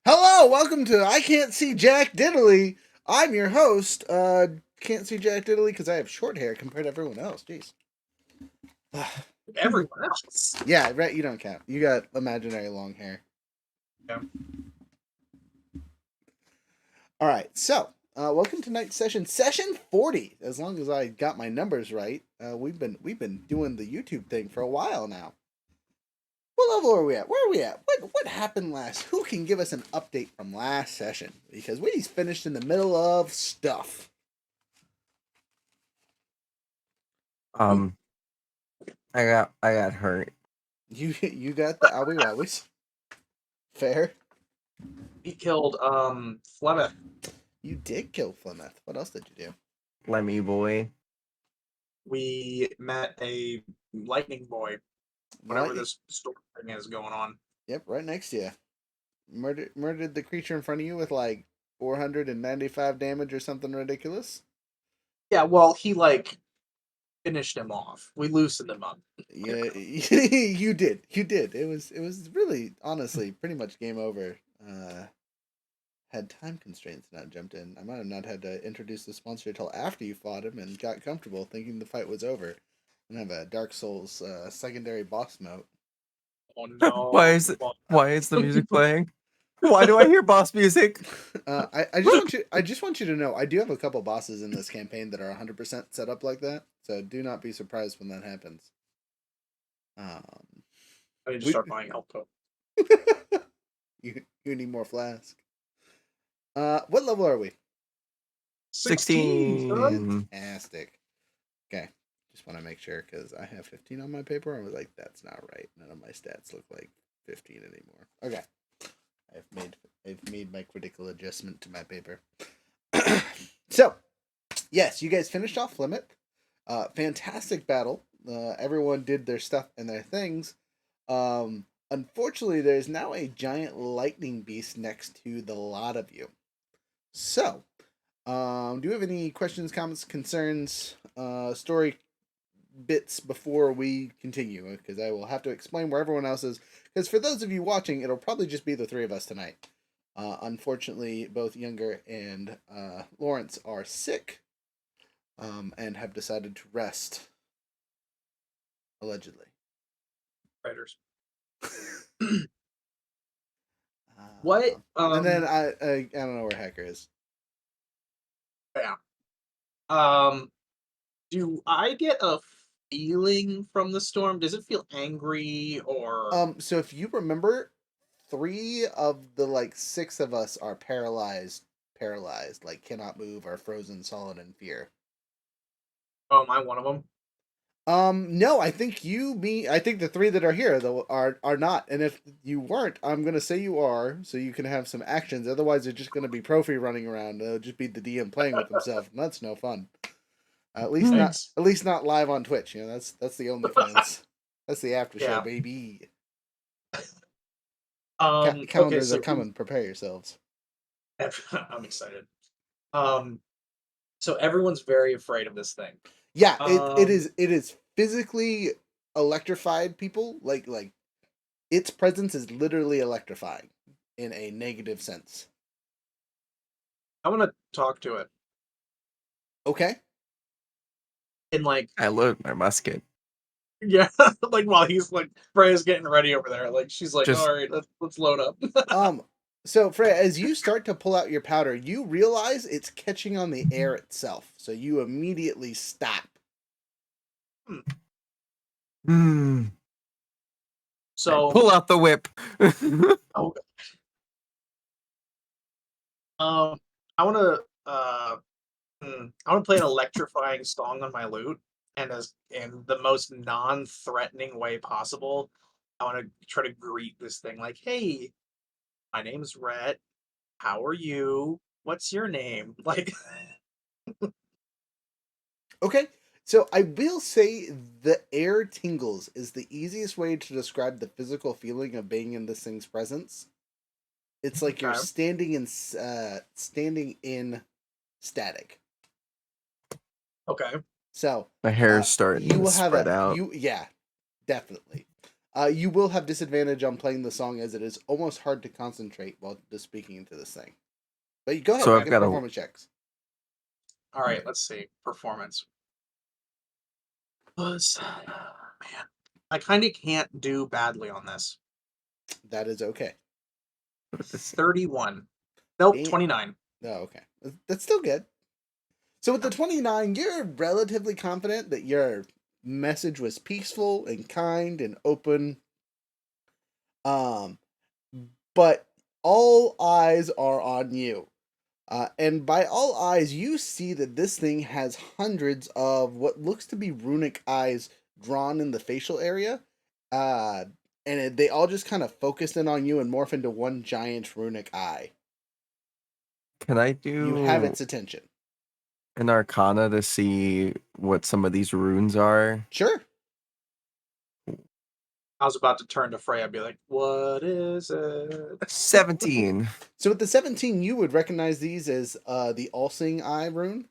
Hello, welcome to I Can't See Jack Diddley. I'm your host. Can't see Jack Diddley because I have short hair compared to everyone else. Jeez. Everyone else. Yeah, right. You don't count. You got imaginary long hair. Yeah. All right. So, welcome to night session 40. As long as I got my numbers right, we've been doing the YouTube thing for a while now. What level are we at? Where are we at? What happened last? Who can give us an update from last session? Because we finished in the middle of stuff. I got hurt. You got the owie wowies. Fair. He killed Flemeth. You did kill Flemeth. What else did you do? Lemmy boy. We met a lightning boy. Whatever Right. this story thing is going on. Yep, right next to you. Murdered the creature in front of you with like 495 damage or something ridiculous. Yeah, well, he finished him off. We loosened him up. Yeah, you did. You did. It was really honestly pretty much game over. Had time constraints and not jumped in. I might have not had to introduce the sponsor until after you fought him and got comfortable thinking the fight was over. And have a Dark Souls secondary boss moat. Oh no! Why is the music playing? Why do I hear boss music? I just want you to know I do have a couple bosses in this campaign that are 100% set up like that. So do not be surprised when that happens. I need to start buying health tokens. you need more flask. What level are we? 16. Fantastic. Okay. Just want to make sure because I have 15 on my paper. I was like, that's not right. None of my stats look like 15 anymore. Okay. I've made my critical adjustment to my paper. So, yes, you guys finished off Flemeth. Fantastic battle. Everyone did their stuff and their things. Unfortunately, there's now a giant lightning beast next to the lot of you. So, do you have any questions, comments, concerns, story bits before we continue? Because I will have to explain where everyone else is. Because for those of you watching, it'll probably just be the three of us tonight. Unfortunately, both Younger and Lawrence are sick and have decided to rest. Allegedly. Writers. What? And then I don't know where Hacker is. Yeah. Do I get a feeling from the storm? Does it feel angry or? So if you remember, 3 of the 6 of us are paralyzed, like cannot move, are frozen solid in fear. Oh, am I one of them? No, I think I think the 3 that are here though are not. And if you weren't, I'm gonna say you are, so you can have some actions. Otherwise, it's just gonna be Profi running around. It'll just be the DM playing with himself, and that's no fun. At least not live on Twitch. You know, that's the only fans. That's the after show, baby. Calendars are coming. Prepare yourselves. I'm excited. So everyone's very afraid of this thing. Yeah, it is physically electrified people. Like its presence is literally electrifying in a negative sense. I want to talk to it. Okay. And I load my musket. Yeah, while he's Freya's getting ready over there. She's like, all right, let's load up. So Freya, as you start to pull out your powder, you realize it's catching on the air itself. So you immediately stop. So I pull out the whip. Oh. I want to play an electrifying song on my lute, and in the most non-threatening way possible. I want to try to greet this thing like, "Hey, my name's Rhett. How are you? What's your name?" Okay. So I will say the air tingles is the easiest way to describe the physical feeling of being in this thing's presence. It's like you're standing in static. Okay. So my hair is starting to spread out. Yeah, definitely. You will have disadvantage on playing the song as it is almost hard to concentrate while just speaking into this thing. But you go ahead, So make I've a got a performance checks. All right, let's see. Performance. Man, I kind of can't do badly on this. That is okay. 31. Nope, And, 29. oh, okay. That's still good. So with the 29, you're relatively confident that your message was peaceful and kind and open. Um, but all eyes are on you. And by all eyes, you see that this thing has hundreds of what looks to be runic eyes drawn in the facial area. Uh, they all just kind of focus in on you and morph into one giant runic eye. Can I You have do its attention. an Arcana to see what some of these runes are? Sure. I was about to turn to Freya and be like, what is it? 17. So with the 17, you would recognize these as the all-seeing eye rune.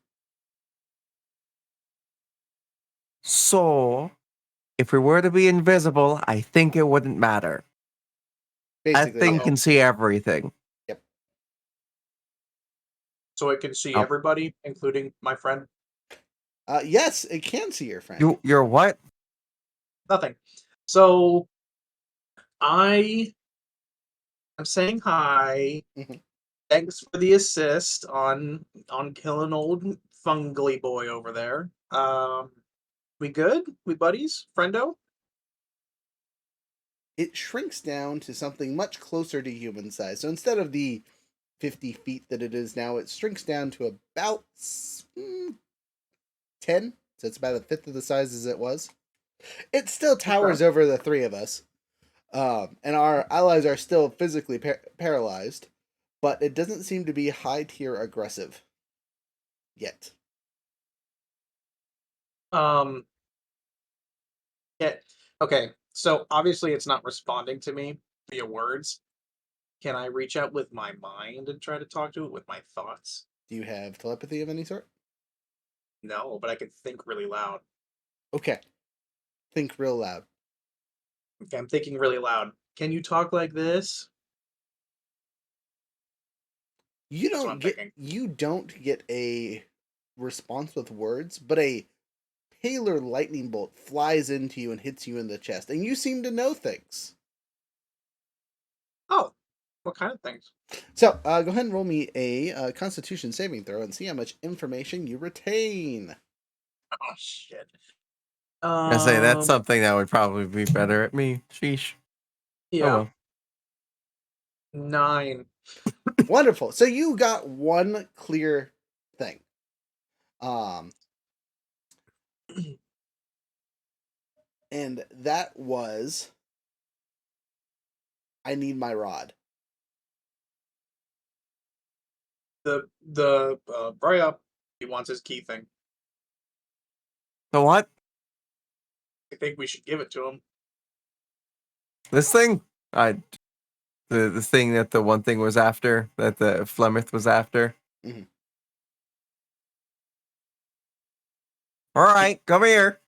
So, if we were to be invisible, I think it wouldn't matter. That Basically, thing yeah. can see everything. Yep. So it can see Oh. everybody, including my friend. Yes, it can see your friend. You're what? Nothing. So I am saying hi. Mhm. Thanks for the assist on killing old fungly boy over there. We good? We buddies? Friendo? It shrinks down to something much closer to human size. So instead of the 50 feet that it is now, it shrinks down to about 10. So it's about a fifth of the size as it was. It still towers over the three of us. And our allies are still physically paralyzed, but it doesn't seem to be high tier aggressive yet. Yeah. Okay. So obviously it's not responding to me via words. Can I reach out with my mind and try to talk to it with my thoughts? Do you have telepathy of any sort? No, but I can think really loud. Okay. Think real loud. Okay, I'm thinking really loud. Can you talk like this? That's what I'm thinking. You don't get a response with words, but a paler lightning bolt flies into you and hits you in the chest, and you seem to know things. Oh, what kind of things? So, go ahead and roll me a Constitution saving throw and see how much information you retain. Oh shit. I say that's something that would probably be better at me. Sheesh. Yeah. Oh well. 9. Wonderful. So you got one clear thing. And that was I need my rod. Bria, he wants his key thing. The what? I think we should give it to him. This thing? The thing that the one thing was after, that the Flemeth was after. Mhm. All right, come here.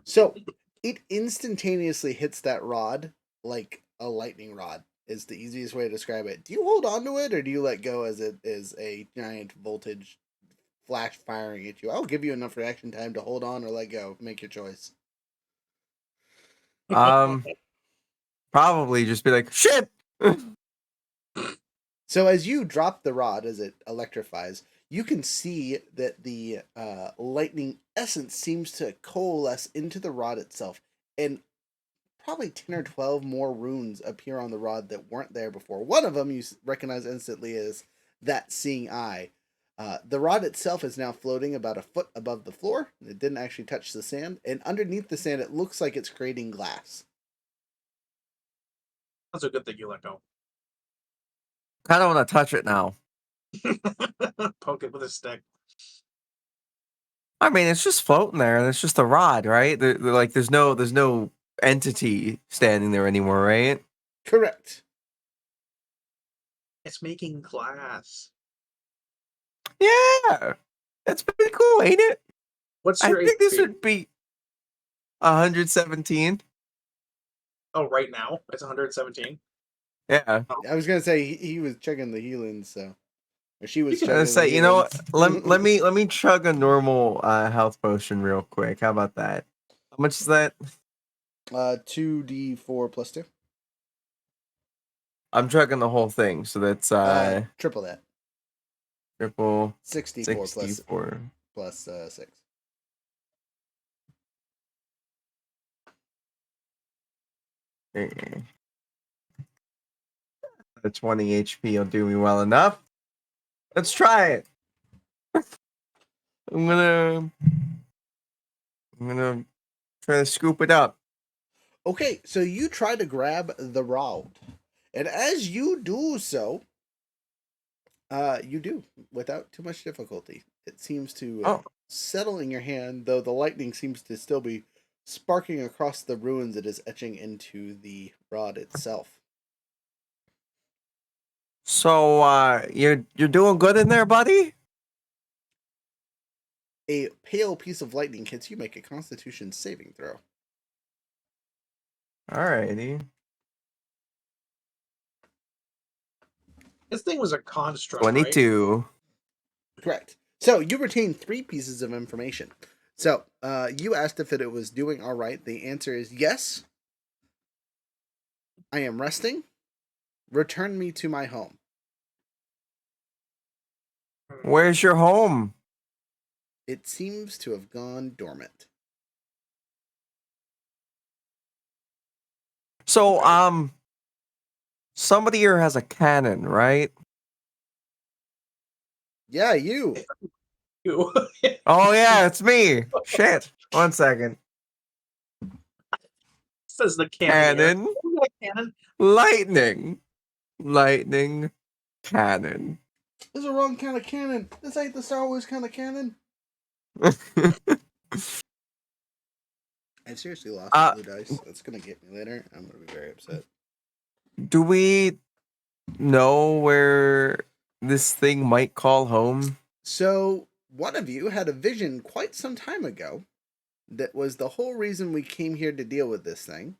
So it instantaneously hits that rod like a lightning rod is the easiest way to describe it. Do you hold on to it or do you let go as it is a giant voltage flash firing at you? I'll give you enough reaction time to hold on or let go. Make your choice. Probably just be like, shit. So as you drop the rod as it electrifies, you can see that the lightning essence seems to coalesce into the rod itself, and probably 10 or 12 more runes appear on the rod that weren't there before. One of them you recognize instantly as that seeing eye. The rod itself is now floating about a foot above the floor. It didn't actually touch the sand, and underneath the sand, it looks like it's creating glass. That's a good thing you let go. Kind of want to touch it now. Poke it with a stick. I mean, it's just floating there, and it's just a rod, right? Like, there's no entity standing there anymore, right? Correct. It's making glass. Yeah, that's pretty cool, ain't it? What's I your think this HP? would be 117. Oh, right now it's 117. Yeah. I was gonna say he was checking the healings, so or she was You I can checking was the say, you know what? healings. Let me chug a normal health potion real quick. How about that? How much is that? 2d4 plus 2. I'm chugging the whole thing, so that's Triple that. triple 64 64. plus 6. The 20 HP will do me well enough. Let's try it. I'm gonna try to scoop it up. Okay, so you try to grab the rod, and as you do so, you do without too much difficulty. It seems to Oh, settle in your hand, though the lightning seems to still be sparking across the ruins it is etching into the rod itself. so you're doing good in there, buddy? A pale piece of lightning hits you. Make a Constitution saving throw. Alrighty. This thing was a construct, right? 22. Correct. So you retain 3 pieces of information. So you asked if it was doing all right. The answer is yes. I am resting. Return me to my home. Where's your home? It seems to have gone dormant. So, Okay. somebody here has a cannon, right? Yeah, you. You. Oh yeah, it's me. Shit. 1 second. Says the cannoneer. Cannon, We got a cannon. lightning, lightning, cannon. This is the wrong kind of cannon. This ain't the Star Wars kind of cannon. I've seriously lost uh, the blue dice. That's gonna get me later. I'm gonna be very upset. do we know where this thing might call home? So one of you had a vision quite some time ago that was the whole reason we came here to deal with this thing.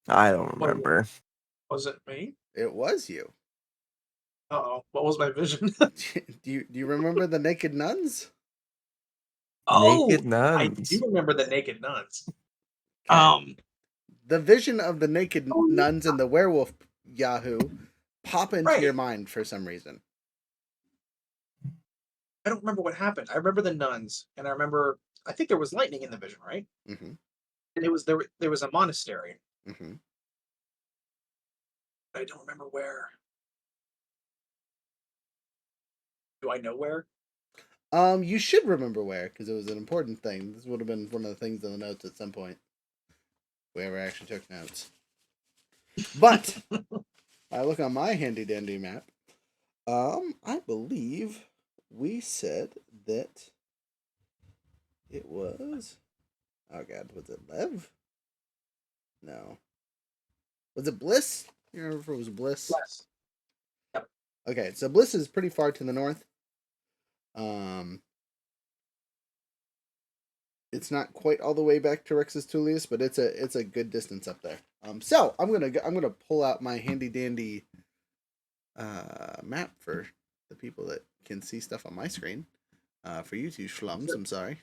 I don't remember. Was it me? It was you. Uh-oh. What was my vision? Do you remember the naked nuns? Oh, Naked I do nuns. remember the naked nuns. Okay. Um, The vision of the naked oh, nuns and the werewolf Yahoo pop into your right. mind for some reason. I don't remember what happened. I remember the nuns, and I think there was lightning in the vision, right? Mm-hmm. And there was a monastery. Mm-hmm. But I don't remember where. Do I know where? You should remember where, because it was an important thing. This would have been one of the things in the notes at some point. Whoever actually took notes. But I look on my handy dandy map. I believe we said that it was. Oh God, was it Lev? No. Was it Bliss? You remember if it was Bliss? Yes. Yep. Okay, so Bliss is pretty far to the north. Um, it's not quite all the way back to Rexus Tullius, but it's a good distance up there. So I'm gonna pull out my handy dandy map for the people that can see stuff on my screen. For you two schlums, I'm sorry.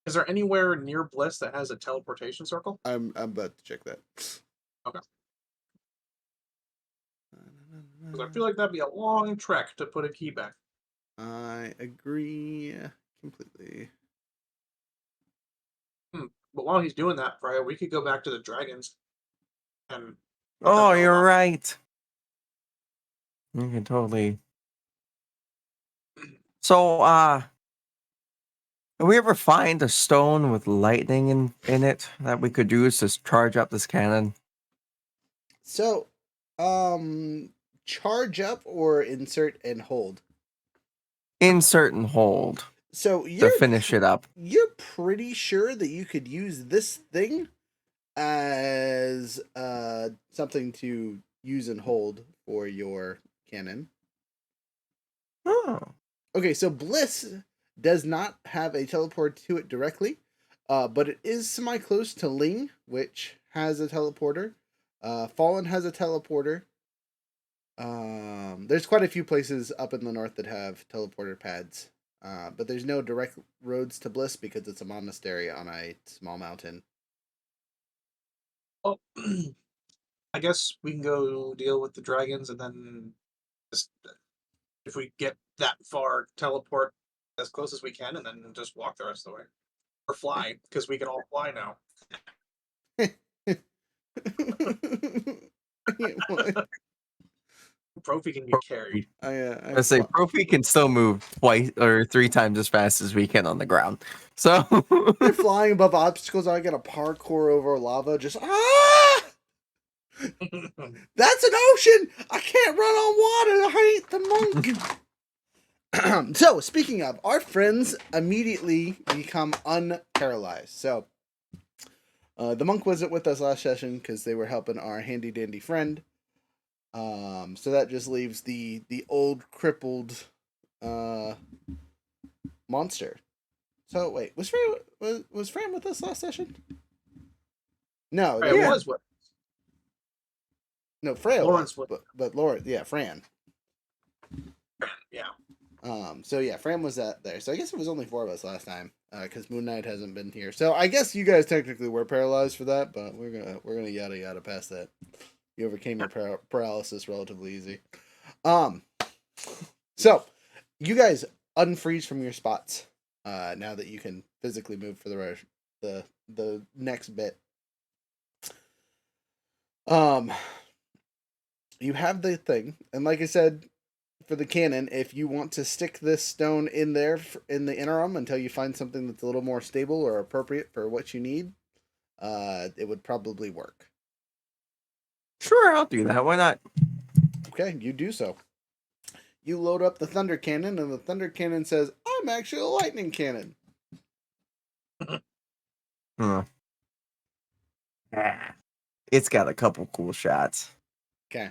Is there anywhere near Bliss that has a teleportation circle? I'm about to check that. Okay. Because I feel like that'd be a long trek to put a key back. I agree completely. But while he's doing that, Freya, we could go back to the dragons and let them Oh, know you're about right. You can totally. So, did we ever find a stone with lightning in it that we could use to charge up this cannon? So, charge up or insert and hold. Insert and hold So to finish it up. you're pretty sure that you could use this thing as something to use and hold for your cannon. Oh. Okay, so Bliss does not have a teleport to it directly, But it is semi-close to Ling, which has a teleporter. Fallen has a teleporter. There's quite a few places up in the north that have teleporter pads. But there's no direct roads to Bliss because it's a monastery on a small mountain. Well, I guess we can go deal with the dragons, and then just, if we get that far, teleport as close as we can, and then just walk the rest of the way, or fly, because we can all fly now. Profi can be carried. I say Profi can still move twice or 3 times as fast as we can on the ground. So They're flying above obstacles. I get a parkour over lava. Just that's an ocean. I can't run on water. I hate the monk. So speaking of, our friends immediately become unparalyzed. So the monk wasn't with us last session because they were helping our handy dandy friend. So that just leaves the old crippled monster. So wait, was Fran with us last session? No, It was what no, Freya Lawrence was, was. but Laura, yeah, Fran. Yeah. So yeah, Fran was there. So I guess it was only 4 of us last time, because Moon Knight hasn't been here. So I guess you guys technically were paralyzed for that, but we're gonna yada yada past that. You overcame your paralysis relatively easy. So you guys unfreeze from your spots. Now that you can physically move for the next bit. You have the thing, and like I said, for the cannon, if you want to stick this stone in there in the interim until you find something that's a little more stable or appropriate for what you need, it would probably work. sure, I'll do that. Why not? Okay, you do so. You load up the thunder cannon, and the thunder cannon says, "I'm actually a lightning cannon." It's got a couple cool shots. Okay.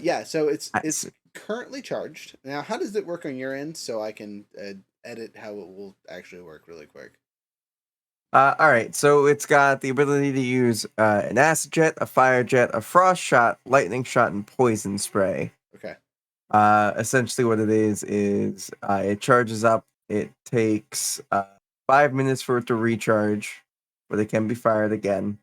Yeah, so it's see. currently charged. Now, how does it work on your end so I can edit how it will actually work really quick? All right, so it's got the ability to use an acid jet, a fire jet, a frost shot, lightning shot, and poison spray. Okay. Essentially, what it is it charges up. It takes 5 minutes for it to recharge, but it can be fired again.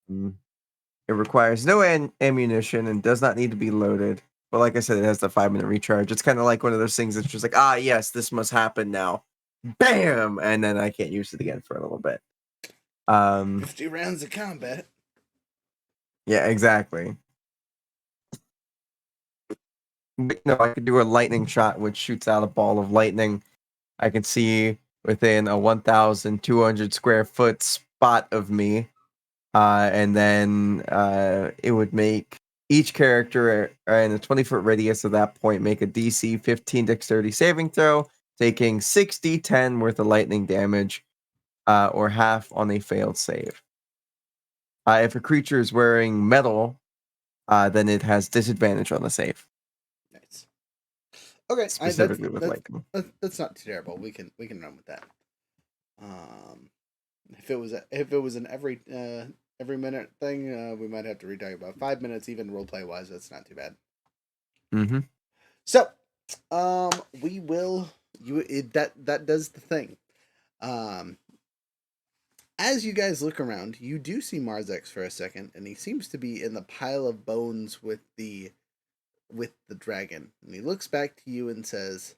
It requires no ammunition and does not need to be loaded. But like I said, it has the 5-minute recharge. It's kind of like one of those things that's just like, yes, this must happen now. Bam! And then I can't use it again for a little bit. 50 rounds of combat. Yeah, exactly. But, no, I could do a lightning shot, which shoots out a ball of lightning. I can see within a 1,200 square foot spot of me. And then it would make each character in a 20-foot radius of that point make a DC 15 dexterity saving throw, taking 6d10 worth of lightning damage, or half on a failed save. If a creature is wearing metal, then it has disadvantage on the save. Nice. Okay, Specifically with lightning. That's not too terrible. We can run with that. If it was an every minute thing, we might have to retalk about 5 minutes, even roleplay wise. That's not too bad. Mm-hmm. So, we will that does the thing. As you guys look around, you do see Marzex for a second, and he seems to be in the pile of bones with the dragon. And he looks back to you and says,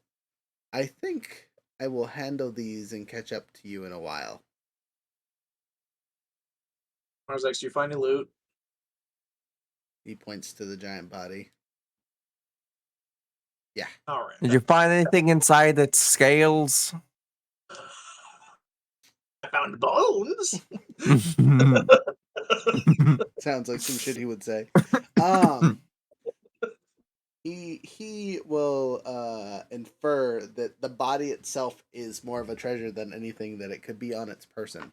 "I think I will handle these and catch up to you in a while." I was like, "Do you find any loot?" He points to the giant body. Yeah. All right. Did you find anything inside its scales? I found bones. Sounds like some shit he would say. He will infer that the body itself is more of a treasure than anything that it could be on its person.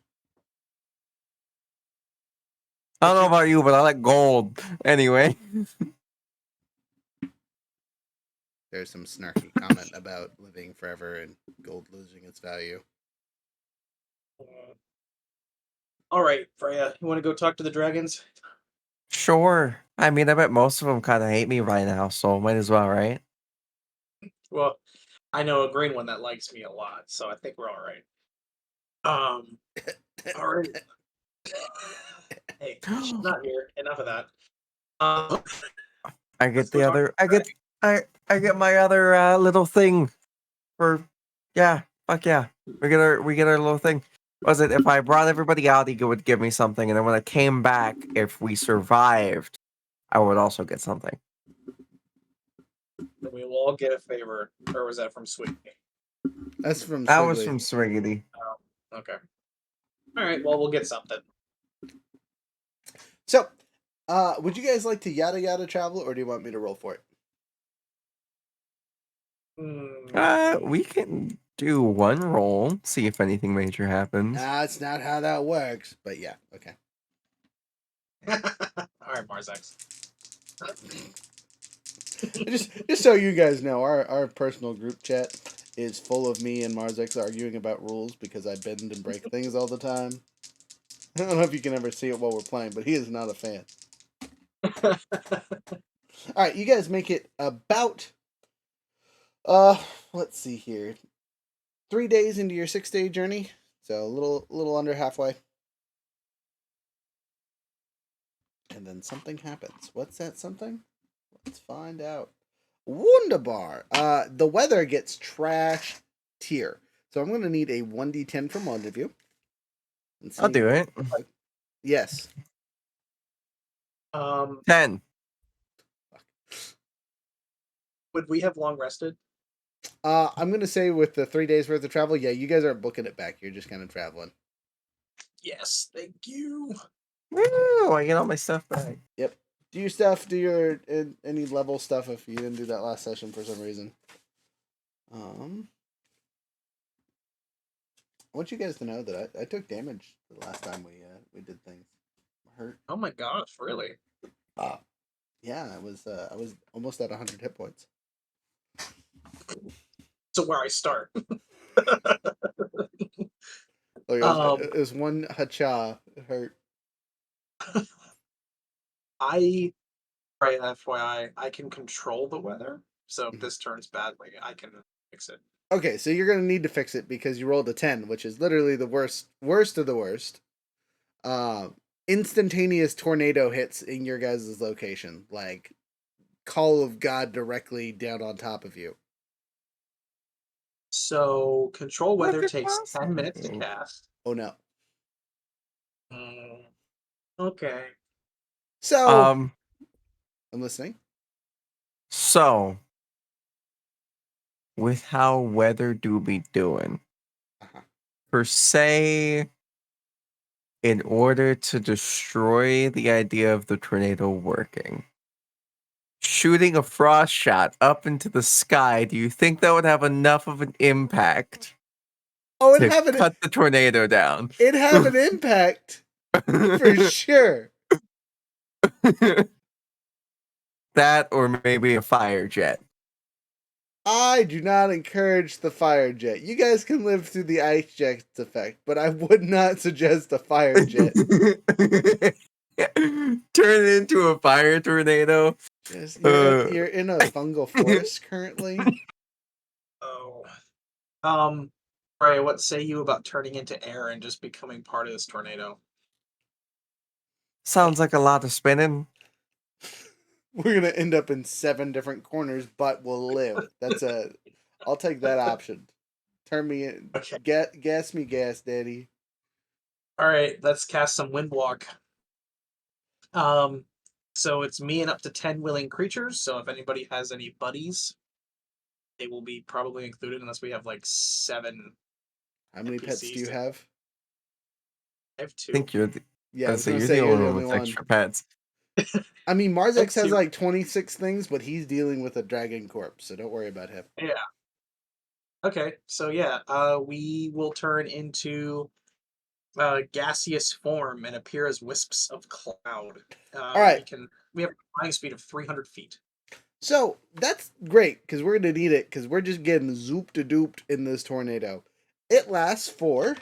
I don't know about you, but I like gold. Anyway. There's some snarky comment about living forever and gold losing its value. All right, Freya, you want to go talk to the dragons? Sure. I mean, I bet most of them kind of hate me right now, so might as well, right? Well, I know a green one that likes me a lot, so I think we're all right. All right. Hey, she's not here. Enough of that. I Let's get go the talk to other. the dragons. I get my other little thing for. Yeah, fuck yeah. We get our little thing. Was it if I brought everybody out, he would give me something, and then when I came back, if we survived, I would also get something. We will all get a favor. Or was that from Sweetie? That's from That was Swiggly. from Swiggity. Oh, okay. All right. Well, we'll get something. So, would you guys like to yada yada travel, or do you want me to roll for it? Hmm. We can do one roll, see if anything major happens. That's not how that works. But yeah, okay. All right, Marzex. just so you guys know, our personal group chat is full of me and Marzex arguing about rules because I bend and break things all the time. I don't know if you can ever see it while we're playing, but he is not a fan. All right, you guys make it about let's see here, 3 days into your 6-day journey, so a little under halfway, and then something happens. What's that something? Let's find out. Wunderbar. The weather gets trash tier, so I'm gonna need a 1d10 from one of you. I'll do it. Yes. 10. Would we have long rested? I'm gonna say with the 3 days worth of travel, yeah, you guys aren't booking it back. You're just kind of traveling. Yes, thank you. Woo! I get all my stuff back. Yep. Do your stuff. Do your any level stuff if you didn't do that last session for some reason. I want you guys to know that I took damage the last time we did things. I hurt. Oh my gosh, really? Yeah, I was almost at 100 hit points. So where I start? Like it was one hacha. It hurt. Right, FYI, I can control the weather. So if this turns badly, I can fix it. Okay, so you're gonna need to fix it because you rolled a 10, which is literally the worst of the worst. Instantaneous tornado hits in your guys' location, like call of God directly down on top of you. So control What weather could takes 10 possibly minutes to go? cast. Oh no. Okay. So Um. I'm listening. So, with how weather do be doing, Uh-huh. per se, in order to destroy the idea of the tornado working, shooting a frost shot up into the sky, do you think that would have enough of an impact Oh, to cut the tornado down? it'd have an impact for sure. That or maybe a fire jet. I do not encourage the fire jet. You guys can live through the ice jet effect, but I would not suggest a fire jet. Turn it into a fire tornado. Yes, you're in a fungal forest currently. Oh. Right, what say you about turning into air and just becoming part of this tornado? Sounds like a lot of spinning. We're gonna end up in 7 different corners, but we'll live. I'll take that option. Turn me in. Okay. Gas me, gas, daddy. All right, let's cast some Windwalk. So it's me and up to 10 willing creatures. So if anybody has any buddies, they will be probably included unless we have like 7. How many pets do NPCs you to- have? I have 2. I think you're the, Yeah, I was so gonna you're say the you're only the one only with one. extra pets. I mean, Marzex has two. like 26 things, but he's dealing with a dragon corpse, so don't worry about him. Yeah. Okay, so yeah, we will turn into gaseous form and appear as wisps of cloud. All right. We have a flying speed of 300 feet. So that's great because we're gonna need it because we're just getting zooped-a-dooped in this tornado. It lasts for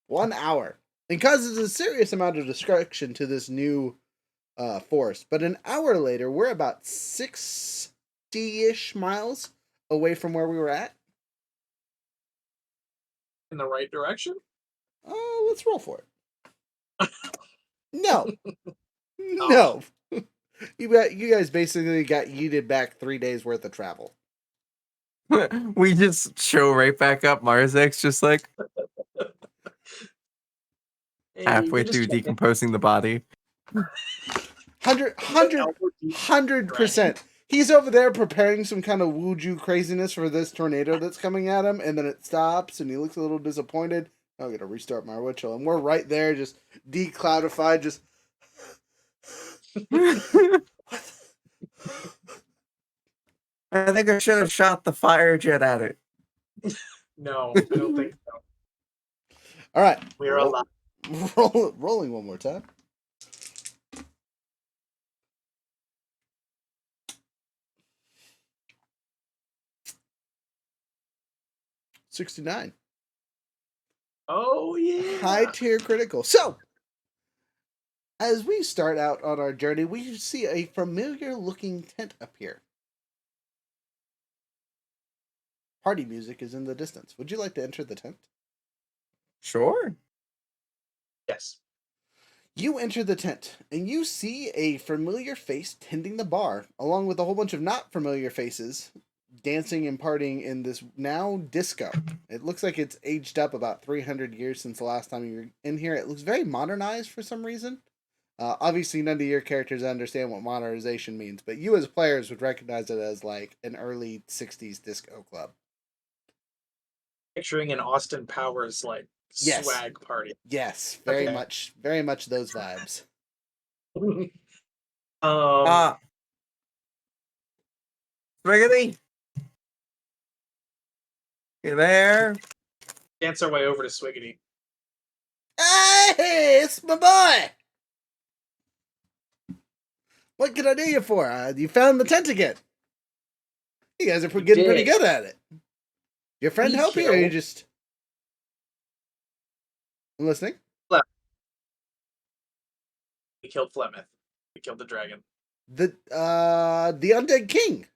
1 hour. And causes a serious amount of destruction to this new forest. But an hour later, we're about 60-ish miles away from where we were at. In the right direction? Let's roll for it. No. No. You guys basically got yeeted back 3 days worth of travel. We just show right back up. Marzek's just like Hey, halfway we just through checked in. decomposing the body. 100%. He's over there preparing some kind of Wuju craziness for this tornado that's coming at him, and then it stops, and he looks a little disappointed. I'm gonna restart my ritual, and we're right there, just decloudified, just. I think I should have shot the fire jet at it. No, I don't think so. All right, We are alive. Rolling one more time. $69. Oh yeah. High tier critical. So, as we start out on our journey, we see a familiar looking tent appear. Party music is in the distance. Would you like to enter the tent? Sure. Yes. You enter the tent, and you see a familiar face tending the bar, along with a whole bunch of not familiar faces dancing and partying in this now disco. It looks like it's aged up about 300 years since the last time you were in here. It looks very modernized for some reason. Obviously, none of your characters understand what modernization means, but you as players would recognize it as like an early 60s disco club. Picturing an Austin Powers like Yes. swag party. Yes, Okay. very much those vibes. Swiggity. You there? Dance our way over to Swiggity. Hey, it's my boy! What can I do you for? You found the tent again. You guys are getting pretty good at it. Your friend help you, or you just... I'm listening. We killed Flemeth. We killed the dragon. The undead king.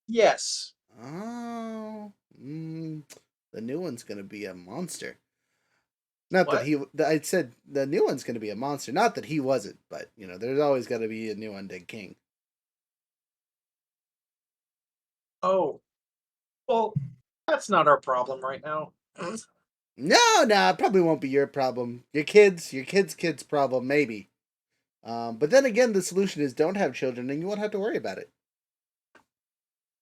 Yes. Oh, the new one's gonna be a monster. Not what? That he. I said the new one's gonna be a monster. Not that he wasn't, but you know, there's always got to be a new undead king. Oh, well, that's not our problem right now. No, it probably won't be your problem. Your kids' problem, maybe. But then again, the solution is don't have children, and you won't have to worry about it.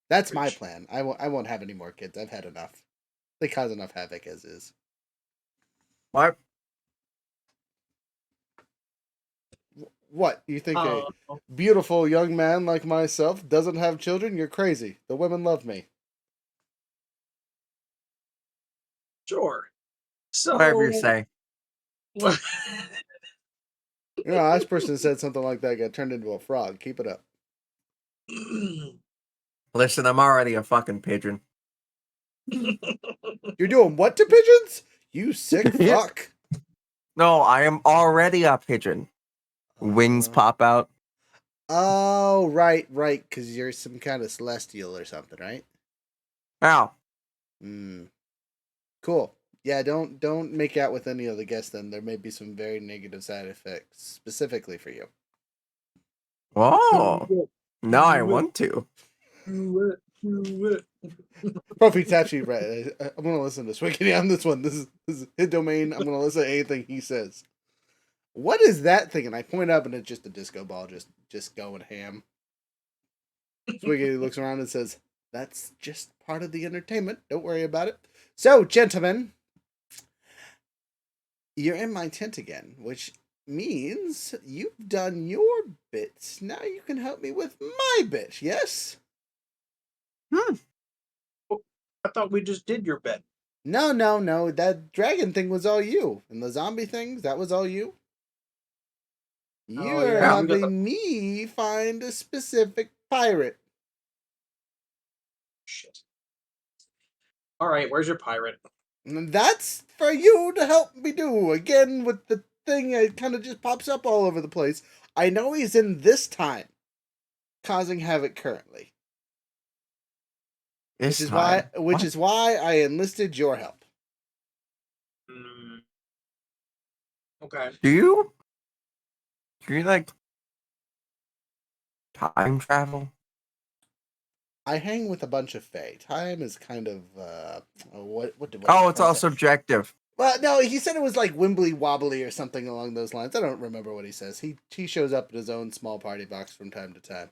That's my plan. I won't have any more kids. I've had enough. They cause enough havoc as is. What? What? You think a beautiful young man like myself doesn't have children? You're crazy. The women love me. Sure. So whatever you say. You know, last person said something like that got turned into a frog. Keep it up. Listen, I'm already a fucking pigeon. You're doing what to pigeons? You sick fuck. No, I am already a pigeon. Wings pop out. Oh, right, because you're some kind of celestial or something, right? Ow. Cool. Yeah, don't make out with any of the guests then. There may be some very negative side effects specifically for you. Oh, now I want to. Perfect, actually, right. I'm gonna listen to Swiggity on this one. This is his domain. I'm gonna listen to anything he says. What is that thing? And I point up, and it's just a disco ball, just going ham. Swiggity looks around and says, "That's just part of the entertainment. Don't worry about it." So, gentlemen, you're in my tent again, which means you've done your bits. Now you can help me with my bit. Yes. I thought we just did your bit. No. That dragon thing was all you. And the zombie things, that was all you. You're helping me find a specific pirate. Shit. Alright, where's your pirate? And that's for you to help me do. Again, with the thing, it kind of just pops up all over the place. I know he's in this time, causing havoc currently. Which This is why time. What? I enlisted your help. Mm, okay. Do you like time travel? I hang with a bunch of fae. Time is kind of what did Oh, my it's friend all say? subjective. Well, no, he said it was like wimbly wobbly or something along those lines. I don't remember what he says. He shows up in his own small party box from time to time.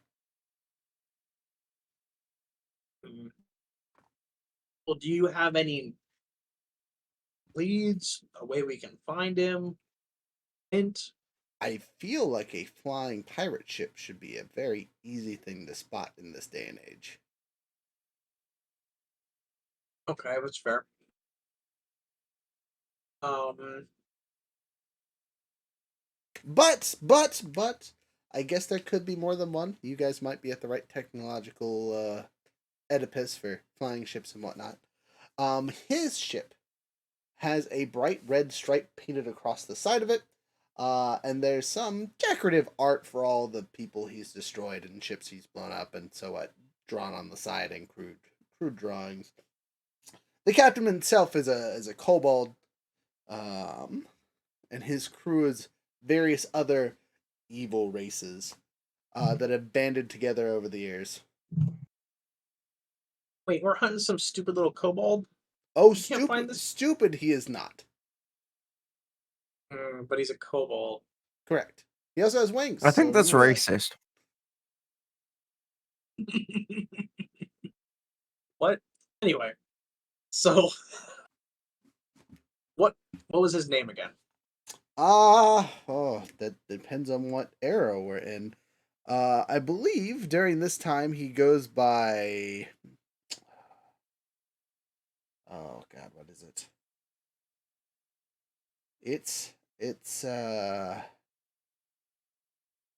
Mm. Well, do you have any leads? A way we can find him? Hint? I feel like a flying pirate ship should be a very easy thing to spot in this day and age. Okay, that's fair. Um, But I guess there could be more than one. You guys might be at the right technological Oedipus for flying ships and whatnot. His ship has a bright red stripe painted across the side of it. And there's some decorative art for all the people he's destroyed and ships he's blown up and so what drawn on the side in crude drawings. The captain himself is a kobold, um, and his crew is various other evil races that have banded together over the years. wait, we're hunting some stupid little kobold. Oh, You can't find stupid! this. Stupid, he is not. But he's a kobold. Correct. He also has wings, I think so that's remember that. racist. What? Anyway, so what? What was his name again? That depends on what era we're in. I believe during this time he goes by. Oh God, what is it? It's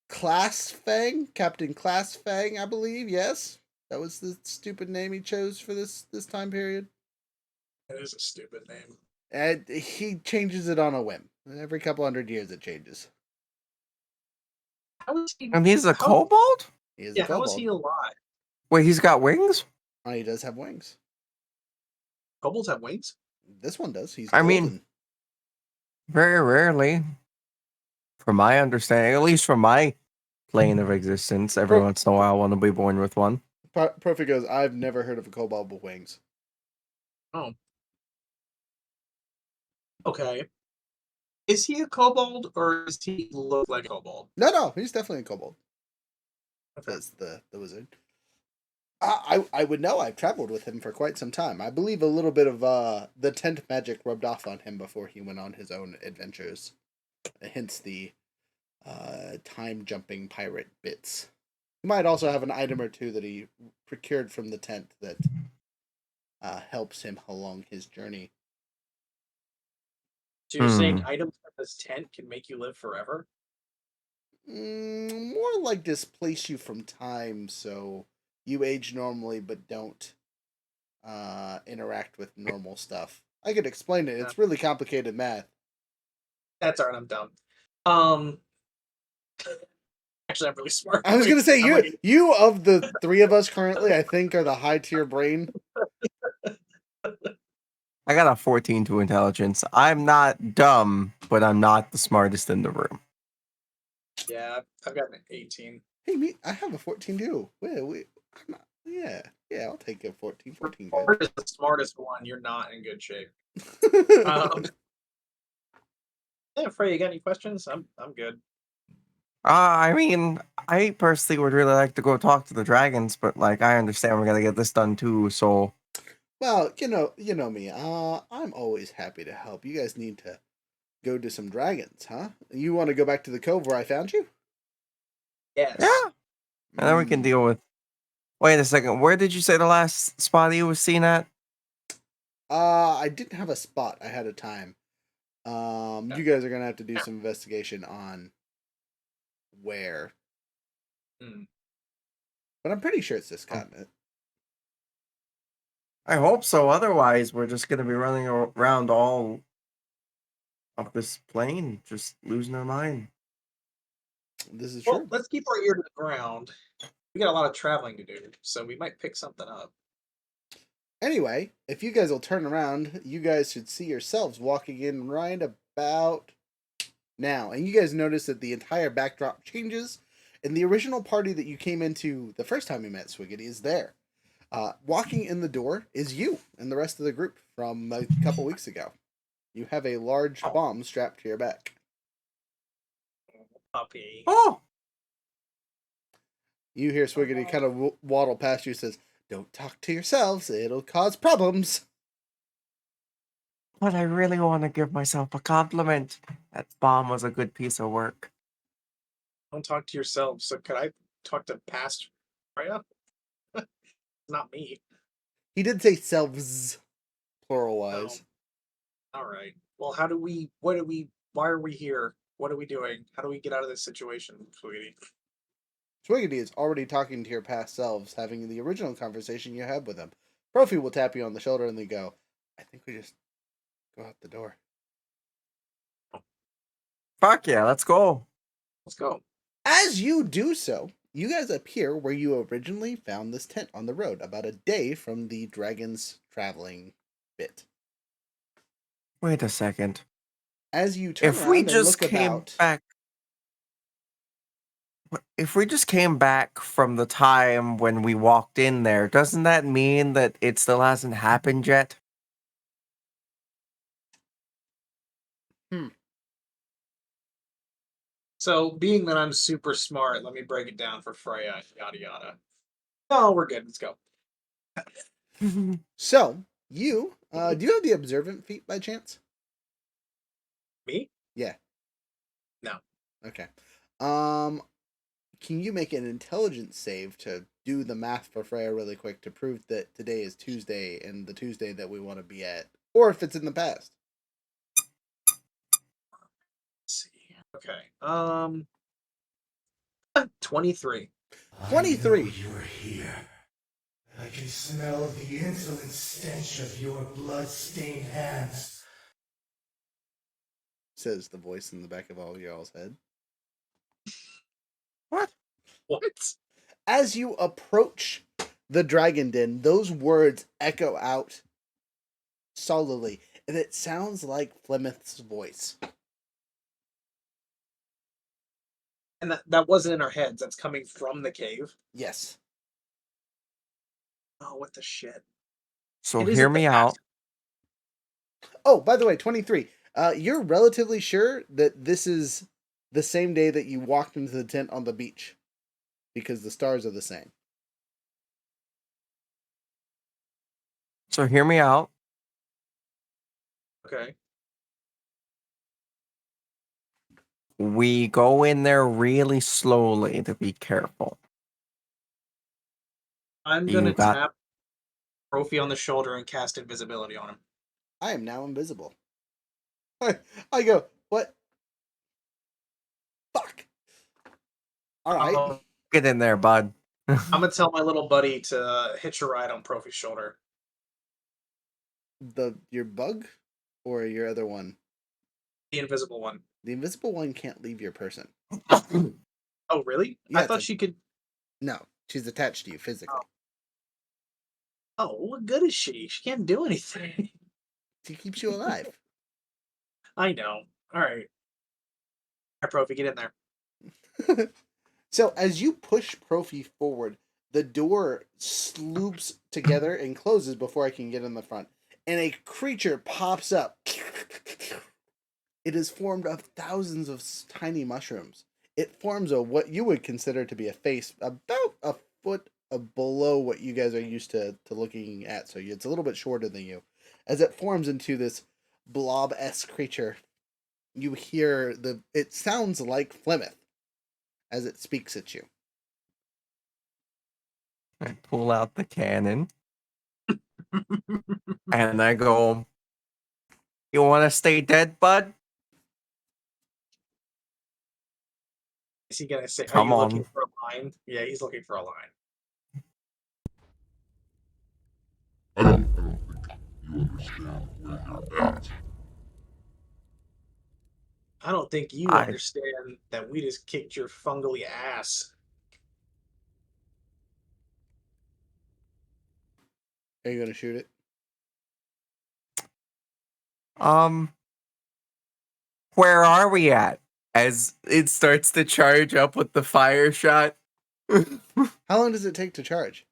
Class Fang, Captain Class Fang, I believe. Yes, that was the stupid name he chose for this time period. That is a stupid name. And he changes it on a whim. Every couple hundred years, it changes. How is he? And he's a How? kobold? He is a Yeah, how is he kobold. alive? Wait, he's got wings? Oh, he does have wings. Kobolds have wings. This one does. He's I mean, golden. very rarely. From my understanding, at least from my plane of existence, every Pro, once in a while one will be born with one. Profi goes, I've never heard of a kobold with wings. Oh, okay. Is he a kobold or does he look like a kobold? No, he's definitely a kobold. Okay. Says the wizard. I would know. I've traveled with him for quite some time. I believe a little bit of the tent magic rubbed off on him before he went on his own adventures. Hence the time jumping pirate bits. He might also have an item or two that he procured from the tent that helps him along his journey. So you're saying Hmm. items from this tent can make you live forever? More like displace you from time, so you age normally but don't interact with normal stuff. I could explain it. Yeah. It's really complicated math. That's alright. I'm dumb. Um, actually, I'm really smart. I was gonna say I'm like, you of the three of us currently, I think, are the high tier brain. I got a 14 to intelligence. I'm not dumb, but I'm not the smartest in the room. yeah, I've got an 18. Hey, me, I have a 14 too. I'm not. Yeah, I'll take a 14. 14 good. Bart is the smartest one. You're not in good shape. Yeah, Frey, you got any questions? I'm good. I mean, I personally would really like to go talk to the dragons, but like I understand we're gonna get this done too, so Well, you know me. I'm always happy to help. You guys need to go to some dragons, huh? You want to go back to the cove where I found you? Yes. yeah. And then we can deal with. Wait a second, where did you say the last spot you was seen at? I didn't have a spot. I had a time. You guys are gonna have to do some investigation on where, Hmm. but I'm pretty sure it's this continent. I hope so. Otherwise, we're just gonna be running around all of this plane, just losing our mind. This is Well, true. let's keep our ear to the ground. We got a lot of traveling to do, so we might pick something up. Anyway, if you guys will turn around, you guys should see yourselves walking in right about now. And you guys notice that the entire backdrop changes, and the original party that you came into the first time you met Swiggity is there. Walking in the door is you and the rest of the group from a couple weeks ago. You have a large bomb strapped to your back. Puppy. Oh, You hear Swiggity kind of waddle past you, says, "Don't talk to yourselves, it'll cause problems." but I really want to give myself a compliment. That bomb was a good piece of work. Don't talk to yourself. So could I talk to past Freya? Not me. He did say selves, plural No. wise. All right. Well, how do we? What do we? Why are we here? What are we doing? How do we get out of this situation, sweetie? Swiggity is already talking to your past selves, having the original conversation you had with him. Profi will tap you on the shoulder and they go, "I think we just go out the door." Fuck yeah, let's go. Let's go. As you do so, you guys appear where you originally found this tent on the road, about a day from the dragon's traveling bit. Wait a second. As you turn If we around and just look came about, back, if we just came back from the time when we walked in there, doesn't that mean that it still hasn't happened yet? So, being that I'm super smart, let me break it down for Freya. Yada yada. Oh, we're good. Let's go. so you do you have the observant feat by chance? Me? Yeah. No. Okay. Can you make an intelligence save to do the math for Freya really quick to prove that today is Tuesday and the Tuesday that we want to be at, or if it's in the past? Let's see. Okay. 23. 23. I know you're here. I can smell the insolent stench of your blood-stained hands. Says the voice in the back of all y'all's head. What? What? As you approach the dragon den, those words echo out solidly, and it sounds like Flemeth's voice. And that wasn't in our heads. That's coming from the cave. Yes. Oh, what the shit? So It hear isn't the me past. out. Oh, by the way, 23. You're relatively sure that this is the same day that you walked into the tent on the beach, because the stars are the same. So hear me out. Okay. We go in there really slowly to be careful. I'm You gonna got tap Trophy on the shoulder and cast invisibility on him. I am now invisible. I go, what? Fuck. All right. get in there, bud. I'm gonna tell my little buddy to hitch a ride on Profi's shoulder. Your bug or your other one? The invisible one. The invisible one can't leave your person. Oh, really? Yeah, I thought she could. No, she's attached to you physically. Oh, what good is she? She can't do anything. She keeps you alive. I know. All right. All right, Profi, get in there. So as you push Profi forward, the door sloops together and closes before I can get in the front. And a creature pops up. It is formed of thousands of tiny mushrooms. It forms a what you would consider to be a face about a foot below what you guys are used to looking at. So it's a little bit shorter than you. As it forms into this blob-esque creature, you hear it sounds like Flemeth as it speaks at you. I pull out the cannon and I go, "You want to stay dead, bud? Is he gonna say, "Are Come you looking on." for a line?" Yeah, he's looking for a line. I don't think you I understand that we just kicked your fungally ass. Are you gonna shoot it? um where are we at? As it starts to charge up with the fire shot. How long does it take to charge?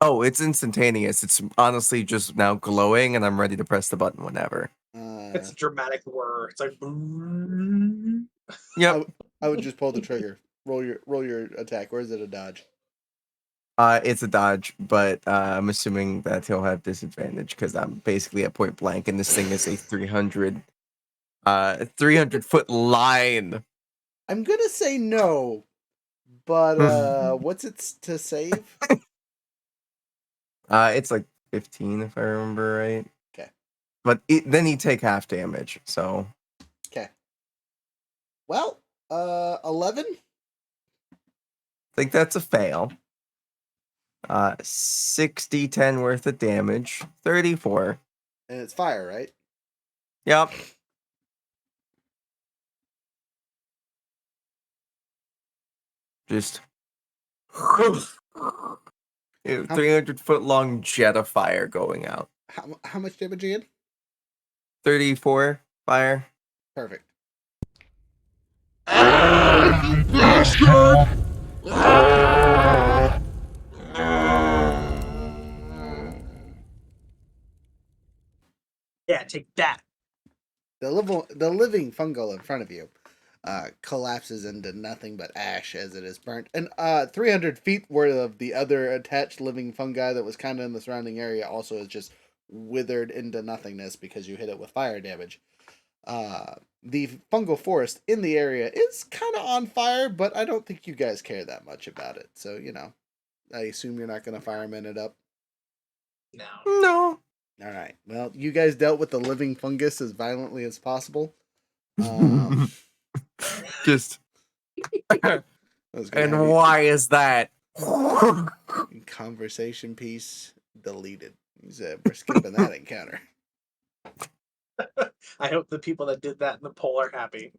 Oh, it's instantaneous. It's honestly just now glowing, and I'm ready to press the button whenever. It's a dramatic whir. It's like. Yep. I would just pull the trigger. Roll your attack, or is it a dodge? It's a dodge, but I'm assuming that he'll have disadvantage because I'm basically at point blank, and this thing is a 300 foot line. I'm gonna say no, but what's it to save? It's like 15 if I remember right. Okay. But then you take half damage, so Okay. Well, 11. I think that's a fail. 60, 10 worth of damage. 34. And it's fire, right? Yep. Just 300-foot long jet of fire going out. How much damage again? 34 fire. Perfect. Yeah, take that. The living fungal in front of you collapses into nothing but ash as it is burnt. And 300 feet worth of the other attached living fungi that was kind of in the surrounding area also is just withered into nothingness because you hit it with fire damage. The fungal forest in the area is kind of on fire, but I don't think you guys care that much about it. So, I assume you're not going to fireman it up. No. No. All right. Well, you guys dealt with the living fungus as violently as possible. Just I was gonna have and why is that? conversation piece deleted. He said we're skipping that encounter. I hope the people that did that in the poll are happy.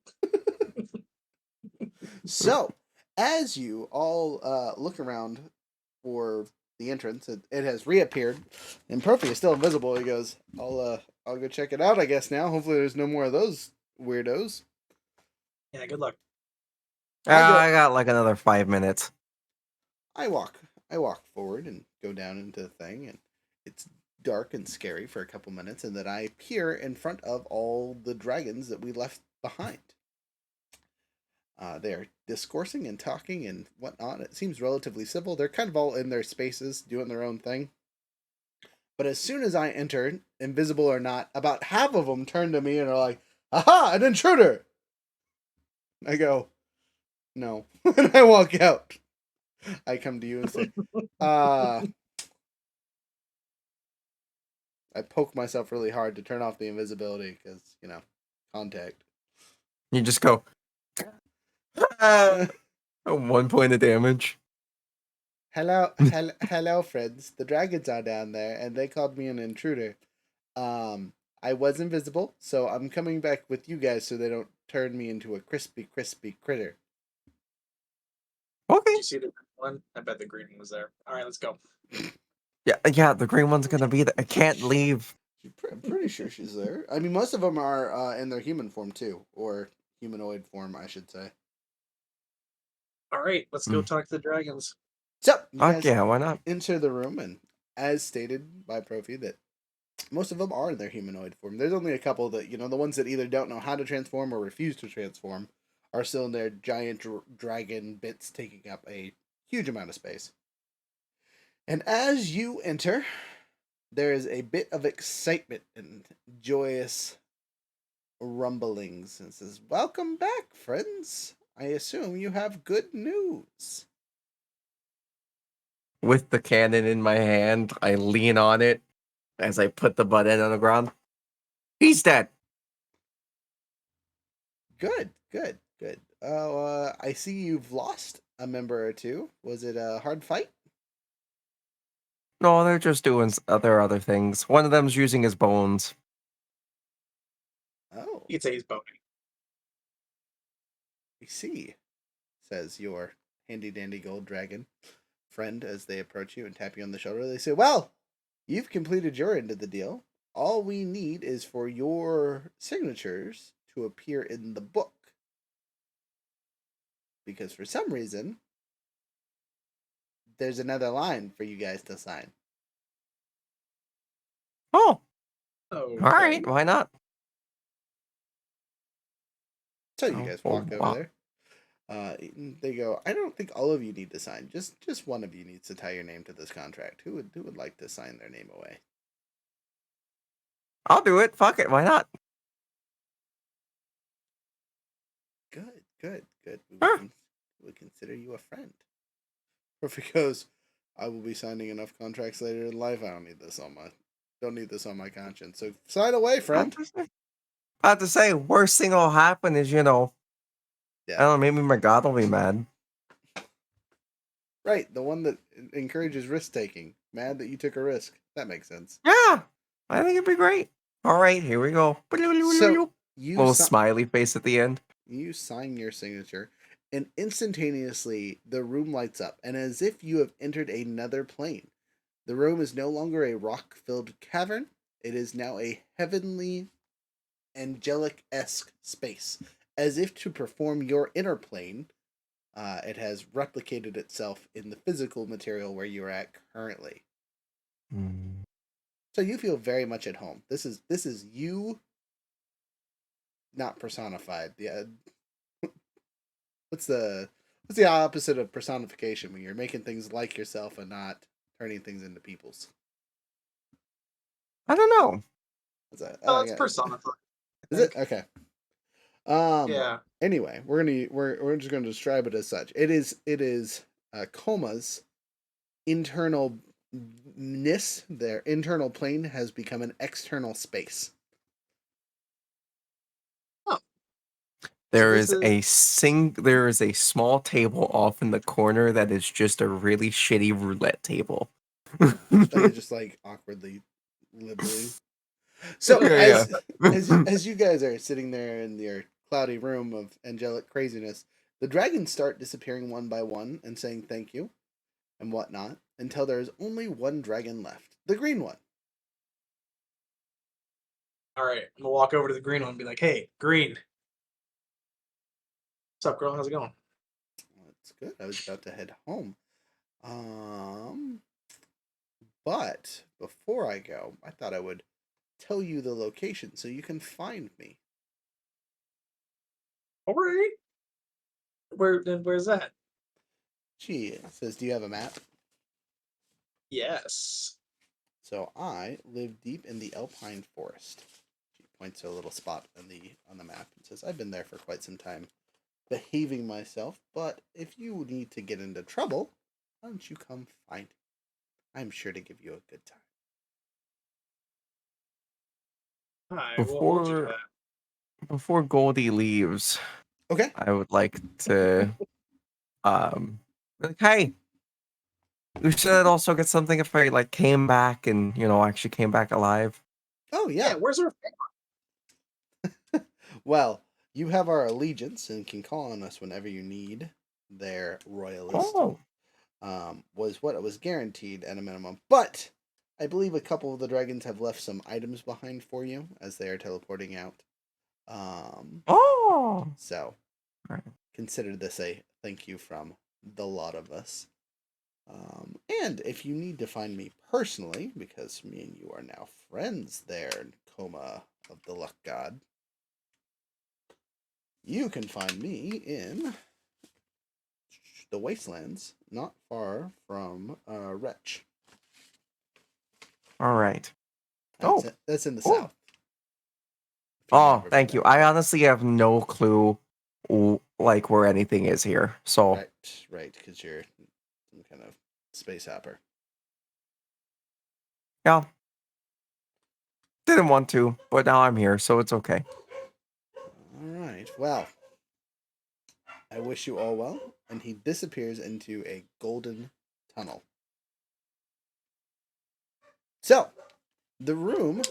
So, as you all look around for the entrance, it has reappeared, and Profi is still invisible. He goes, "I'll go check it out. I guess now. Hopefully, there's no more of those weirdos." Yeah, good luck. I got like another 5 minutes. I walk forward and go down into the thing, and it's dark and scary for a couple minutes, and then I appear in front of all the dragons that we left behind. They're discoursing and talking and whatnot. It seems relatively civil. They're kind of all in their spaces, doing their own thing. But as soon as I enter, invisible or not, about half of them turn to me and are like, "Aha, an intruder!" I go, "No." And I walk out. I come to you and say, I poke myself really hard to turn off the invisibility because, contact. You just go 1 point of damage. Hello, friends. The dragons are down there, and they called me an intruder. I was invisible, so I'm coming back with you guys so they don't turn me into a crispy critter. Okay. Did you see the green one? I bet the green one was there. All right, let's go. Yeah, the green one's gonna be there. I can't leave. I'm pretty sure she's there. I mean, most of them are in their human form too, or humanoid form, I should say. All right, let's go talk to the dragons. So, you guys Yeah, why not? enter the room, and as stated by Profi, that most of them are in their humanoid form. There's only a couple that, the ones that either don't know how to transform or refuse to transform are still in their giant dragon bits taking up a huge amount of space. And as you enter, there is a bit of excitement and joyous rumblings. And says, "Welcome back, friends. I assume you have good news." With the cannon in my hand, I lean on it as I put the butt end on the ground. He's dead. Good. I see you've lost a member or two. Was it a hard fight? No, they're just doing other things. One of them's using his bones. Oh, You'd say he's boning. we see, says your handy dandy gold dragon friend as they approach you and tap you on the shoulder. They say, well, you've completed your end of the deal. All we need is for your signatures to appear in the book. Because for some reason, there's another line for you guys to sign. Oh, Oh, all right. Why not? So you guys Oh, walk over wow. there. They go, I don't think all of you need to sign. Just one of you needs to tie your name to this contract. Who would like to sign their name away? I'll do it. Fuck it. Why not? Good, good, good. Huh. We would consider you a friend. Perfect goes, I will be signing enough contracts later in life. I don't need this on my conscience. So sign away, friend. About to say, worst thing that'll happen is, I don't know, maybe my god will be mad. Right, the one that encourages risk taking. Mad that you took a risk. That makes sense. Yeah, I think it'd be great. All right, here we go. So Little smiley face at the end. you sign your signature, and instantaneously the room lights up, and as if you have entered another plane. The room is no longer a rock-filled cavern. It is now a heavenly, angelic-esque space. As if to perform your inner plane, it has replicated itself in the physical material where you are at currently. So you feel very much at home. This is you, not personified. Yeah. What's the opposite of personification when you're making things like yourself and not turning things into people's? I don't know. What's that? Oh, it's personified. Is it okay? Yeah. Anyway, we're just gonna describe it as such. It is Coma's internal ness. Their internal plane has become an external space. Oh. There is a small table off in the corner that is just a really shitty roulette table. Like just like awkwardly, liberally. So Yeah. as you guys are sitting there in your cloudy room of angelic craziness, the dragons start disappearing one by one and saying thank you and whatnot until there is only one dragon left, the green one. All right, I'm gonna walk over to the green one and be like, "Hey, green, what's up, girl? How's it going?" That's good. I was about to head home. But before I go, I thought I would tell you the location so you can find me. All right. Where's that? She says, do you have a map? Yes. So I live deep in the Alpine Forest. She points to a little spot on the map and says, I've been there for quite some time, behaving myself, but if you need to get into trouble, why don't you come find me? I'm sure to give you a good time. I will hold you to that. Before Goldie leaves, Okay. I would like to like, hey, you should also get something if I came back and actually came back alive. Oh, Yeah, yeah. where's our Well, you have our allegiance and can call on us whenever you need. Their royalist Oh. was what it was guaranteed at a minimum. But I believe a couple of the dragons have left some items behind for you as they are teleporting out. So Right. consider this a thank you from the lot of us. And if you need to find me personally, because me and you are now friends there in Coma of the Luck God, you can find me in the Wastelands, not far from Wretch. All right. That's in the Cool. south. Oh, thank you. I honestly have no clue, where anything is here. So Right, because you're some kind of space hopper. yeah, didn't want to, but now I'm here, so it's okay. All right. Well, I wish you all well. And he disappears into a golden tunnel. So, the room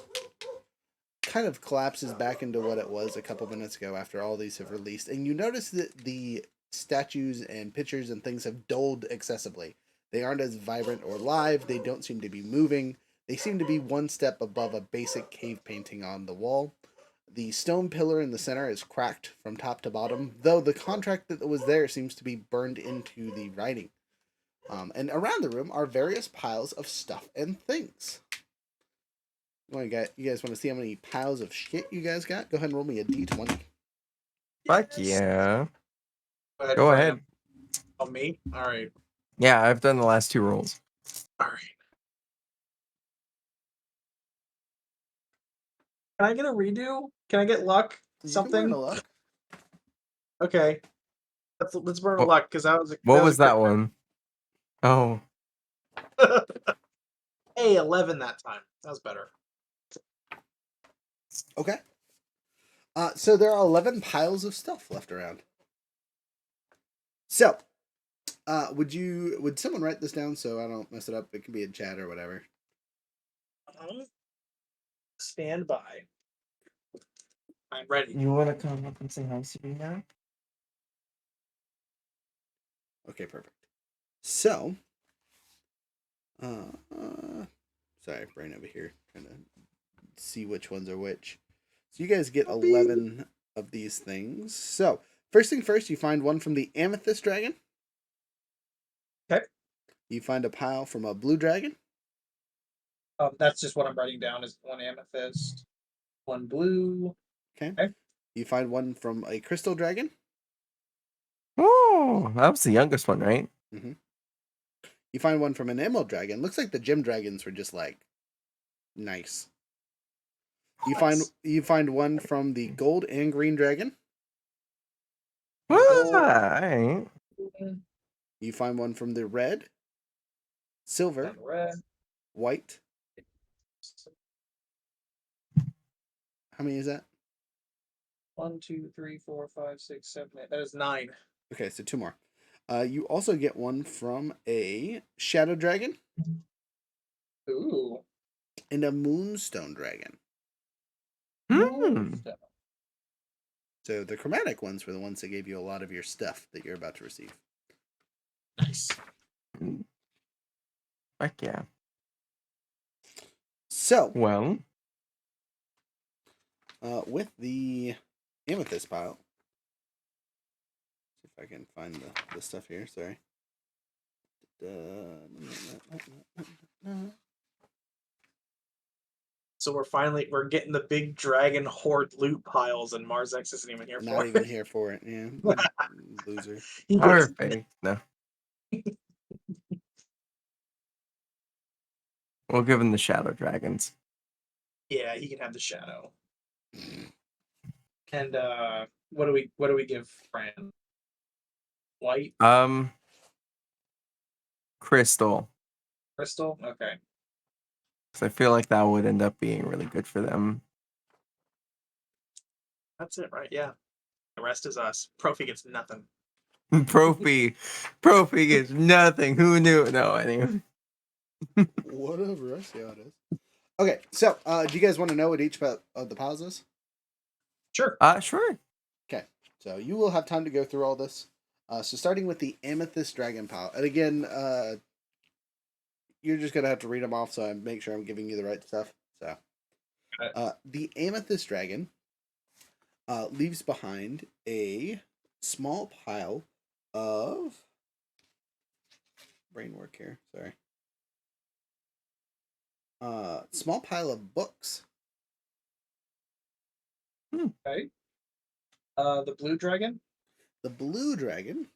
kind of collapses back into what it was a couple minutes ago after all these have released, and you notice that the statues and pictures and things have dulled excessively. They aren't as vibrant or live, they don't seem to be moving. They seem to be one step above a basic cave painting on the wall. The stone pillar in the center is cracked from top to bottom, though the contract that was there seems to be burned into the writing. And around the room are various piles of stuff and things. You guys want to see how many piles of shit you guys got? Go ahead and roll me a d20. Fuck Yes. yeah. Go Go ahead. ahead. Oh, me? All right. Yeah, I've done the last 2 rolls. All right. Can I get a redo? Can I get luck? You can Something? burn a luck. Okay. Let's burn a What- luck because that was a What was that quick one? Oh, Hey, 11 that time. That was better. Okay. So there are 11 piles of stuff left around. So, would someone write this down so I don't mess it up? It can be in chat or whatever. Stand by. I'm ready. you want to come up and say hi to me now? Okay, perfect. So, sorry, brain over here, trying to see which ones are which. So you guys get 11 of these things. So, first thing first, you find one from the amethyst dragon. Okay. You find a pile from a blue dragon. That's just what I'm writing down is 1 amethyst, 1 blue. Okay. Okay. You find one from a crystal dragon. Oh, that was the youngest one, right? Mm-hmm. You find one from an emerald dragon. Looks like the gem dragons were just like nice. You find one from the gold and green dragon. Alright. You find one from the red, silver, Red. white. How many is that? 1, 2, 3, 4, 5, 6, 7, 8. That is 9. Okay, so 2 more. You also get one from a shadow dragon Ooh. and a moonstone dragon. Hmm. So the chromatic ones were the ones that gave you a lot of your stuff that you're about to receive. Nice. Fuck yeah. So, Well, with the amethyst pile, see if I can find the stuff here. Sorry. So we're getting the big dragon horde loot piles, and Mars X isn't even here Not for even it. here for it. Yeah, loser. He gets, perfect. No. We'll give him the shadow dragons. yeah, he can have the shadow. And what do we give Fran? White Crystal. crystal? Okay. Because I feel like that would end up being really good for them. That's it, right? Yeah. The rest is us. Profi gets nothing. Profi gets nothing. Who knew? No, anyway. Whatever. I see how it is. Okay, so do you guys want to know what each of the piles is? Sure. Sure. Okay, so you will have time to go through all this. So starting with the amethyst dragon pile, and again, you're just gonna have to read them off, so I make sure I'm giving you the right stuff. So, the amethyst dragon leaves behind a small pile of brain work here. Sorry. Small pile of books. Okay. The blue dragon? The blue dragon.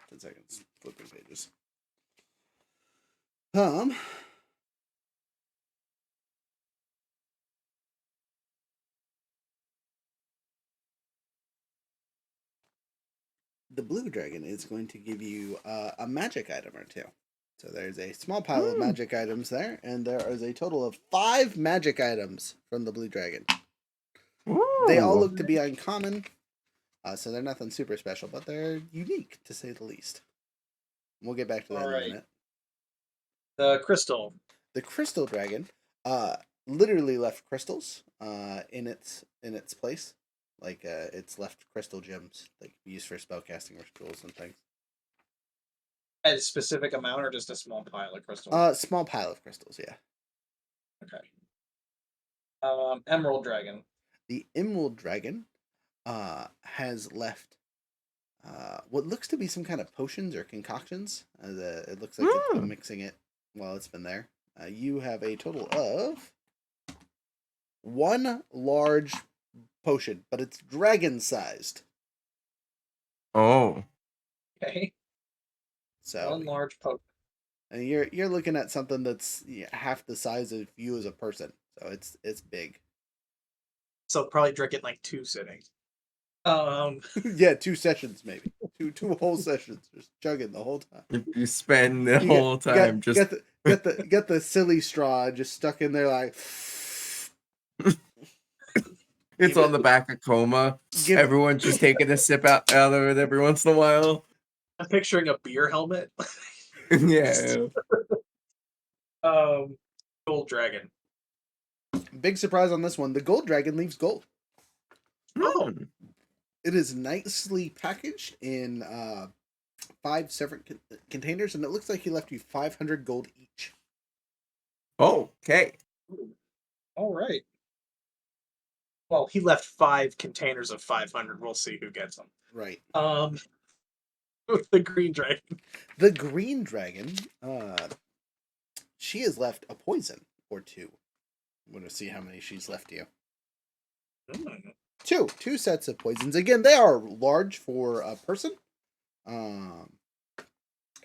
10 seconds. Flipping pages. The blue dragon is going to give you a magic item or 2. So there's a small pile of magic items there, and there is a total of 5 magic items from the blue dragon. They all look to be uncommon, so they're nothing super special, but they're unique to say the least. We'll get back to that in a minute. The crystal. The crystal dragon literally left crystals in its place. Like it's left crystal gems that can be used for spellcasting rituals and things. A specific amount or just a small pile of crystals? Small pile of crystals, yeah. Okay. Emerald dragon. The emerald dragon has left what looks to be some kind of potions or concoctions. It looks like it's been mixing it while it's been there. You have a total of one large potion, but it's dragon-sized. Oh. Okay. So One large potion. and you're looking at something that's half the size of you as a person. So it's big. So probably drink it in like 2 sittings. Yeah, 2 sessions maybe. Two whole sessions, just chugging the whole time. If you spend the You whole time just get the silly straw just stuck in there like. it's on the back of coma. Everyone's just taking a sip out of it every once in a while. I'm picturing a beer helmet. Yeah. Gold dragon. Big surprise on this one. The gold dragon leaves gold. Oh. It is nicely packaged in 5 separate containers, and it looks like he left you 500 gold each. Oh, okay. All right. Well, he left 5 containers of 500. We'll see who gets them. Right. The green dragon. The green dragon, she has left a poison or 2. I'm going to see how many she's left you. 2 sets of poisons. Again, they are large for a person.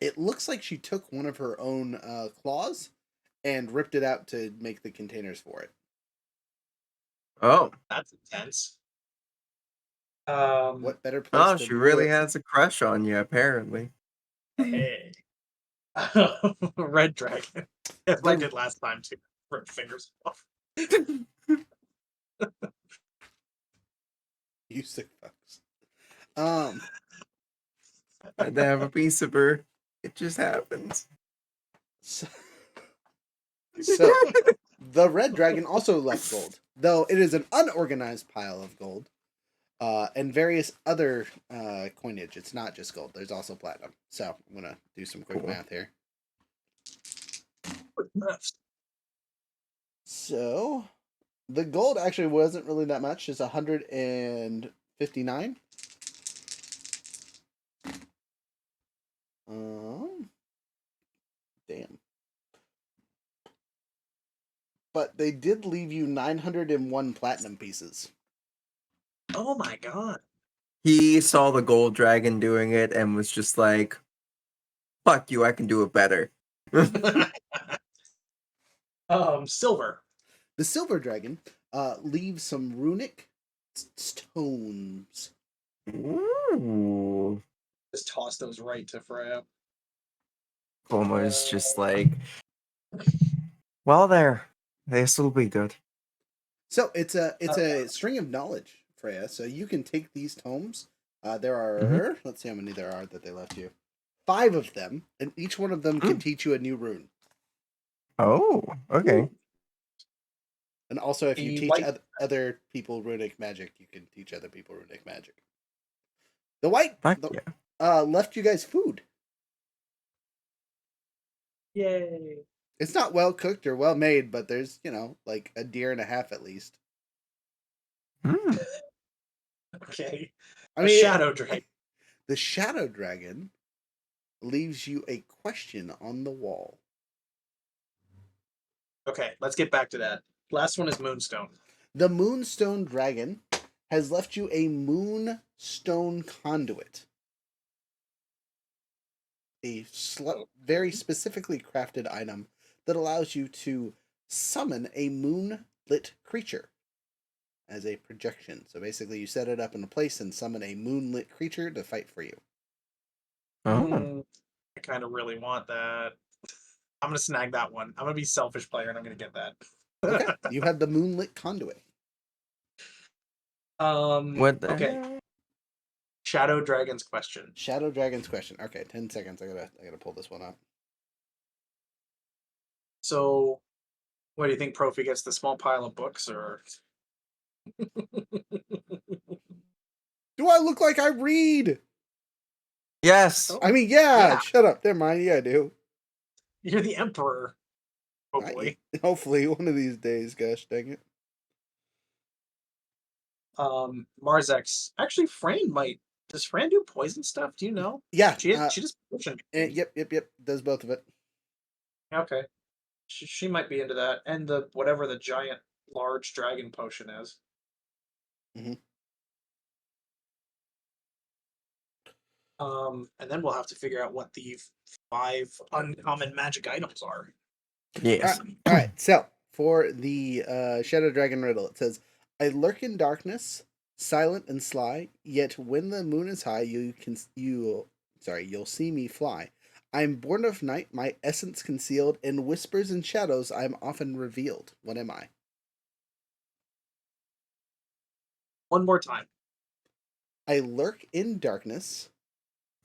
It looks like she took one of her own claws and ripped it out to make the containers for it. Oh. That's intense. What better place? Oh, to she do really it? has a crush on you, apparently. Hey. Red dragon. As I did last time too. Rip fingers off. You sick fucks. Had to have a piece of her. It just happens. So the red dragon also left gold, though it is an unorganized pile of gold and various other coinage. It's not just gold. There's also platinum. So I'm going to do some quick math here. So the gold actually wasn't really that much. It's 159. Damn. But they did leave you 901 platinum pieces. Oh my god. He saw the gold dragon doing it and was just like, fuck you, I can do it better. Silver. The silver dragon leaves some runic stones. Ooh. Just toss those right to Freya. Almost just like, well, there. This will be good. So it's a string of knowledge, Freya. So you can take these tomes. There are let's see how many there are that they left you. 5 of them, and each one of them can teach you a new rune. Oh, okay. And also, if you teach other people runic magic, you can teach other people runic magic. The white left you guys food. Yay. It's not well cooked or well made, but there's, like a deer and a half at least. Okay. I mean, shadow dragon. The shadow dragon leaves you a question on the wall. Okay, let's get back to that. Last one is Moonstone. The Moonstone dragon has left you a moonstone conduit. A very specifically crafted item that allows you to summon a moonlit creature as a projection. So basically you set it up in a place and summon a moonlit creature to fight for you. Oh. I kind of really want that. I'm going to snag that one. I'm going to be selfish player and I'm going to get that. Okay, you have the moonlit conduit. What the okay. hell? Shadow Dragon's question. Shadow Dragon's question. Okay, 10 seconds. I gotta pull this one up. So, what do you think? Profi gets the small pile of books, or Do I look like I read? Yes. Oh, I mean, yeah. yeah. Shut up. Never mind. Yeah, I do. You're the emperor. Hopefully. Hopefully, one of these days. Gosh dang it. Marzex. Actually, Fran might. Does Fran do poison stuff? Do you know? Yeah. She just potion. Yep. Does both of it. Okay. She might be into that, and the whatever the giant large dragon potion is. Mhm. And then we'll have to figure out what the 5 uncommon magic items are. Yes. All right. So for the Shadow Dragon riddle, it says, "I lurk in darkness, silent and sly. Yet when the moon is high, you'll see me fly. I'm born of night, my essence concealed in whispers and shadows. I'm often revealed. What am I?" One more time. I lurk in darkness,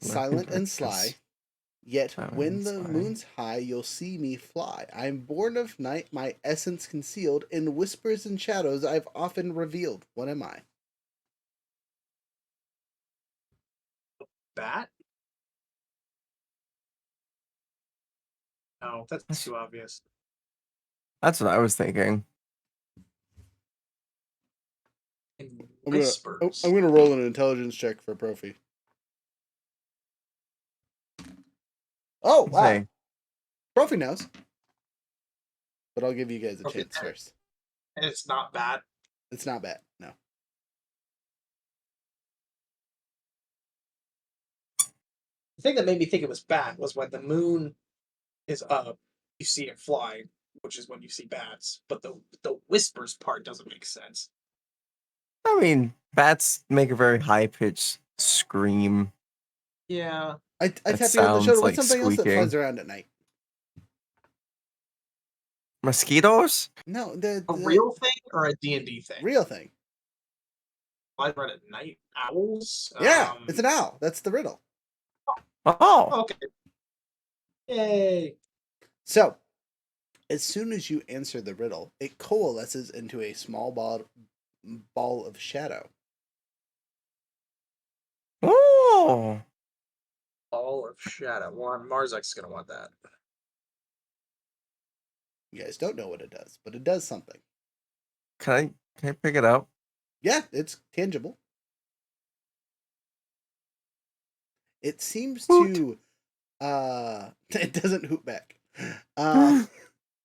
silent and sly. Yet Silent when and the sly. moon's high, you'll see me fly. I'm born of night, my essence concealed in whispers and shadows. I've often revealed. What am I? Bat? No, that's too obvious. That's what I was thinking. And I'm whispers. gonna roll an intelligence check for Profi. Oh wow, Say, Profi knows. But I'll give you guys a Okay, chance first. and it's not bad. It's not bad. No. The thing that made me think it was bad was when the moon is up, you see it fly, which is when you see bats. But the whispers part doesn't make sense. I mean, bats make a very high pitched scream. Yeah. I That tap you on the sounds shoulder. like What's something else that squeaking. flies around at night? Mosquitoes? No, A the real thing or a D&D thing? real thing. Flies around at night? Owls? Yeah, it's an owl. That's the riddle. Oh, Okay. Yay. So, as soon as you answer the riddle, it coalesces into a small ball of shadow. oh! Ball of shadow. Marzek's gonna want that. You guys don't know what it does, but it does something. Can I pick it up? Yeah, it's tangible. It seems Hoot. to it doesn't hoot back.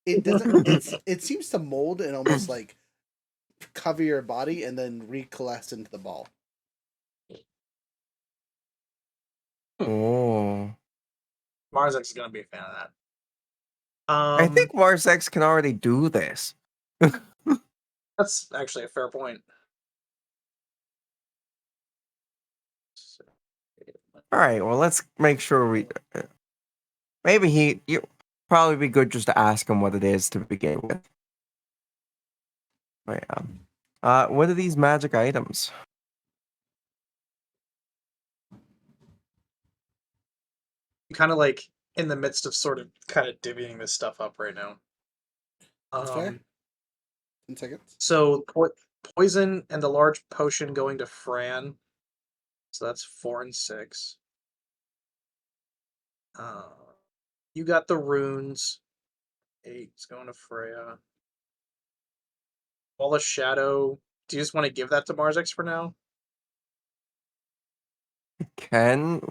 It doesn't it seems to mold and almost like cover your body and then recoalesce into the ball. Oh. Marzek's gonna be a fan of that. I think Mars X can already do this. That's actually a fair point. All right, well, let's make sure we. Maybe you probably be good just to ask him what it is to begin with. But, what are these magic items? Kind of like in the midst of sort of kind of divvying this stuff up right now. That's fair. 10 seconds. So poison and the large potion going to Fran. So that's 4 and 6. You got the runes. 8's going to Freya. Wall of Shadow. Do you just want to give that to Marzex for now?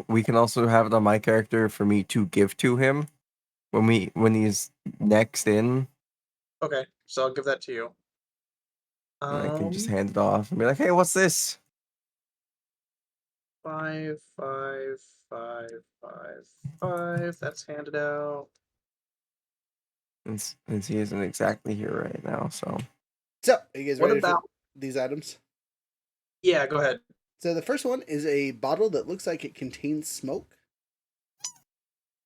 We can also have it on my character for me to give to him when he's next in. Okay, so I'll give that to you. And I can just hand it off and be like, "Hey, what's this?" 5, 5, 5, 5, 5. That's handed out. Since he isn't exactly here right now, so. So, are you guys What ready about? for these items? Yeah, go ahead. So the first one is a bottle that looks like it contains smoke.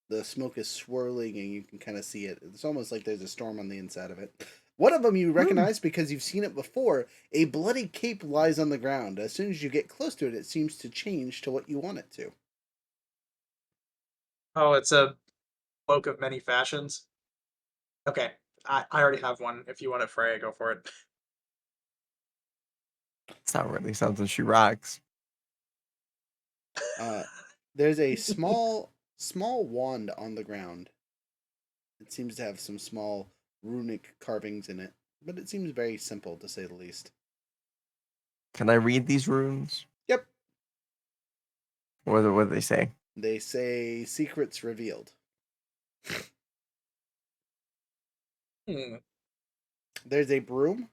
The smoke is swirling and you can kind of see it. It's almost like there's a storm on the inside of it. One of them you recognize because you've seen it before. A bloody cape lies on the ground. As soon as you get close to it, it seems to change to what you want it to. Oh, it's a cloak of many fashions. Okay, I already have one. If you want it, Freya, go for it. It's not really something she rocks. There's a small wand on the ground. It seems to have some small runic carvings in it, but it seems very simple to say the least. Can I read these runes? Yep. What do they say? They say secrets revealed. Hmm. There's a broom.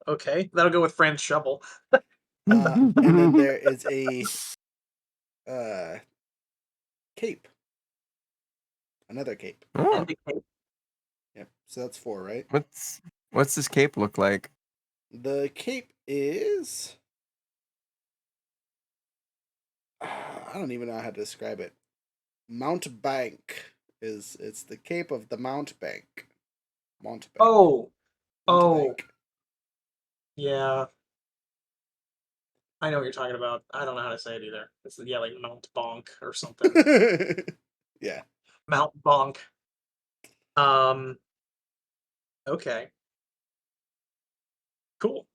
Okay, that'll go with Fran's shovel. And then there is a uh, cape. Another cape. Oh, And the cape. Yep. So that's 4, right? what's this cape look like? The cape is. I don't even know how to describe it. Mountebank is it's the cape of the Mountebank. Mountebank. Oh, Mountebank. yeah. I know what you're talking about. I don't know how to say it either. It's like Mount Bonk or something. Yeah. Mount Bonk. Um. Okay. Cool.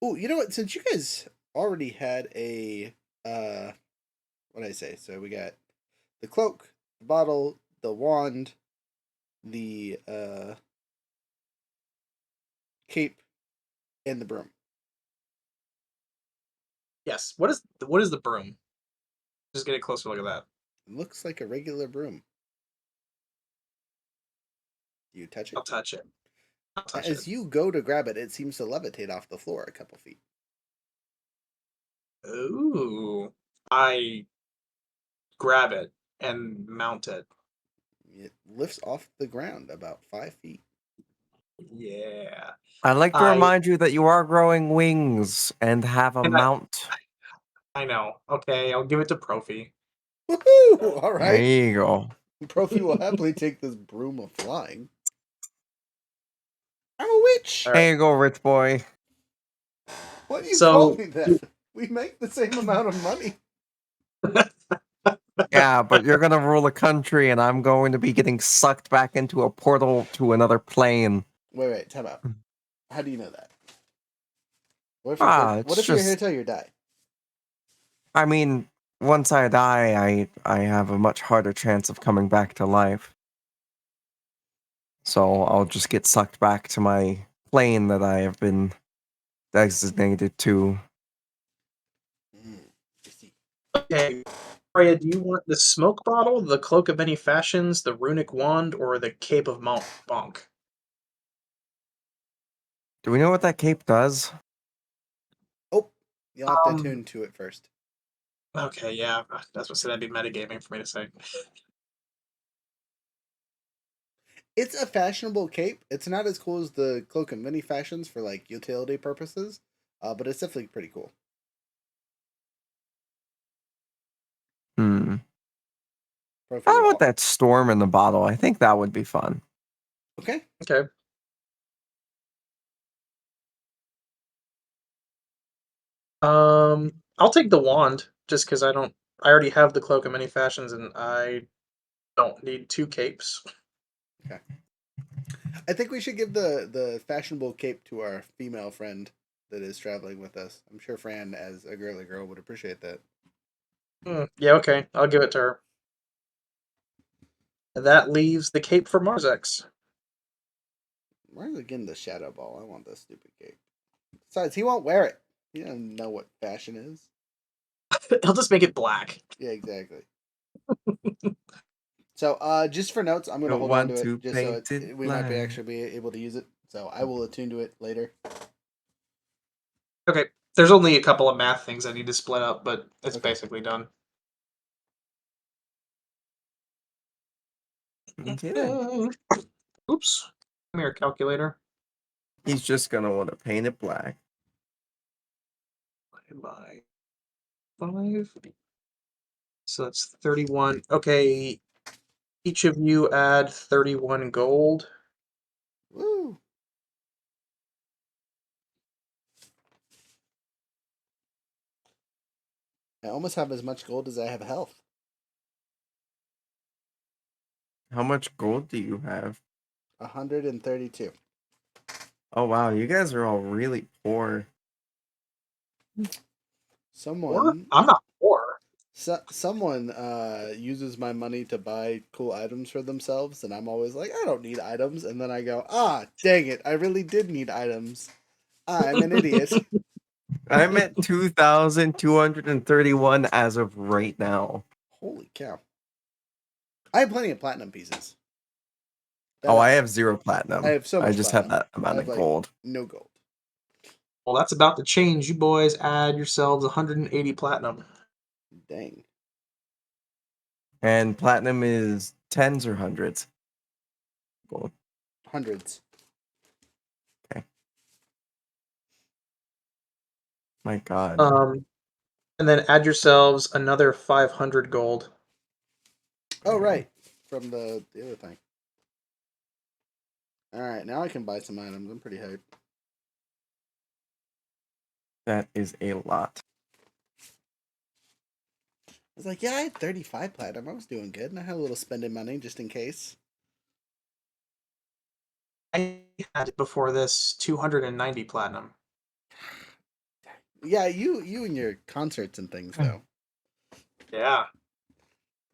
Oh, you know what? Since you guys already had a what did I say? So we got the cloak, the bottle, the wand, the cape, and the broom. Yes. What is the broom? Just get a closer look at that. It looks like a regular broom. Do you touch it? I'll touch it. I'll touch As it. you go to grab it, it seems to levitate off the floor a couple feet. Ooh. I grab it and mount it. It lifts off the ground about 5 feet. Yeah. I'd like to I remind you that you are growing wings and have a and mount. I know. Okay, I'll give it to Profi. Woohoo! All There right. you go. Profi will happily take this broom of flying. I'm a witch. All There right. you go, rich boy. Why do you call So me that? We make the same amount of money. Yeah, but you're gonna rule a country, and I'm going to be getting sucked back into a portal to another plane. Wait, time out. How do you know that? What It's if you're here just. till you die? I mean, once I die, I have a much harder chance of coming back to life. So I'll just get sucked back to my plane that I have been designated to. I see. okay, Freya, do you want the smoke bottle, the cloak of many fashions, the runic wand, or the cape of Mount Bonk? Do we know what that cape does? Oh, you'll have to Um. attune to it first. Okay, yeah, that's what said that'd be metagaming for me to say. It's a fashionable cape. It's not as cool as the cloak of many fashions for like utility purposes, but it's definitely pretty cool. Profi How would about that storm in the bottle? I think that would be fun. Okay. Okay. I'll take the wand just because I already have the cloak of many fashions and I don't need 2 capes. Okay. I think we should give the fashionable cape to our female friend that is traveling with us. I'm sure Fran, as a girly girl, would appreciate that. Yeah, okay, I'll give it to her. That leaves the cape for Marzex. Where's again the shadow ball? I want this stupid cape. Besides, he won't wear it. He doesn't know what fashion is. He'll just make it black. Yeah, exactly. So, just for notes, I'm gonna Don't hold on to want it to just so paint it we might be black. actually be able to use it. So I will attune to it later. Okay, there's only a couple of math things I need to split up, but it's Okay. basically done. Okay then. Oops. Come here, calculator. He's just gonna want to paint it black. By 5. So that's 31. Okay, each of you add 31 gold. Woo! I almost have as much gold as I have health. How much gold do you have? 132. Oh wow, you guys are all really poor. Poor? Someone I'm not poor. someone uses my money to buy cool items for themselves, and I'm always like, I don't need items, and then I go, ah, dang it, I really did need items. I'm an idiot. I'm at 2,231 as of right now. Holy cow! I have plenty of platinum pieces. Oh, I That have 0 I platinum. have so I much just have platinum. that I amount have of like gold. no gold. Well, that's about to change. You boys add yourselves 180 platinum. Dang. And platinum is tens or hundreds. Gold. Hundreds. My God. And then add yourselves another 500 gold. Oh right, from the other thing. All right, now I can buy some items. I'm pretty hyped. That is a lot. I was like, yeah, I had 35 platinum. I was doing good, and I had a little spending money just in case. I had before this 290 platinum. Yeah, you and your concerts and things though. Yeah.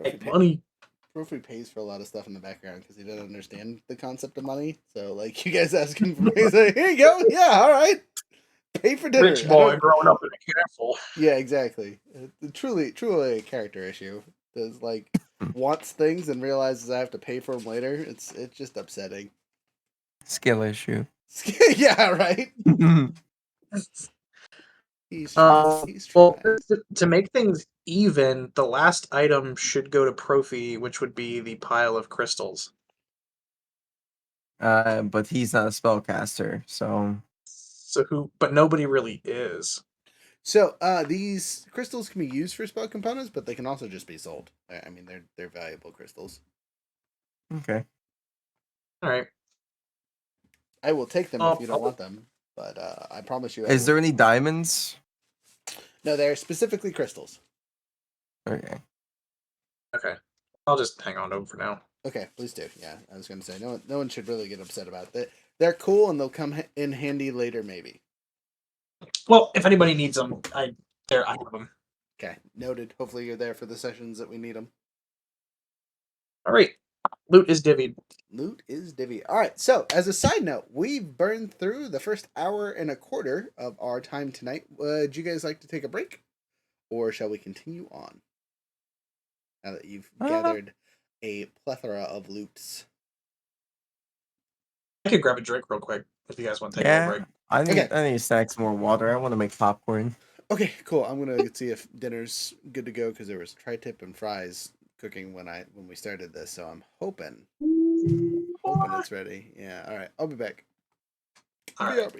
Profi Make money. Profi pays for a lot of stuff in the background because he doesn't understand the concept of money. So like, you guys ask him for money, like, here you go. Yeah, all right. Pay for dinner. Rich boy growing up in a castle. Yeah, exactly. Truly a character issue. Does like wants things and realizes I have to pay for them later. It's just upsetting. Skill issue. Yeah, right. He's Well, trying. to make things even, the last item should go to Profi, which would be the pile of crystals. But he's not a spellcaster, so But nobody really is. So these crystals can be used for spell components, but they can also just be sold. I mean, they're valuable crystals. okay. All right. I will take them if you don't want them, but I promise you. Is there any diamonds? No, they're specifically crystals. Okay. Okay. I'll just hang on to them for now. Okay, please do. Yeah, I was going to say no one should really get upset about that. They're cool and they'll come in handy later, maybe. Well, if anybody needs them, I have them. Okay, noted. Hopefully you're there for the sessions that we need them. All right. Loot is divvied. Loot is divvy. All right. So, as a side note, we've burned through the first hour and a quarter of our time tonight. Would you guys like to take a break, or shall we continue on? Now that you've gathered a plethora of loots. I could grab a drink real quick if you guys want to take a little break. I need Okay. I need to snack some more water. I want to make popcorn. Okay, cool. I'm gonna see if dinner's good to go because there was tri-tip and fries cooking when we started this. So I'm hoping it's ready. Yeah. All right. I'll be back. All right.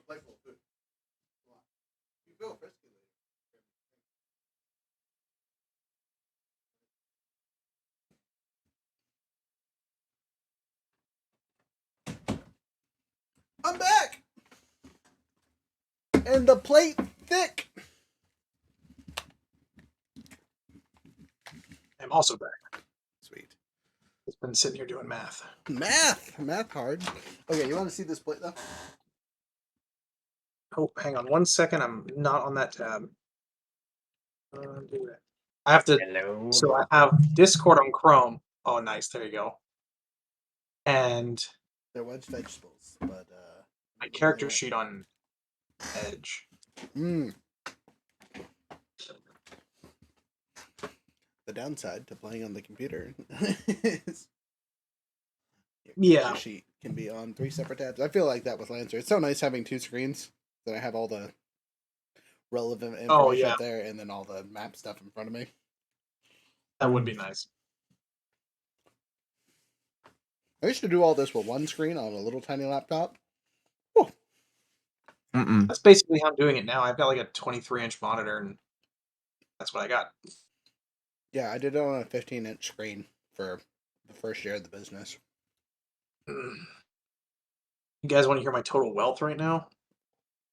plate full of food. Come on. You feel frisky later. I'm back! And the plate thick! I'm also back. Sweet. It's been sitting here doing math. Math hard. Okay, you want to see this plate though? Oh, hang on 1 second. I'm not on that tab. Do that. I have to. Hello. So I have Discord on Chrome. Oh, nice. There you go. And They're wedge vegetables, but my character sheet on Edge. The downside to playing on the computer is your character sheet can be on 3 separate tabs. I feel like that with Lancer. It's so nice having 2 screens that I have all the relevant information up there and then all the map stuff in front of me. That would be nice. I used to do all this with 1 screen on a little tiny laptop. That's basically how I'm doing it now. I've got like a 23-inch monitor, and that's what I got. Yeah, I did it on a 15-inch screen for the first year of the business. You guys want to hear my total wealth right now?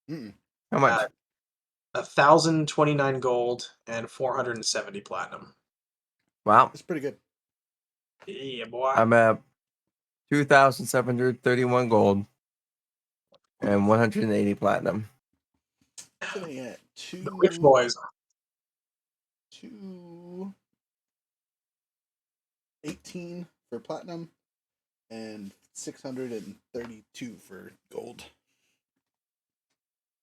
How much? 1,029 gold and 470 platinum. Wow. It's pretty good. Yeah, boy. I'm at 2,731 gold and 180 platinum. Sitting at The rich boys. 218 for platinum and 632 for gold.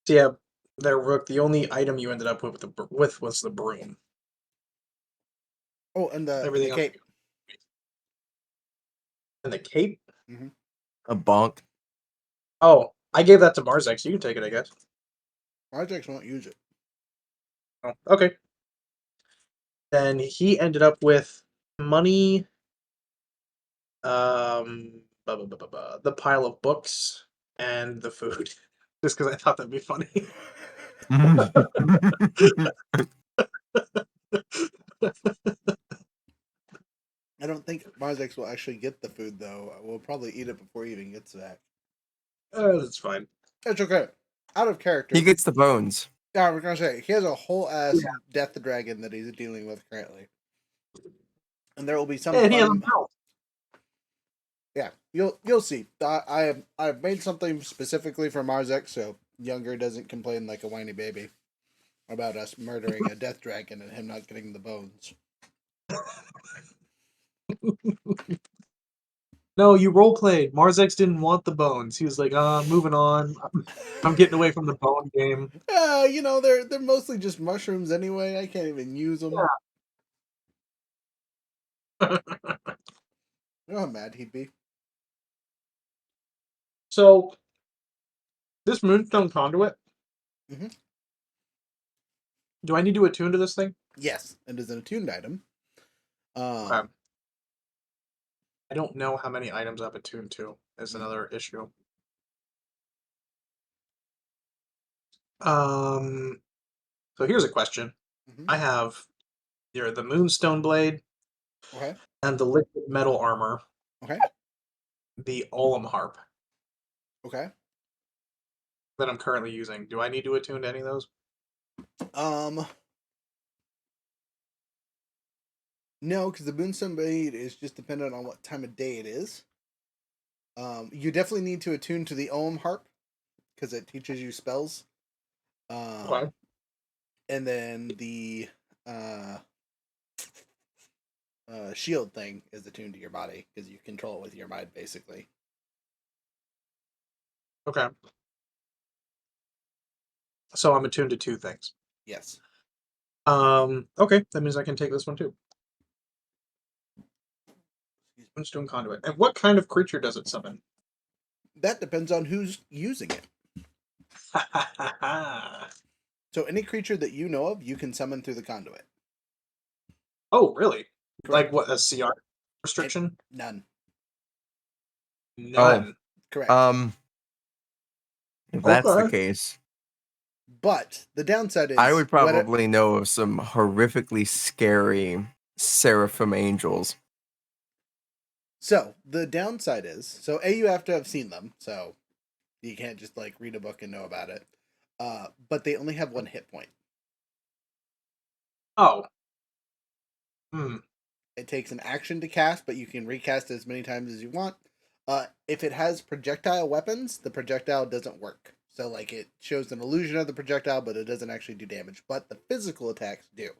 So yeah, there, Rook. The only item you ended up with was the broom. Oh, and the Everything cape. And the cape? A bonk. Oh, I gave that to Marzex. You can take it, I guess. Marzex won't use it. Oh, okay. Then he ended up with money, the pile of books, and the food. Just because I thought that'd be funny. I don't think Marzex will actually get the food, though. We'll probably eat it before he even gets back. That's fine. That's okay. Out of character. He gets the bones. Yeah, I was gonna say he has a whole ass death dragon that he's dealing with currently, and there will be some. And he has a fun... mouth. Yeah, you'll see. I've made something specifically for Marzex, so Younger doesn't complain like a whiny baby about us murdering a death dragon and him not getting the bones. No, you roleplayed. Marzex didn't want the bones. He was like, moving on. I'm getting away from the bone game. You know, they're mostly just mushrooms anyway. I can't even use them. Yeah. You know how mad he'd be? So, this Moonstone Conduit, do I need to attune to this thing? Yes, it is an attuned item. Okay. I don't know how many items I've attuned to. Is another issue. So here's a question. I have the Moonstone Blade. Okay. And the liquid metal armor. Okay. The Olam Harp. Okay. That I'm currently using. Do I need to attune to any of those? No, because the Moonstone Blade is just dependent on what time of day it is. You definitely need to attune to the Olam Harp because it teaches you spells. Okay. And then the shield thing is attuned to your body because you control it with your mind, basically. Okay. So I'm attuned to 2 things. Yes. Okay, that means I can take this one too. Moonstone Conduit. And what kind of creature does it summon? That depends on who's using it. So any creature that you know of, you can summon through the conduit. Oh, really? Correct. Like what, a CR restriction? None. None. Correct. If that's the Okay. case, But the downside is I would probably know of some horrifically scary seraphim angels. So the downside is, so A, you have to have seen them, so you can't just like read a book and know about it. But they only have 1 hit point. Oh. Hmm. It takes an action to cast, but you can recast it as many times as you want. If it has projectile weapons, the projectile doesn't work. So like it shows an illusion of the projectile, but it doesn't actually do damage. But the physical attacks do.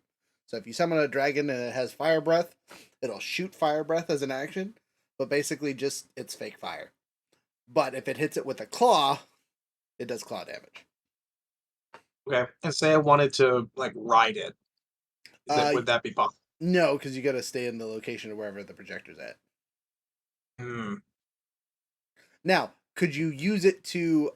So if you summon a dragon and it has fire breath, it'll shoot fire breath as an action, but basically just it's fake fire. But if it hits it with a claw, it does claw damage. Okay. And say I wanted to like ride it. Would that be possible? No, because you got to stay in the location of wherever the projector's at. Hmm. Now, could you use it to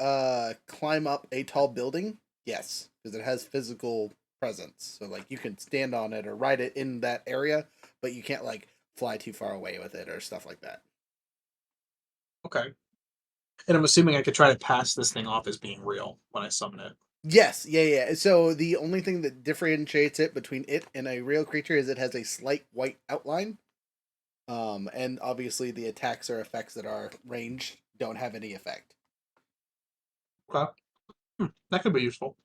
climb up a tall building? Yes, because it has physical presence. So like you can stand on it or ride it in that area, but you can't like fly too far away with it or stuff like that. Okay. And I'm assuming I could try to pass this thing off as being real when I summon it. Yes, yeah. So the only thing that differentiates it between it and a real creature is it has a slight white outline. And obviously the attacks or effects that are ranged don't have any effect. Okay. That could be useful.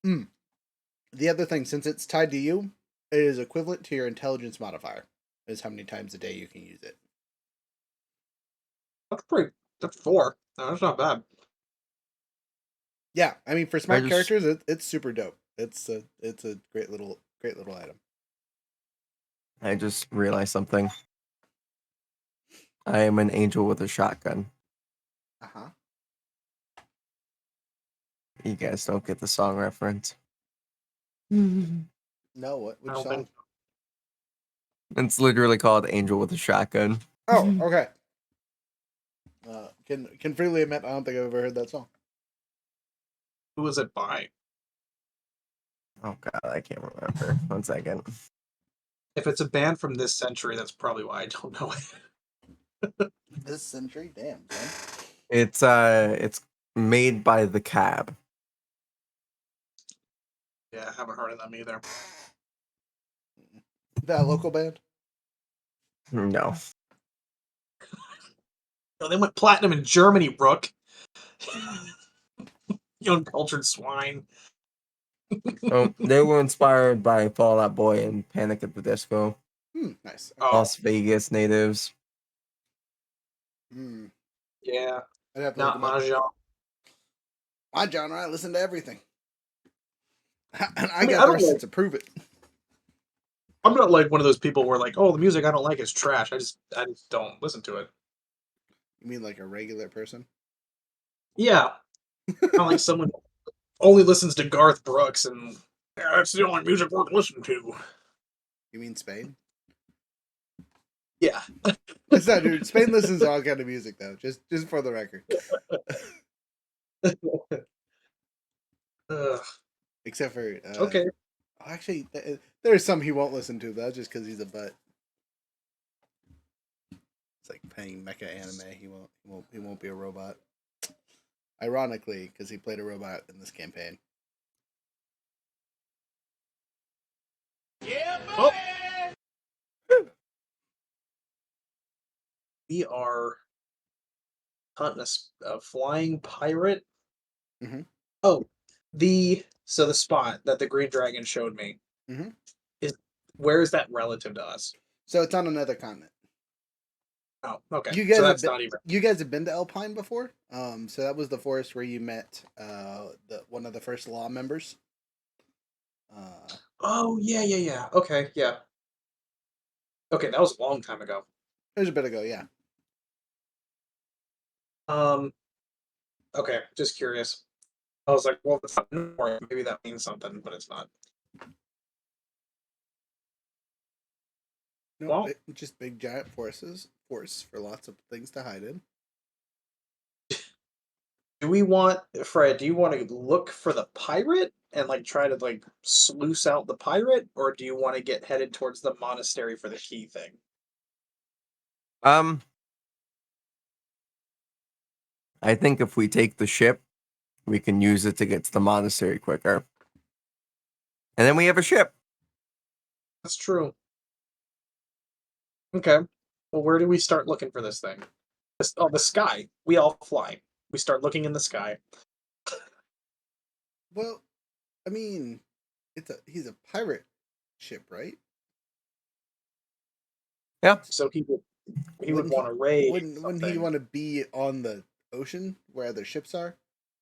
The other thing, since it's tied to you, it is equivalent to your intelligence modifier. Is how many times a day you can use it. That's 4. No, that's not bad. Yeah, I mean for smart just- characters, it's super dope. It's a great little item. I just realized something. I am an angel with a shotgun. Uh-huh. You guys don't get the song reference. No, what? I Which don't song? think. It's literally called Angel with a Shotgun. Oh, okay. Can freely admit I don't think I've ever heard that song. Who was it by? Oh god, I can't remember. 1 second. If it's a band from this century, that's probably why I don't know it. This century, damn. Man. It's made by the Cab. Yeah, I haven't heard of them either. That local band. No. No, they went platinum in Germany, Brooke. You uncultured swine. Oh, they were inspired by Fall Out Boy and Panic at the Disco. Nice. Oh. Las Vegas natives. Yeah, I'd have to not look 'em up. my genre. My genre, I listen to everything. And I mean, got I the don't receipts like- to prove it. I'm not like one of those people where like, oh, the music I don't like is trash. I just don't listen to it. You mean like a regular person? Yeah, not like someone who only listens to Garth Brooks and yeah, that's the only music worth listening to. You mean Spain? Yeah. It's not, dude. Spain listens to all kind of music though. Just for the record. Ugh. Except for Okay. Actually, there's some he won't listen to. That's just because he's a butt. It's like paying mecha anime. He won't be a robot. Ironically, because he played a robot in this campaign. Oh. We are hunting a flying pirate. Mhm. Oh, so the spot that the green dragon showed me Mhm. where is that relative to us? So it's on another continent. Oh, okay. You guys So have that's been, not even. You guys have been to Alpine before. So that was the forest where you met one of the first law members. Oh yeah. Okay, yeah. Okay, that was a long time ago. It was a bit ago, yeah. Okay, just curious. I was like, well, it's not north. Maybe that means something, but it's not. No, Well- just big giant force for lots of things to hide in. Do we want Fred? Do you want to look for the pirate and like try to like sluice out the pirate, or do you want to get headed towards the monastery for the key thing? Um, I think if we take the ship, we can use it to get to the monastery quicker. And then we have a ship. That's true. Okay. Well, where do we start looking for this thing? The sky. We all fly. We start looking in the sky. Well, I mean, he's a pirate ship, right? Yeah. So he would Wouldn't want to raid wouldn't he something. want to be on the ocean where other ships are?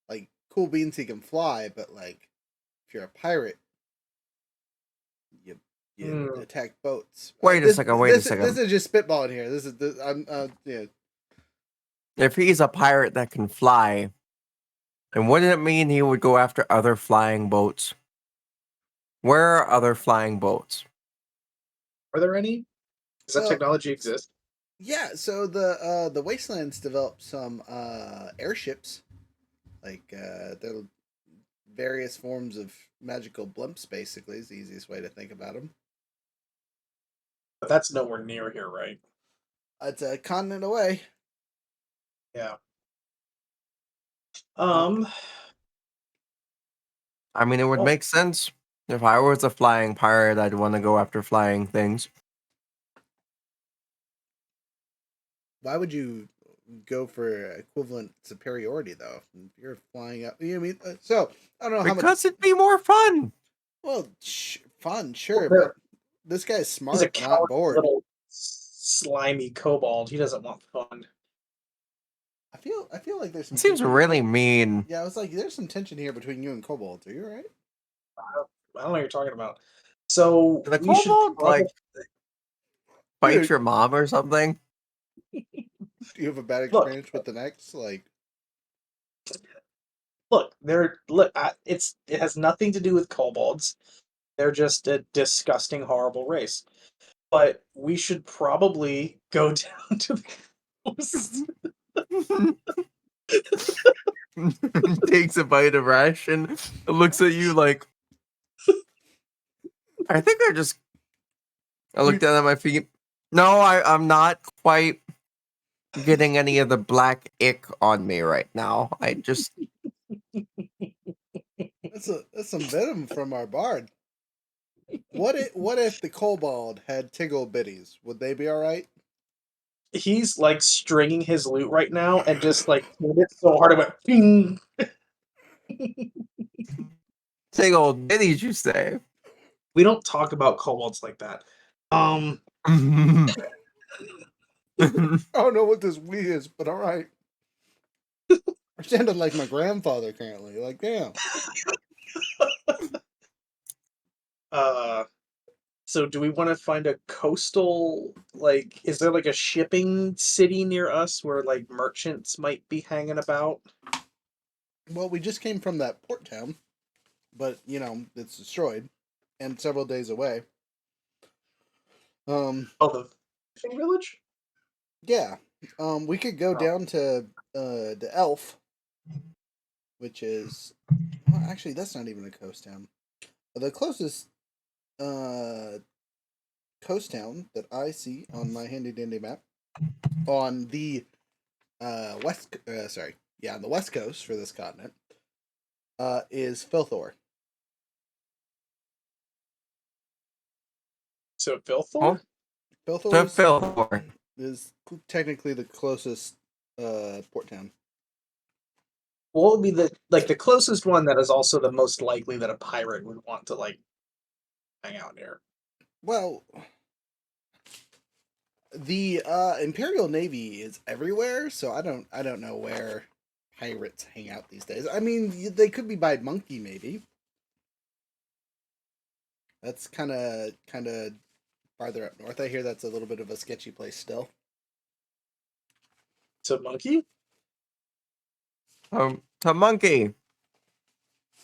Like, cool beans, he can fly, but like, if you're a pirate, you Hmm. attack boats. Wait a second. Wait a This second. is just spitballing here. I'm yeah. If he's a pirate that can fly, then wouldn't it mean he would go after other flying boats? Where are other flying boats? Are there any? Does that Well, technology exist? yeah. So the Wastelands developed some airships, like they're various forms of magical blimps. Basically, is the easiest way to think about them. But that's nowhere near here, right? It's a continent away. Yeah. Uh, I mean, it would Well, make sense. If I was a flying pirate, I'd want to go after flying things. Why would you go for equivalent superiority though? If you're flying up, you know what I mean? So I don't know how much. Because it'd be more fun. Well, fun, well, sure, but this guy's he's a smart, not cowardly bored. little slimy kobold. He doesn't want fun. I feel like there's some It seems tension. really mean. Yeah, I was like, there's some tension here between you and Cobalt. Are you alright? I don't know what you're talking about. So Did the we should kobold probably like fight Dude, your mom or something? do you have a bad look. experience with the next? Like, Look. It has nothing to do with kobolds. They're just a disgusting, horrible race. But we should probably go down to the coast. Takes a bite of ration, looks at you like, I think I looked down at my feet. No, I'm not quite getting any of the black ick on me right now. that's some venom from our bard. What if the Cobalt had Tiggle Bitties? Would they be alright? He's like stringing his lute right now and just like hit it so hard it went ping. Say old biddies, you say. We don't talk about kobolds like that. I don't know what this we is, but alright. I sounded like my grandfather currently. Like, damn. uh so do we want to find a coastal, like, is there like a shipping city near us where like merchants might be hanging about? Well, we just came from that port town, but you know, it's destroyed and several days away. Oh, the fishing village? Yeah. We could go Oh. down to the Elf, which is well, actually that's not even a coast town. The closest uh coast town that I see on my handy dandy map on the on the west coast for this continent is Filthor. So Filthor? Oh, Filthor to Phil. is technically the closest port town. What would be the closest one that is also the most likely that a pirate would want to like hang out near? Well, the Imperial Navy is everywhere, so I don't know where pirates hang out these days. I mean, they could be by Monkey maybe. That's kind of farther up north. I hear that's a little bit of a sketchy place still. To Monkey? To Monkey.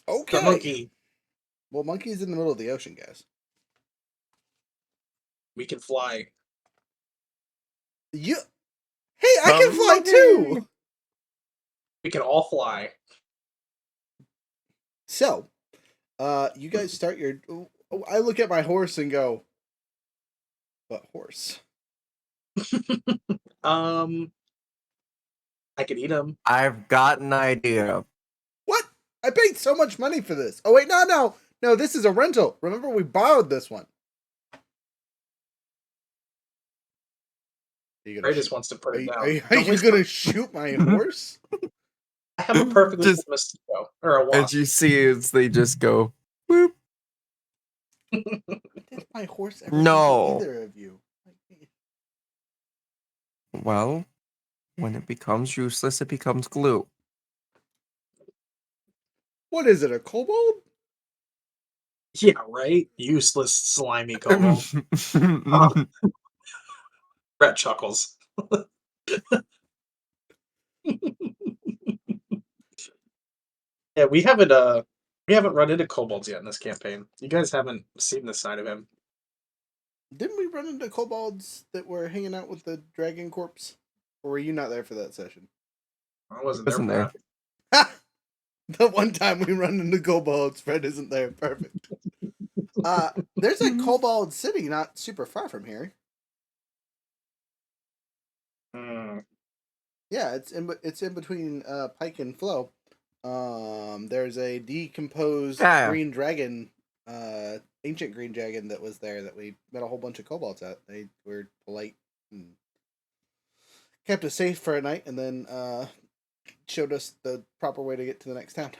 Okay. To Monkey. Well, Monkey's in the middle of the ocean, guys. We can fly. You Hey, I can fly too. We can all fly. So, you guys start your. I look at my horse and go, "What horse?" I could eat them. I've got an idea. What? I paid so much money for this. Oh wait, no. This is a rental. Remember, we borrowed this one. Are you Ray gonna just shoot? wants to put Are it you, down. are you, are Don't you waste gonna shoot my horse? I have a perfectly Just- good mosquito or a As wasp. you see, as they just go, whoop. Did my horse ever No. do to either of you? Well, when it becomes useless, it becomes glue. What is it? A kobold? Yeah, right. Useless, slimy kobold. Brett chuckles. Yeah, we haven't run into kobolds yet in this campaign. You guys haven't seen this side of him. Didn't we run into kobolds that were hanging out with the dragon corpse? Or were you not there for that session? I wasn't there Wasn't for there. that. Ha! The one time we run into kobolds, Fred isn't there. Perfect. There's a kobold city not super far from here. Hmm. Yeah, it's in between Pike and Flow. There's a decomposed Yeah. green dragon, ancient green dragon that was there that we met a whole bunch of kobolds at. They were polite and kept us safe for a night, and then showed us the proper way to get to the next town.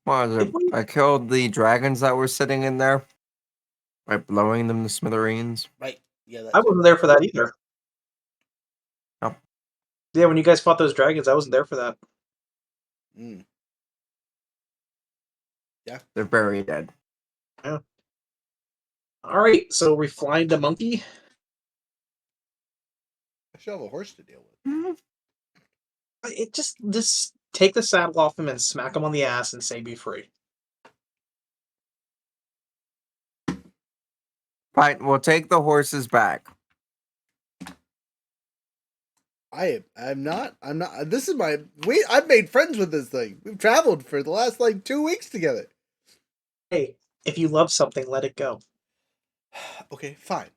What was it? I killed the dragons that were sitting in there by blowing them to smithereens. Right. Yeah, I wasn't there for that either. Oh. Yeah, when you guys fought those dragons, I wasn't there for that. Mm. Yeah. They're very dead. Yeah. All right, so we flying to Monkey. I should have a horse to deal with. It just take the saddle off him and smack him on the ass and say be free. Fine, we'll take the horses back. I'm not. This is I've made friends with this thing. We've traveled for the last 2 weeks together. Hey, if you love something, let it go. Okay, fine.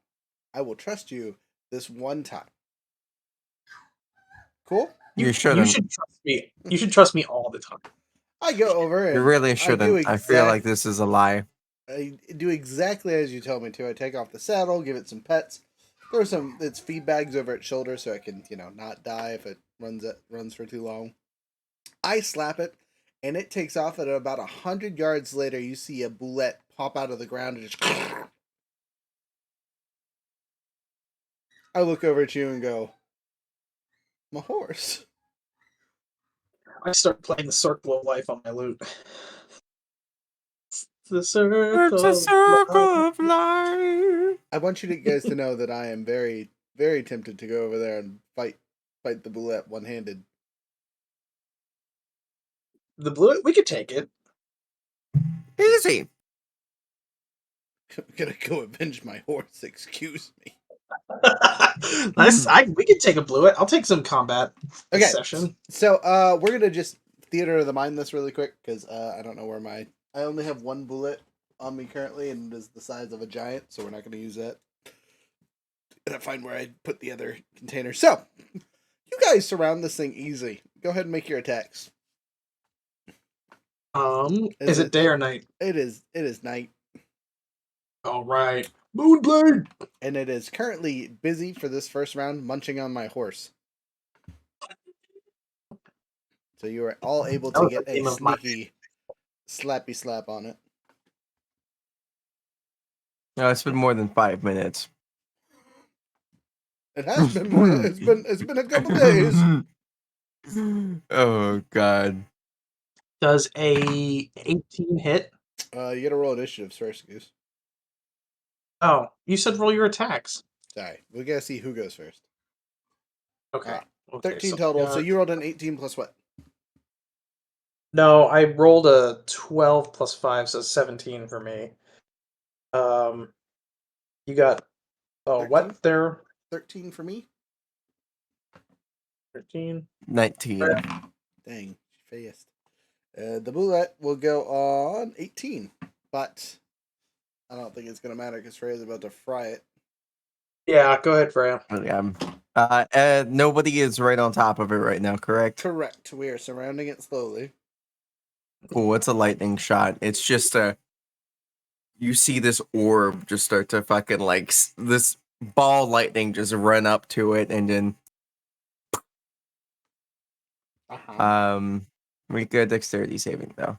I will trust you this one time. Cool? You You shouldn't. should trust me. You should trust me all the time. I go over and You really shouldn't. I feel like this is a lie. I do exactly as you tell me to. I take off the saddle, give it some pets, throw its feed bags over its shoulder so it can, not die if it runs for too long. I slap it, and it takes off. At about 100 yards later, you see a boulette pop out of the ground and just. I look over at you and go, "My horse." I start playing the Circle of Life on my lute. The circle. It's a circle of life. I want you guys to know that I am very, very tempted to go over there and fight the boulette one-handed. The blue. We could take it. Easy. I'm gonna go avenge my horse. Excuse me. We could take a blue. I'll take some combat this Okay. session. So we're gonna just theater of the mind this really quick because I don't know where I only have one bullet on me currently, and it is the size of a giant, so we're not gonna use that. Gotta find where I put the other container. So you guys surround this thing easy. Go ahead and make your attacks. Is it day or night? It is night, All right. Moonblade. and it is currently busy for this first round munching on my horse. So you are all able That to was get the a name of my- sneaky slappy slap on it. No, it's been more than 5 minutes. It has been more. It's been a couple days. Oh God. Does a 18 hit? You gotta roll initiatives first, Goose. Oh, you said roll your attacks. Sorry, we gotta see who goes first. Okay. 13 so total. we So got- you rolled an 18 plus what? No, I rolled a 12 plus 5, so 17 for me. You got 13? what there? 13 for me. 13. 19. Dang, fast. The bullet will go on 18, but I don't think it's gonna matter because Freya's about to fry it. Yeah, go ahead, Freya. Nobody is right on top of it right now, correct? Correct. We are surrounding it slowly. Cool. It's a lightning shot. It's just you see this orb just start to fucking like this ball lightning just run up to it, and then Uh-huh. make a dexterity saving though.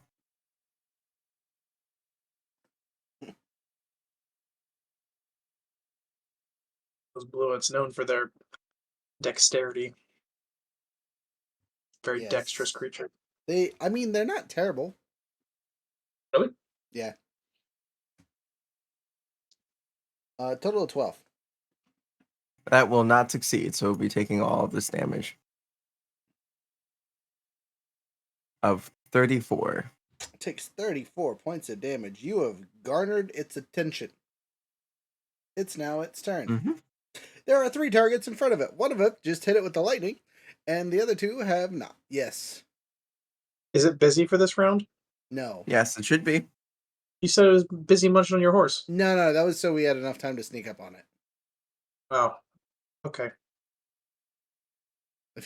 Those Bluets known for their dexterity. Very Yes. dexterous creature. They're not terrible. Really? Yeah. Total of 12. That will not succeed, so we'll be taking all of this damage of 34. Takes 34 points of damage. You have garnered its attention. It's now its turn. Mm-hmm. There are 3 targets in front of it. One of it just hit it with the lightning, and the other 2 have not. Yes. Is it busy for this round? No. Yes, it should be. You said it was busy munching on your horse. No, that was so we had enough time to sneak up on it. Oh, okay. If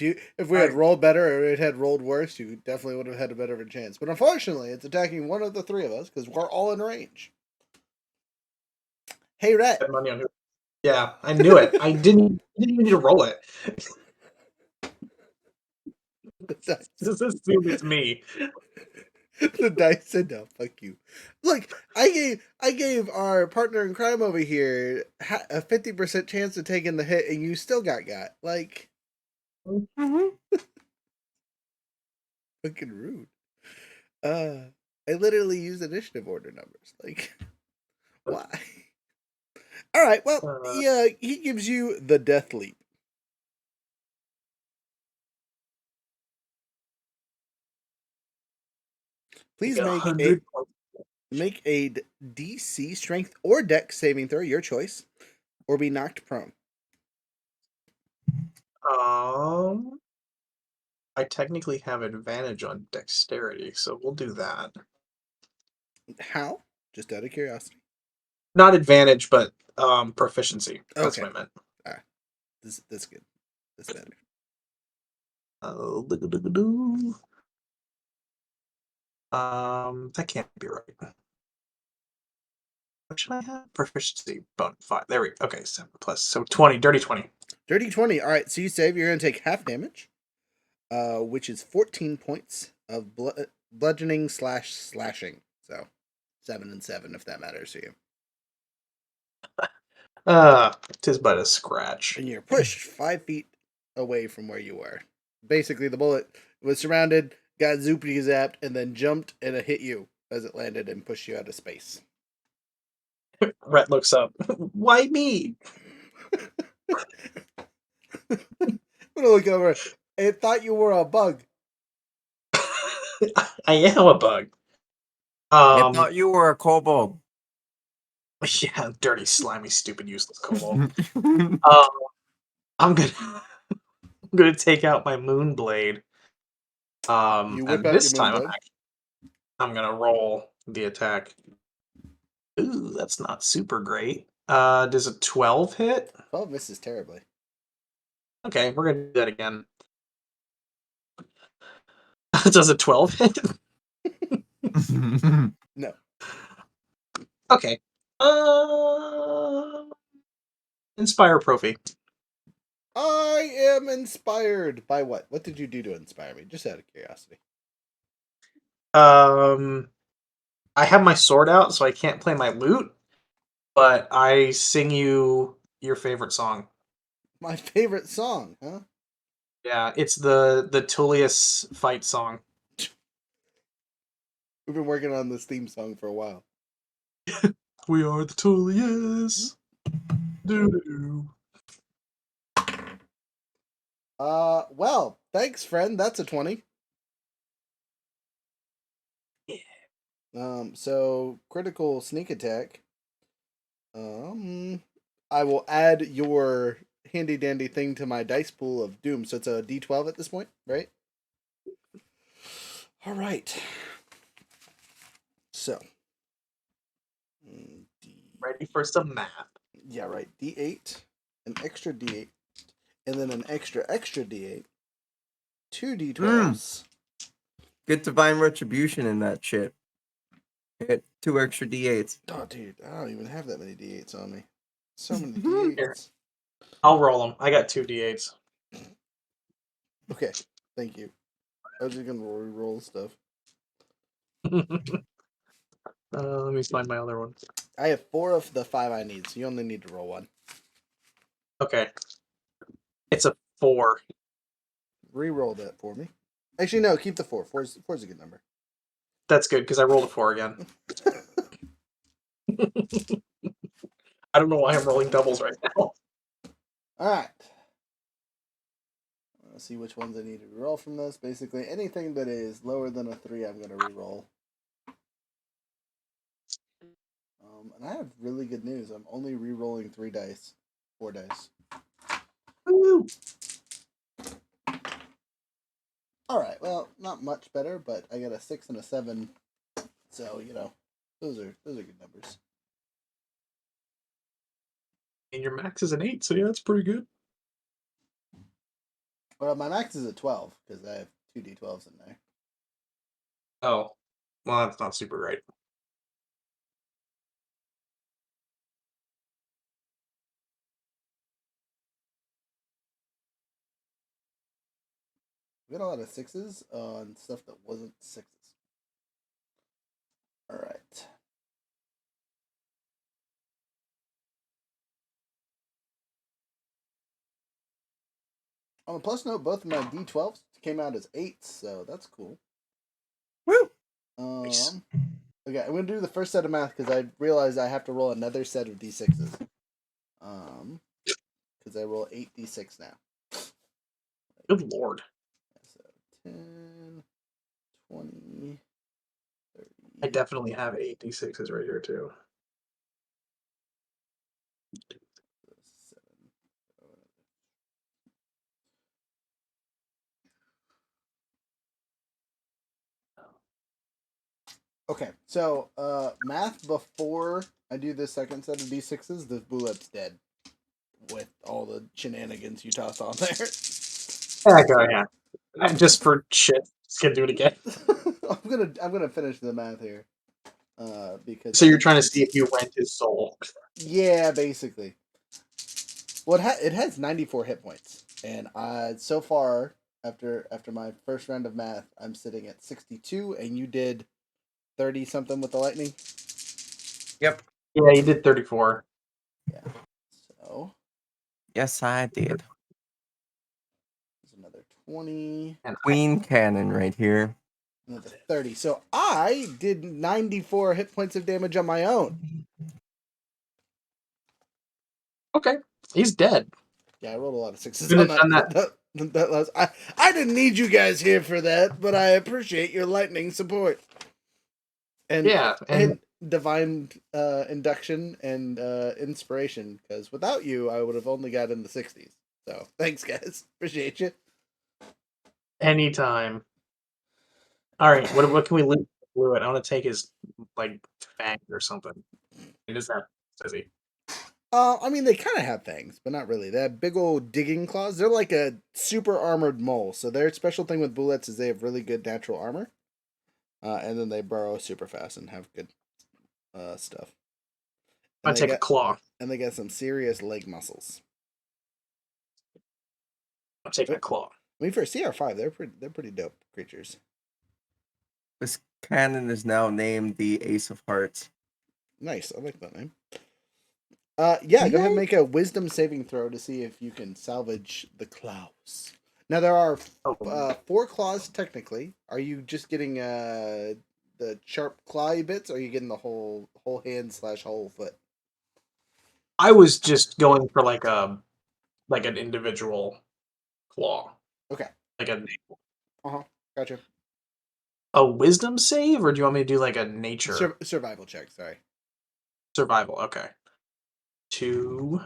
we had rolled better or it had rolled worse, you definitely would have had a better of a chance. But unfortunately, it's attacking one of the 3 of us because we're all in range. Hey, Rhett. Spend money on who? Yeah, I knew it. I didn't even need to roll it. Just assume it's me. The dice said no. Fuck you. Look, I gave our partner in crime over here a 50% chance of taking the hit, and you still got. Like, Mm-hmm. fucking rude. I literally use initiative order numbers. Like, why? All right. Well, yeah, he gives you the death leap. Please make a DC strength or dex saving throw, your choice, or be knocked prone. I technically have advantage on dexterity, so we'll do that. How? Just out of curiosity. Not advantage, but proficiency. That's Okay. what I meant. All right. That's good. That's better. That can't be right. What should I have? Proficiency bonus 5. There we go. Okay, 7 plus. So 20, dirty 20. Dirty 20. All right, so you save. You're going to take half damage, which is 14 points of bludgeoning / slashing. So 7 and 7, if that matters to you. 'Tis but a scratch. And you're pushed 5 feet away from where you were. Basically, the bullet was surrounded, got zoopity zapped, and then jumped and it hit you as it landed and pushed you out of space. Rhett looks up. Why me? I'm gonna look over. It thought you were a bug. I am a bug. I thought you were a kobold. Yeah, dirty, slimy, stupid, useless kobold. I'm gonna take out my moon blade. You whip And out this your moon time blade. I'm gonna roll the attack. Ooh, that's not super great. Does a 12 hit? 12 misses terribly. Okay, we're gonna do that again. Does a 12 hit? No. Okay. Inspire Profi. I am inspired by what? What did you do to inspire me? Just out of curiosity. I have my sword out, so I can't play my lute, but I sing you your favorite song. My favorite song, huh? Yeah, it's the Tullius fight song. We've been working on this theme song for a while. We are the Tullius. Doo-doo-doo. Well, thanks, friend. That's a 20. Yeah. So critical sneak attack. I will add your handy dandy thing to my dice pool of doom. So it's a D12 at this point, right? All right. So. Ready for some math. Yeah, right. D8 an extra D8, and then an extra D8, 2 D12s. Good divine retribution in that shit. Get 2 extra D8s. Oh, dude, I don't even have that many D8s on me. So many Here. D8s. I'll roll them. I got 2 d8s. Okay, thank you. I was just gonna re-roll stuff. Let me find my other one. I have 4 of the 5 I need, so you only need to roll 1. Okay. It's a 4. Re-roll that for me. Actually, no, keep the 4. 4's a good number. That's good because I rolled a 4 again. I don't know why I'm rolling doubles right now. Alright. Let's see which ones I need to re-roll from this. Basically, anything that is lower than a 3, I'm going to re-roll. And I have really good news. I'm only re-rolling 4 dice. Woo! Alright, well, not much better, but I got a 6 and a 7. So, those are good numbers. And your max is an 8, so yeah, that's pretty good. Well, my max is a 12, because I have 2 D12s in there. Oh. Well, that's not super great. We got a lot of 6s on stuff that wasn't 6s. Alright. On a plus note, both of my D12s came out as 8s, so that's cool. Woo! Nice. Okay, I'm going to do the first set of math because I realized I have to roll another set of D6s. Because I roll 8 D6 now. Good lord. So 10, 20, 30. I definitely have 8 d6s right here, too. 7. Okay, so math before I do the second set of D6s, the bullet's dead. With all the shenanigans you tossed on there. Yeah. Just for shit. Just gonna do it again. I'm gonna finish the math here. Because So you're trying to see if you rent his soul. yeah, basically. Well, it has 94 hit points, and so far after my first round of math, I'm sitting at 62, and you did 30 something with the lightning. Yep. Yeah, you did 34. Yeah. So Yes, I did. there's another 20. And Queen cannon right here. Another 30. So I did 94 hit points of damage on my own. okay, he's dead. Yeah, I rolled a lot of 6s Couldn't on have done that last. I didn't need you guys here for that, but I appreciate your lightning support. And Yeah, and divine induction and inspiration, because without you, I would have only got in the 60s. So thanks, guys. Appreciate you. anytime. All right, what can we loot? I want to take his fang or something. It is that says he. I mean, they kind of have fangs, but not really. They have big old digging claws. They're like a super armored mole. So their special thing with bullets is they have really good natural armor. And then they burrow super fast and have good stuff. I'm gonna take a claw. And they got some serious leg muscles. I'm taking a claw. I mean, for a CR5, they're pretty dope creatures. This cannon is now named the Ace of Hearts. Nice, I like that name. Yeah, go ahead and make a wisdom saving throw to see if you can salvage the claws. Now there are 4 claws technically. Are you just getting the sharp clawy bits, or are you getting the whole hand / whole foot? I was just going for an individual claw. Okay. Like Gotcha. a wisdom save, or do you want me to do like a nature Survival check? Sorry. survival? Okay. 2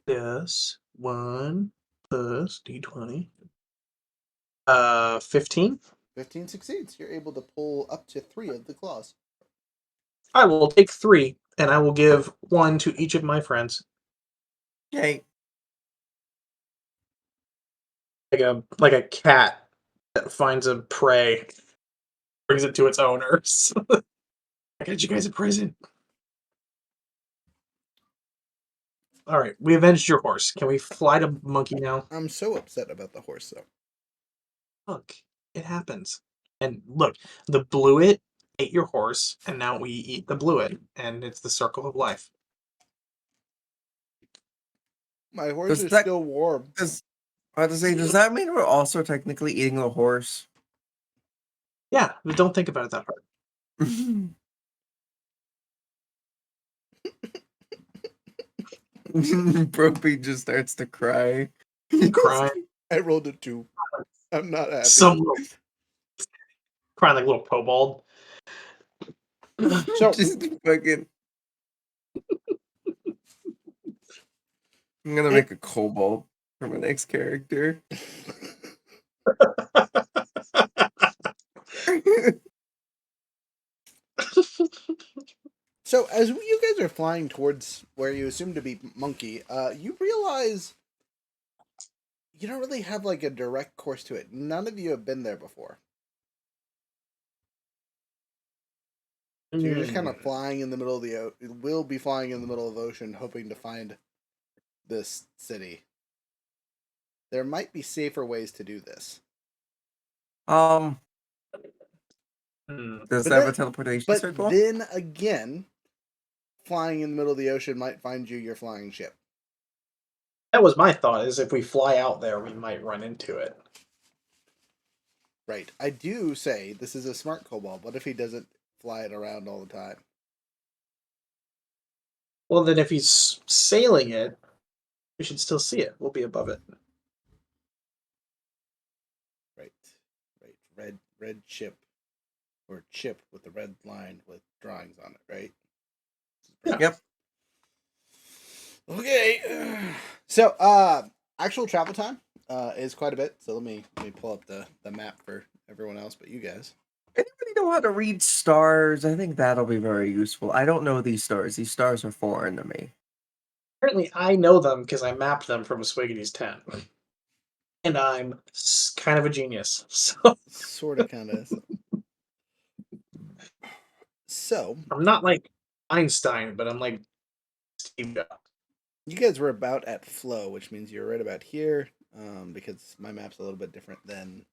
plus 1 plus d20. 15. 15 succeeds. You're able to pull up to 3 of the claws. I will take 3, and I will give 1 to each of my friends. Yay. like a cat that finds a prey, brings it to its owners. I got you guys a present. All right, we avenged your horse. Can we fly to Monkey now? I'm so upset about the horse, though. Look, it happens. And look, the Bluet ate your horse, and now we eat the Bluet, and it's the circle of life. My horse Does is that- still warm. Does does that mean we're also technically eating the horse? Yeah, but don't think about it that hard. Bropey just starts to cry. Crying, I rolled a 2. I'm not happy. crying like a little kobold. So, Just fucking. I'm gonna make a kobold for my next character. so as you guys are flying towards where you assume to be Monkey, you realize you don't really have like a direct course to it. None of you have been there before. So you're just kind of flying in the middle of the ocean. Will be flying in the middle of the ocean, hoping to find this city. There might be safer ways to do this. Does Hmm. that But have then- a teleportation But circle? then again, flying in the middle of the ocean might find you your flying ship. That was my thought, is if we fly out there, we might run into it. Right. I do say this is a smart kobold. What if he doesn't fly it around all the time? Well, then if he's sailing it, we should still see it. We'll be above it. Right. Right. Red chip. Or chip with the red line with drawings on it, right? Yep. Okay. So, actual travel time is quite a bit. So let me pull up the map for everyone else but you guys. Anybody know how to read stars? I think that'll be very useful. I don't know these stars. These stars are foreign to me. Apparently, I know them because I mapped them from Swiggity's 10. And I'm kind of a genius. So Sort of, kind of. So, I'm not like Einstein, but I'm like Steve Jobs. you guys were about at flow, which means you're right about here, because my map's a little bit different than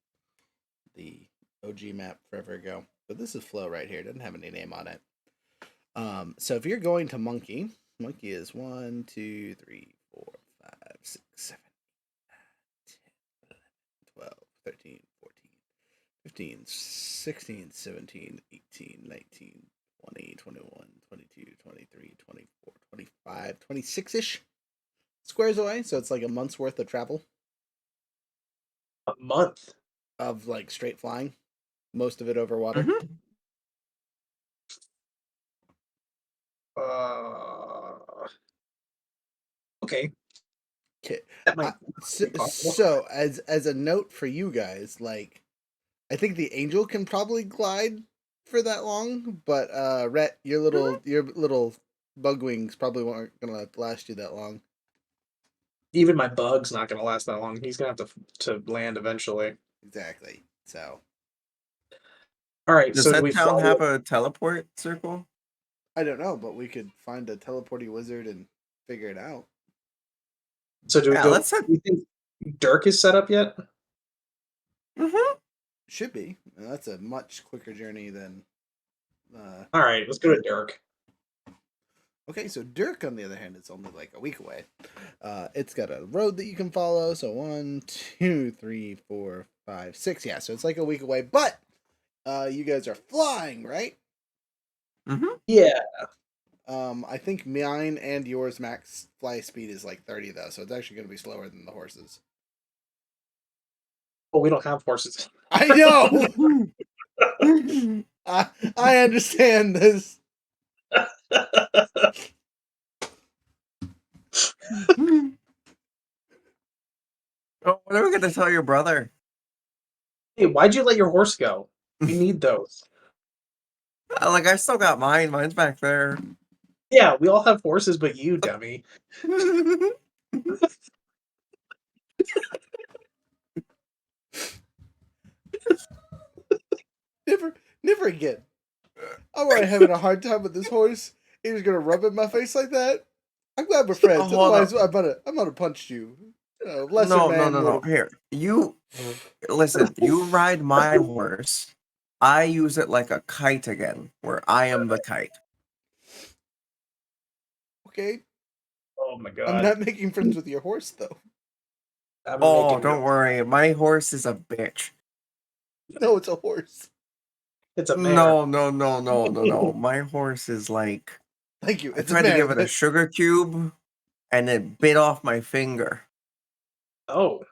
the OG map forever ago. But this is flow right here. It doesn't have any name on it. So if you're going to Monkey is 1, 2, 3, 4, 5, 6, 7, 10, 11, 12, 13, 14, 15, 16, 17, 18, 19, 20, 21, 22, 23, 24, 25, 26-ish squares away. So it's like a month's worth of travel A month. of like straight flying. Most of it over water. Mhm. Okay. Okay. That might So, be possible. so as a note for you guys, like I think the angel can probably glide for that long, but Rhett, your little bug wings probably weren't gonna last you that long. Even my bug's not going to last that long. He's going to have to land eventually. Exactly. So All right. Does so do that we town follow- have a teleport circle? I don't know, but we could find a teleporting wizard and figure it out. So do we Yeah, go? let's have- Do you think Dirk is set up yet? Mm-hmm. Should be. That's a much quicker journey than. All right. Let's go to Dirk. Okay, so Dirk, on the other hand, is only like a week away. It's got a road that you can follow. So 1, 2, 3, 4, 5, 6. Yeah, so it's like a week away. But you guys are flying, right? Mm-hmm. Yeah. I think mine and yours max fly speed is like 30 though, so it's actually going to be slower than the horses. Well, we don't have horses. I know. I understand this. Oh, what are we gonna tell your brother? Hey, why'd you let your horse go? We need those. Like I still got mine. Mine's back there. Yeah, we all have horses, but you, dummy. Never again. I'm already having a hard time with this horse. He's gonna rub in my face like that. I'm glad we're friends. Hold Otherwise, up. I'm gonna punch you. Lesser No, man would have. Here, you listen. You ride my horse. I use it like a kite again, where I am the kite. Okay, Oh my god. I'm not making friends with your horse though. I'm Oh, making don't worry. My horse is a bitch. No, it's a horse. It's a mare. No. My horse is like Thank you. I It's a tried to mare. give it a sugar cube, and it bit off my finger. Oh,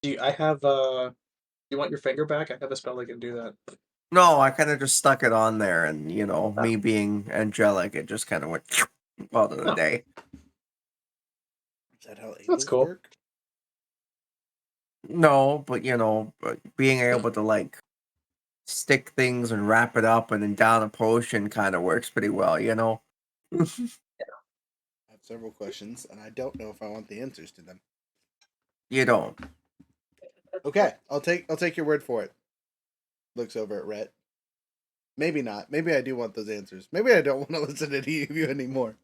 I have you want your finger back? I have a spell that can do that. No, I kind of just stuck it on there, and Oh. me being angelic, it just kind of went out of the Oh. day. Is that how That's angels cool. work? No, but but being able to like stick things and wrap it up and then down a potion kind of works pretty well, I have several questions, and I don't know if I want the answers to them. You don't. Okay, I'll take your word for it. Looks over at Rhett. Maybe not. Maybe I do want those answers. Maybe I don't want to listen to any of you anymore.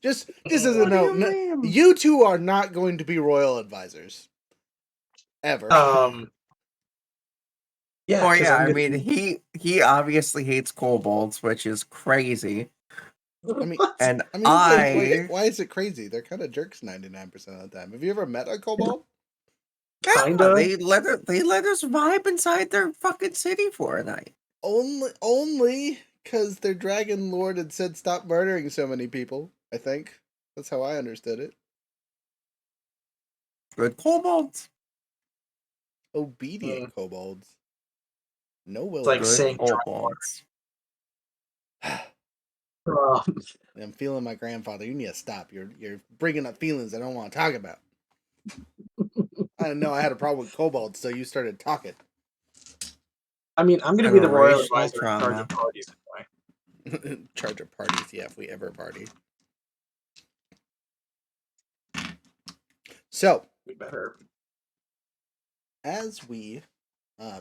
Just as a What do note, you mean? you two are not going to be royal advisors. Ever. Yeah. Oh 'cause yeah, I'm I gonna mean be- he obviously hates kobolds, which is crazy. I mean, What? And I mean, I why is it crazy? They're kind of jerks 99% of the time. Have you ever met a kobold? yeah, Kinda. they let us vibe inside their fucking city for a night. Only because their dragon lord had said stop murdering so many people. I think that's how I understood it. Good kobolds. Obedient kobolds. No will. It's like Good saying kobolds. I'm feeling my grandfather. You need to stop. You're bringing up feelings I don't want to talk about. I didn't know I had a problem with kobolds, so you started talking. I mean, I'm gonna be the royal Generational advisor in charge trauma. of parties anyway. Charge of parties, yeah, if we ever party. So, We better. as we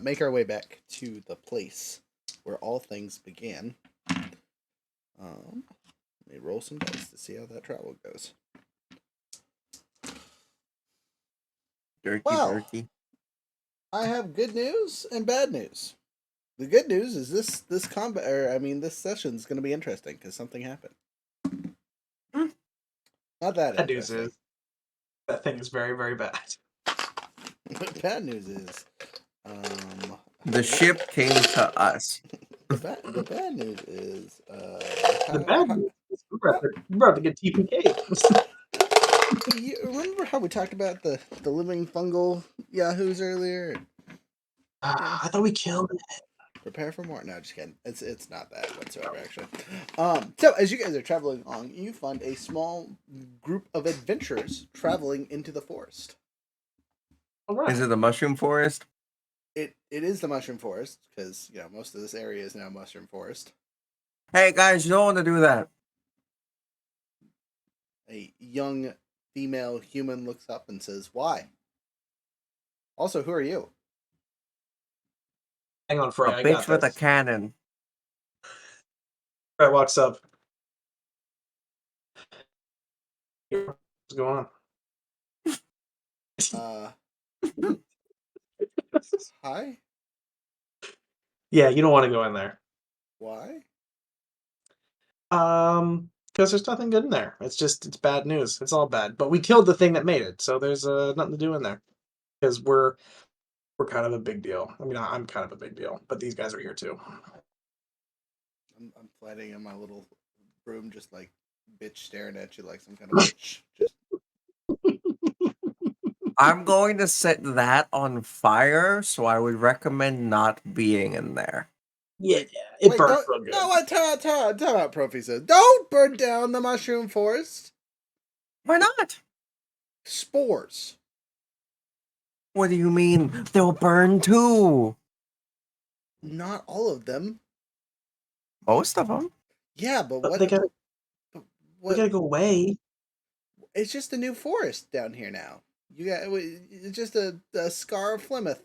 make our way back to the place where all things began, let me roll some dice to see how that travel goes. Dirty. I have good news and bad news. The good news is this combat, this session is going to be interesting because something happened. Not that Bad news interesting. is that thing is very, very bad. Bad news is, The ship came to us. the bad news is, The bad news is we're about to get TPK. you remember how we talked about the living fungal yahoos earlier? I thought we killed it. Prepare for more. No, just kidding. It's not that whatsoever, actually. So as you guys are traveling along, you find a small group of adventurers traveling into the forest. All right. Is it the mushroom forest? It is the mushroom forest because most of this area is now mushroom forest. Hey guys, you don't want to do that. A young female human looks up and says, "Why?" Also, who are you? Hang on, Frey. A I bitch got with a this. cannon. Frey walks up. What's going on? Hi. Yeah, you don't want to go in there. Why? Because there's nothing good in there. It's bad news. It's all bad. But we killed the thing that made it, so there's nothing to do in there. Because we're kind of a big deal. I mean, I'm kind of a big deal, but these guys are here too. I'm flying in my little room, just like bitch staring at you like some kind of witch. Just I'm going to set that on fire, so I would recommend not being in there. Yeah, it burnt don't, real good. no, what? Time out, Profi says. Don't burn down the mushroom forest. Why not? Spores. What do you mean? They'll burn too. Not all of them. Most of them. Yeah, but But what? they gotta go away. It's just a new forest down here now. It's just a Scar of Plymouth.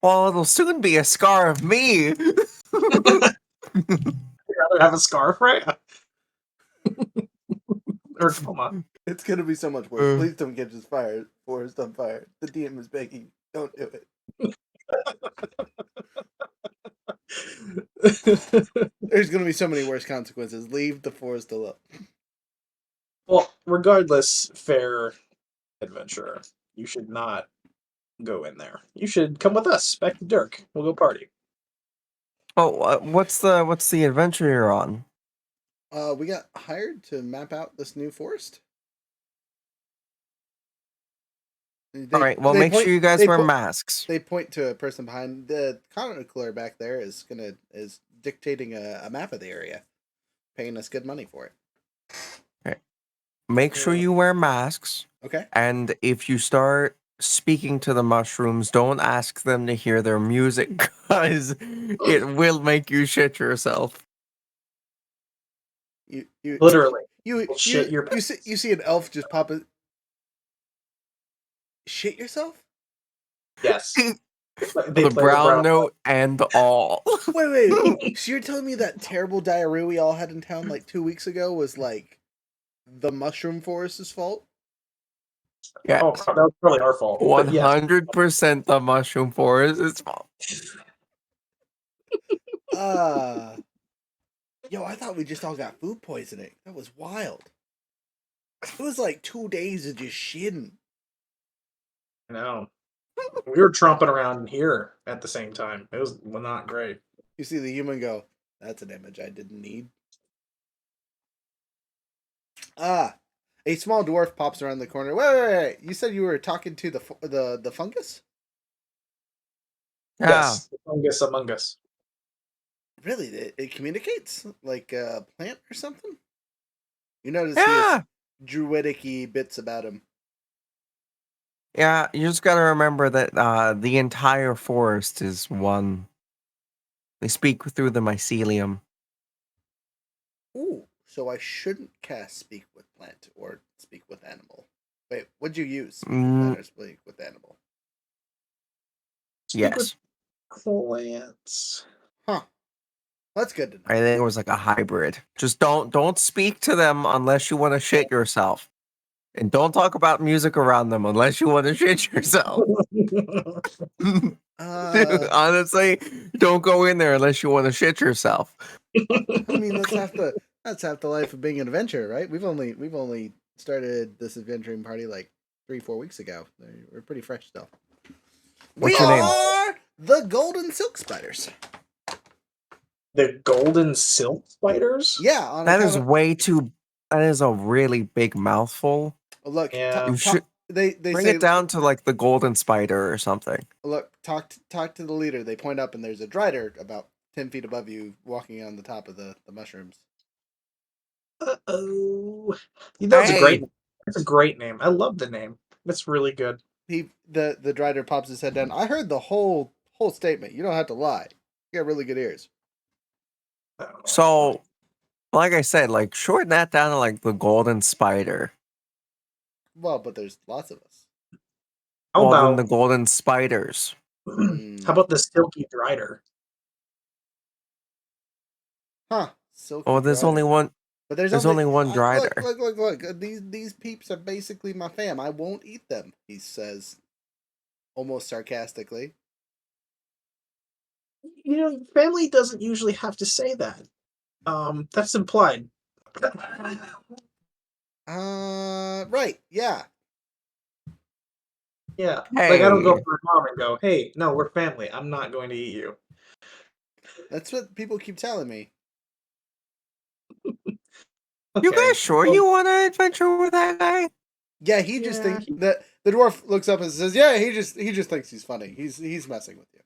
Well, it'll soon be a scar of me. I'd rather have a scarf, right? Or coma. It's gonna be so much worse. Please don't catch us fired. Forest on fire. The DM is begging. Don't do it. There's gonna be so many worse consequences. Leave the forest alone. Well, regardless, fair adventurer, you should not go in there. You should come with us back to Dirk. We'll go party. Oh, what's the adventure you're on? We got hired to map out this new forest. All right. Well, make sure you guys wear masks. They point to a person behind the chronicler back there is dictating a map of the area, paying us good money for it. Okay. Make sure you wear masks. Okay. And if you start speaking to the mushrooms, don't ask them to hear their music, because it will make you shit yourself. You Literally. you Shit your you see an elf just pop it. Shit yourself? Yes. The brown note and all. Wait. So you're telling me that terrible diarrhea we all had in town like 2 weeks ago was like the mushroom forest's fault? Yeah. Oh, that was probably our fault. 100% the mushroom forest's fault. Yo, I thought we just all got food poisoning. That was wild. It was like 2 days of just shitting. No. We were tromping around here at the same time. It was not great. You see the human go, that's an image I didn't need. A small dwarf pops around the corner. Wait. You said you were talking to the fungus? Yeah. Yes. The fungus among us. Really? It communicates? Like a plant or something? You notice he Yeah. has druidic-y bits about him. Yeah, you just gotta remember that the entire forest is one. They speak through the mycelium. Ooh, so I shouldn't cast Speak with Plant or Speak with Animal. Wait, what'd you use? Speak with Plant or Speak with Animal? Yes. Plants. Huh. That's good to know. I think it was like a hybrid. Just don't speak to them unless you want to shit yourself. And don't talk about music around them unless you want to shit yourself. Honestly, don't go in there unless you want to shit yourself. I mean, that's half the life of being an adventurer, right? We've only started this adventuring party like 3-4 weeks ago. We're pretty fresh still. What's your name? Are the Golden Silk Spiders. The golden silk spiders? Yeah, That is way too. That is a really big mouthful. Look, Yeah. You should they bring say it down to like the golden spider or something. Look, talk to the leader. They point up, and there's a drider about 10 feet above you, walking on the top of the mushrooms. Uh-oh. That's a great. That's a great name. I love the name. That's really good. The drider pops his head down. I heard the whole statement. You don't have to lie. You got really good ears. So, like I said, like shorten that down to like the golden spider. Well, but there's lots of us. How Well, about then the golden spiders? How about the silky drider? Huh? Silky. Oh, there's drider. only one. But there's only one drider. Look. These peeps are basically my fam. I won't eat them. He says, almost sarcastically. You know, family doesn't usually have to say that. That's implied. Right. Yeah. Yeah. Hey. Like I don't go for my mom and go, "Hey, no, we're family. I'm not going to eat you." That's what people keep telling me. You guys sure you want to adventure with that guy? Yeah, he just thinks that the dwarf looks up and says, "Yeah, he just thinks he's funny. He's messing with you."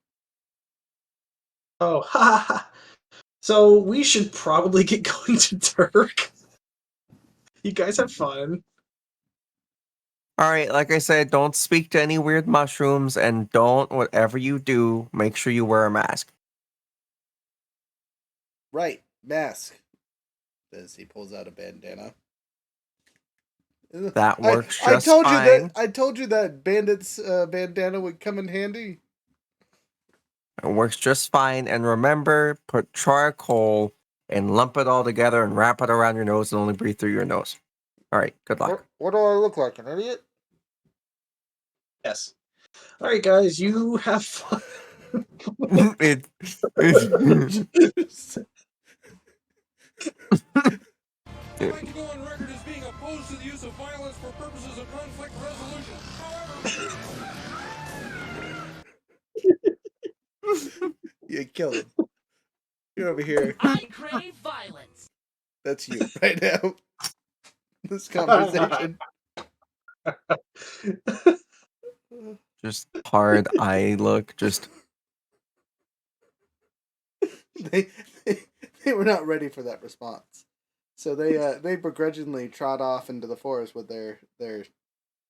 Oh, ha ha. So we should probably get going to Turk. You guys have fun. All right, like I said, don't speak to any weird mushrooms, and don't, whatever you do, make sure you wear a mask. Right, mask. As he pulls out a bandana. That works just fine. I told you that bandit's bandana would come in handy. It works just fine. And remember, put charcoal and lump it all together and wrap it around your nose and only breathe through your nose. All right, good luck. What do I look like, an idiot? Yes. All right, guys, you have fun. it, I'd like to go on record as being opposed to the use of violence for purposes of conflict resolution. However, You killed him. You're over here. I crave violence. That's you right now. This conversation. just hard eye look. Just they, they were not ready for that response, so they begrudgingly trot off into the forest with their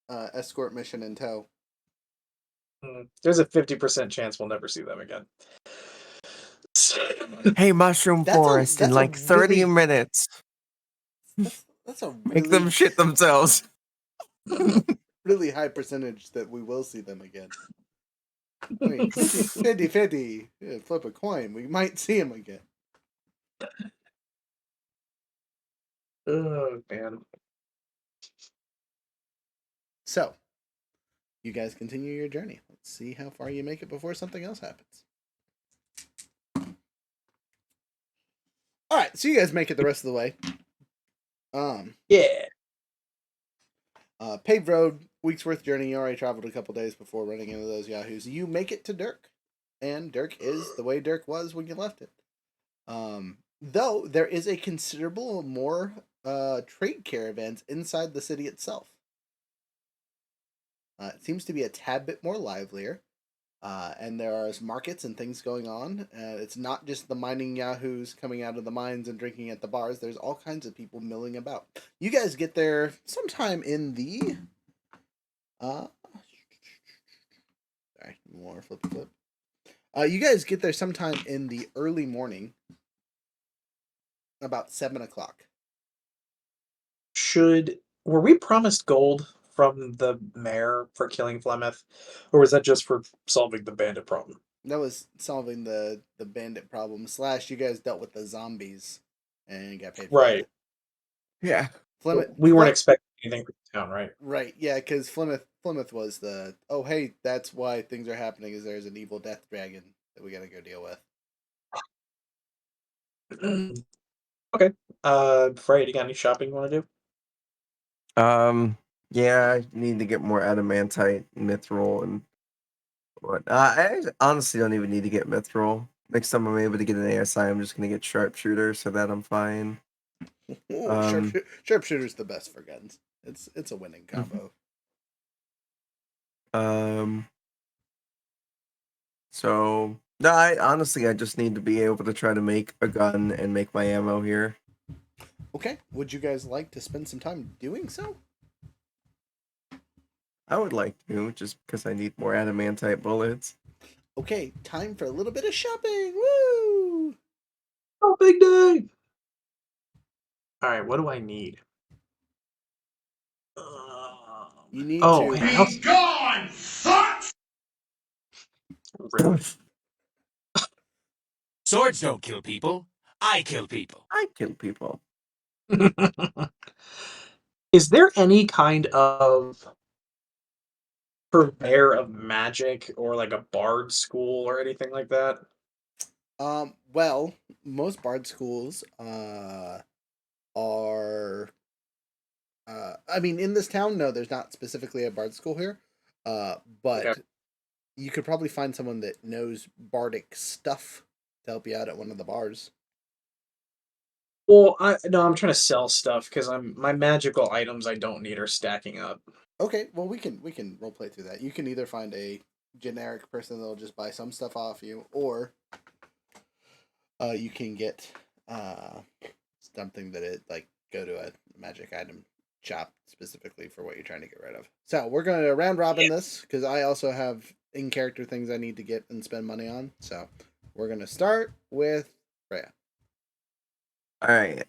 escort mission in tow. There's a 50% chance we'll never see them again. hey, mushroom forest in that's a like 30 really- minutes. That's a Make them really, shit themselves. really high percentage that we will see them again. I mean, 50-50. Yeah, flip a coin. We might see him again. Oh man. So, you guys continue your journey. Let's see how far you make it before something else happens. All right, so you guys make it the rest of the way. Yeah. Paved road, week's worth journey. You already traveled a couple days before running into those yahoos. You make it to Dirk, and Dirk is the way Dirk was when you left it. Though there is a considerable more trade caravans inside the city itself. It seems to be a tad bit more livelier, and there are markets and things going on. It's not just the mining yahoos coming out of the mines and drinking at the bars. There's all kinds of people milling about. You guys get there sometime in the... sorry, more flip. You guys get there sometime in the early morning, about 7 o'clock. Were we promised gold from the mayor for killing Flemeth, or was that just for solving the bandit problem? That was solving the bandit problem. / you guys dealt with the zombies and got paid for Right. that. Yeah. We weren't expecting anything from the town, right? Right, yeah, because Plymouth was the, oh, hey, that's why things are happening, is there's an evil death dragon that we gotta go deal with. Okay. Fred, you got any shopping you want to do? Yeah, I need to get more adamantite, mithril, and what. I honestly don't even need to get mithril. Next time I'm able to get an ASI, I'm just gonna get sharpshooter so that I'm fine. Ooh, sharpshooter's the best for guns. It's a winning combo. So no, I just need to be able to try to make a gun and make my ammo here. Okay, would you guys like to spend some time doing so? I would like to, just because I need more adamantite bullets. Okay, time for a little bit of shopping. Woo! Oh, big day! All right, what do I need? You need Oh, to... and Be gone, fuck! really? Swords don't kill people. I kill people. I kill people. Is there any kind of purveyor of magic or like a bard school or anything like that? Well, most bard schools are... I mean, in this town, no, there's not specifically a bard school here. But Okay. you could probably find someone that knows bardic stuff to help you out at one of the bars. Well, I'm trying to sell stuff because my magical items I don't need are stacking up. Okay, well we can roleplay through that. You can either find a generic person that'll just buy some stuff off you, or you can get something that it like go to a magic item shop specifically for what you're trying to get rid of. So we're going to round robin this because I also have in character things I need to get and spend money on. So we're going to start with Freya. All right.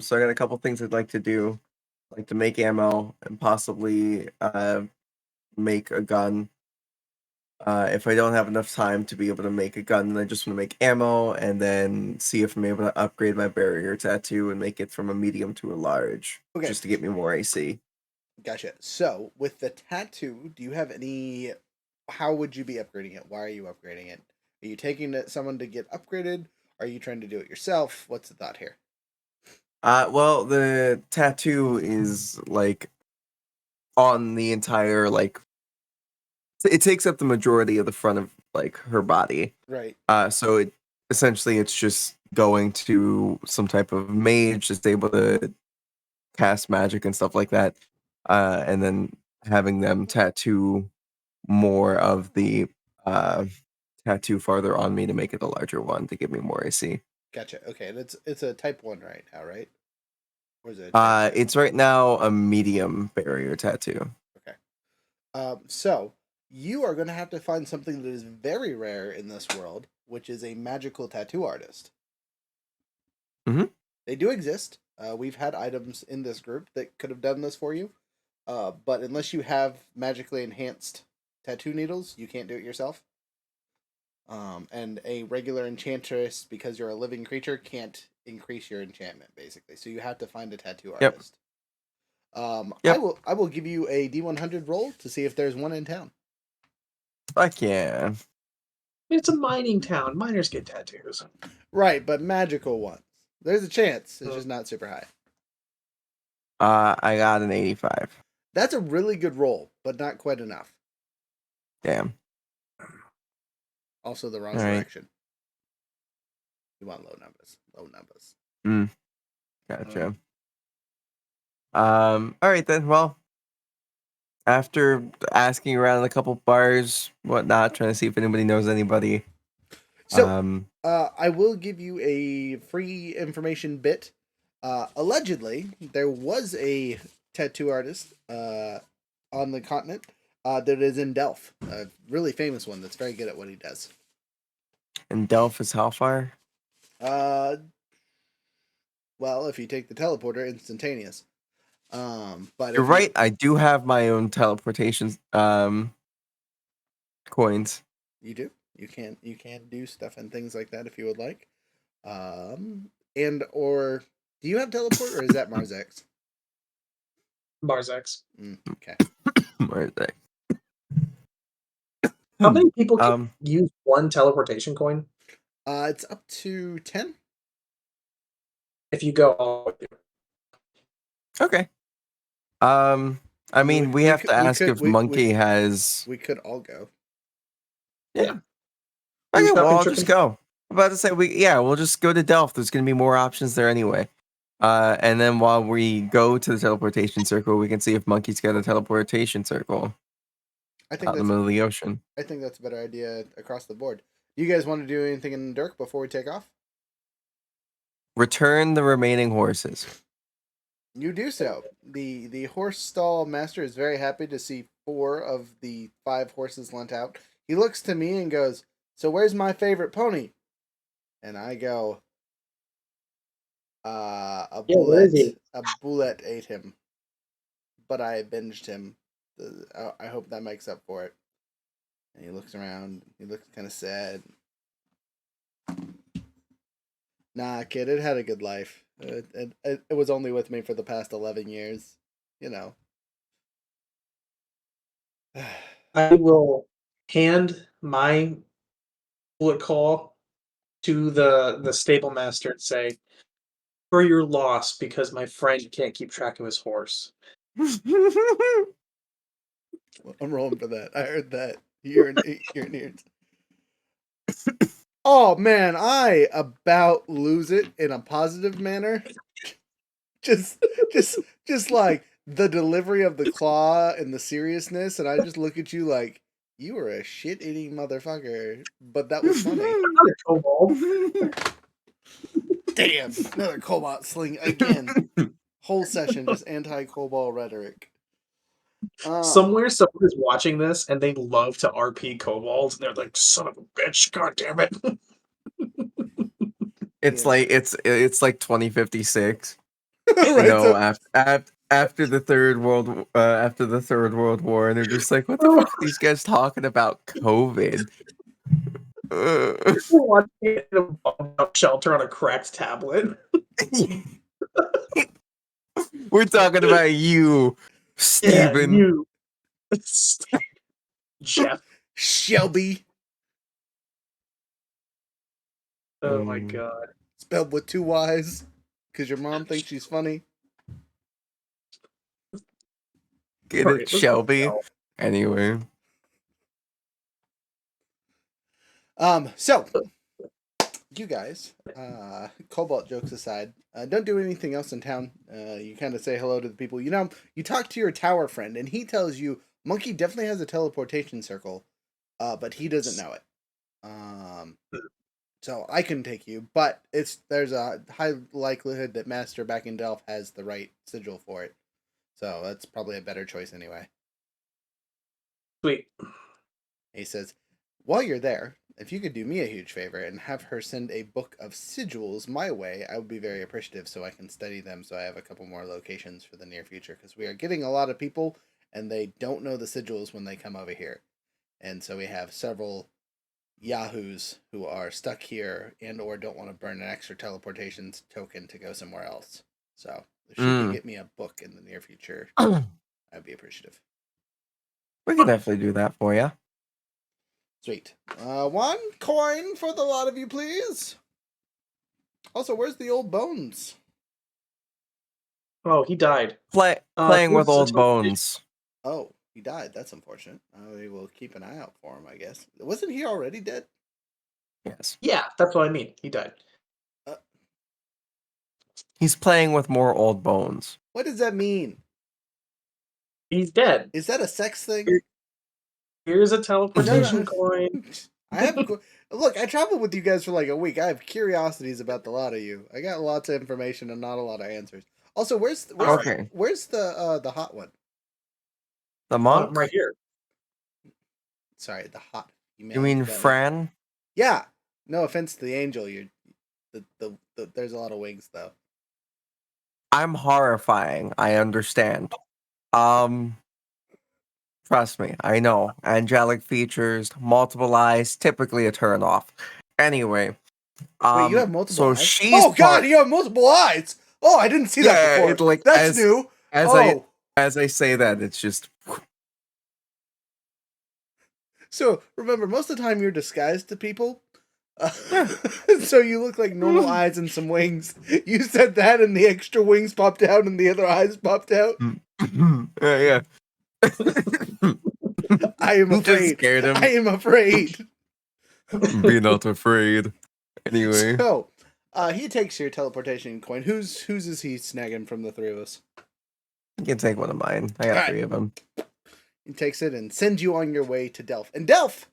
So I got a couple things I'd like to do. I'd like to make ammo and possibly make a gun. If I don't have enough time to be able to make a gun, then I just want to make ammo and then see if I'm able to upgrade my barrier tattoo and make it from a medium to a large, Okay. just to get me more AC. Gotcha. So, with the tattoo, do you have any? How would you be upgrading it? Why are you upgrading it? Are you taking it someone to get upgraded? Are you trying to do it yourself? What's the thought here? Well, the tattoo is like on the entire like it takes up the majority of the front of like her body. Right. So it essentially it's just going to some type of mage that's able to cast magic and stuff like that, and then having them tattoo more of the uh, tattoo farther on me to make it a larger one to give me more AC. Gotcha. Okay, and it's a type 1 right now, right? Or is it a type 2? It's right now a medium barrier tattoo. Okay. So you are going to have to find something that is very rare in this world, which is a magical tattoo artist. Mhm. They do exist. We've had items in this group that could have done this for you, but unless you have magically enhanced tattoo needles, you can't do it yourself. And a regular enchantress, because you're a living creature, can't increase your enchantment, basically. So you have to find a tattoo Yep. artist. Yep. I will give you a D100 roll to see if there's one in town. Fuck yeah. It's a mining town. Miners get tattoos. Right, but magical ones. There's a chance. It's Hmm. just not super high. I got an 85. That's a really good roll, but not quite enough. Damn. Also the wrong All right. direction. You want low numbers. Low numbers. Gotcha. All right then. Well, after asking around a couple bars, whatnot, trying to see if anybody knows anybody. So, I will give you a free information bit. Allegedly, there was a tattoo artist on the continent that is in Delph. A really famous one that's very good at what he does. And Delph is how far? Well, if you take the teleporter, instantaneous. But You're if right. I do have my own teleportation coins. you do, you can do stuff and things like that if you would like. And or do you have teleport or is that Mars X? Barzex. Okay. Where is that? How many people can Um. use one teleportation coin It's up to 10. if you go all the way through? Okay. I mean, we have to ask if Monkey has. We could all go. Yeah. Who's Okay, well, stopping I'll just tripping? go. I'm about to say we'll just go to Delph. There's gonna be more options there anyway. And then while we go to the teleportation circle, we can see if Monkey's got a teleportation circle I think out in the middle of the ocean. I think that's a better idea across the board. You guys want to do anything in Dirk before we take off? Return the remaining horses. You do so. The horse stall master is very happy to see 4 of the 5 horses lent out. He looks to me and goes, "So where's my favorite pony?" And I go, a Yeah, where is bullet. he? A bullet ate him, but I binged him. I hope that makes up for it. And he looks around. He looks kind of sad. Nah, kid, it had a good life. It was only with me for the past 11 years. You know. I will hand my bullet call to the stable master and say, "For your loss, because my friend can't keep track of his horse." I'm rolling for that. I heard that. You're in ears. Oh man, I about lose it in a positive manner. just just like the delivery of the claw and the seriousness, and I just look at you like you were a shit-eating motherfucker. But that was funny. Another kobold. Damn, another cobalt sling again. Whole session just anti-cobalt rhetoric. Somewhere someone is watching this and they love to RP kobolds and they're like, "Son of a bitch, god damn it." It's Yeah. like it's like 2056. Right, You know, so- after the third world war, and they're just like, what the fuck are these guys talking about? COVID. Watching it in a bombed-out shelter on a cracked tablet. We're talking about you, Steven. you. Jeff. Shelby, Oh my god. spelled with 2 Y's, because your mom thinks she's funny. Get Right, it, let's Shelby? go. Anyway. So you guys, Cobalt jokes aside, don't do anything else in town. You kind of say hello to the people. You know, you talk to your tower friend, and he tells you Monkey definitely has a teleportation circle, but he doesn't know it. So I can take you, but there's a high likelihood that Master back in Delph has the right sigil for it. So that's probably a better choice anyway. Sweet. He says, while you're there, if you could do me a huge favor and have her send a book of sigils my way, I would be very appreciative so I can study them so I have a couple more locations for the near future. Because we are getting a lot of people and they don't know the sigils when they come over here. And so we have several yahoos who are stuck here and or don't want to burn an extra teleportation token to go somewhere else. So if she could get me a book in the near future, I'd be appreciative. We can definitely do that for you. Sweet. 1 coin for the lot of you, please. Also, where's the old bones? Oh, he died. Playing with who's old the bones. Oh, he died. That's unfortunate. We will keep an eye out for him, I guess. Wasn't he already dead? Yes. Yeah, that's what I mean. He died. He's playing with more old bones. What does that mean? He's dead. Is that a sex thing? Here's a teleportation No. coin. I have. Look, I traveled with you guys for like a week. I have curiosities about the lot of you. I got lots of information and not a lot of answers. Also, where's the hot one? The monk? Right here. Sorry, the hot female. You mean that is- Fran? Yeah. No offense to the angel. There's a lot of wings though. I'm horrifying. I understand. Trust me, I know. Angelic features, multiple eyes, typically a turn off. Anyway, Wait, you have multiple eyes? she's Oh God, you have multiple eyes! Oh, I didn't see that before. it, like, That's new. As I say that, it's just So remember, most of the time you're disguised to people. So you look like normal eyes and some wings. You said that, and the extra wings popped out, and the other eyes popped out. yeah. I am Just afraid. scared him. I am afraid. Be not afraid. Anyway, So, he takes your teleportation coin. Whose is he snagging from the 3 of us? you can take one of mine. I got Alright. 3 of them. He takes it and sends you on your way to Delph. And Delph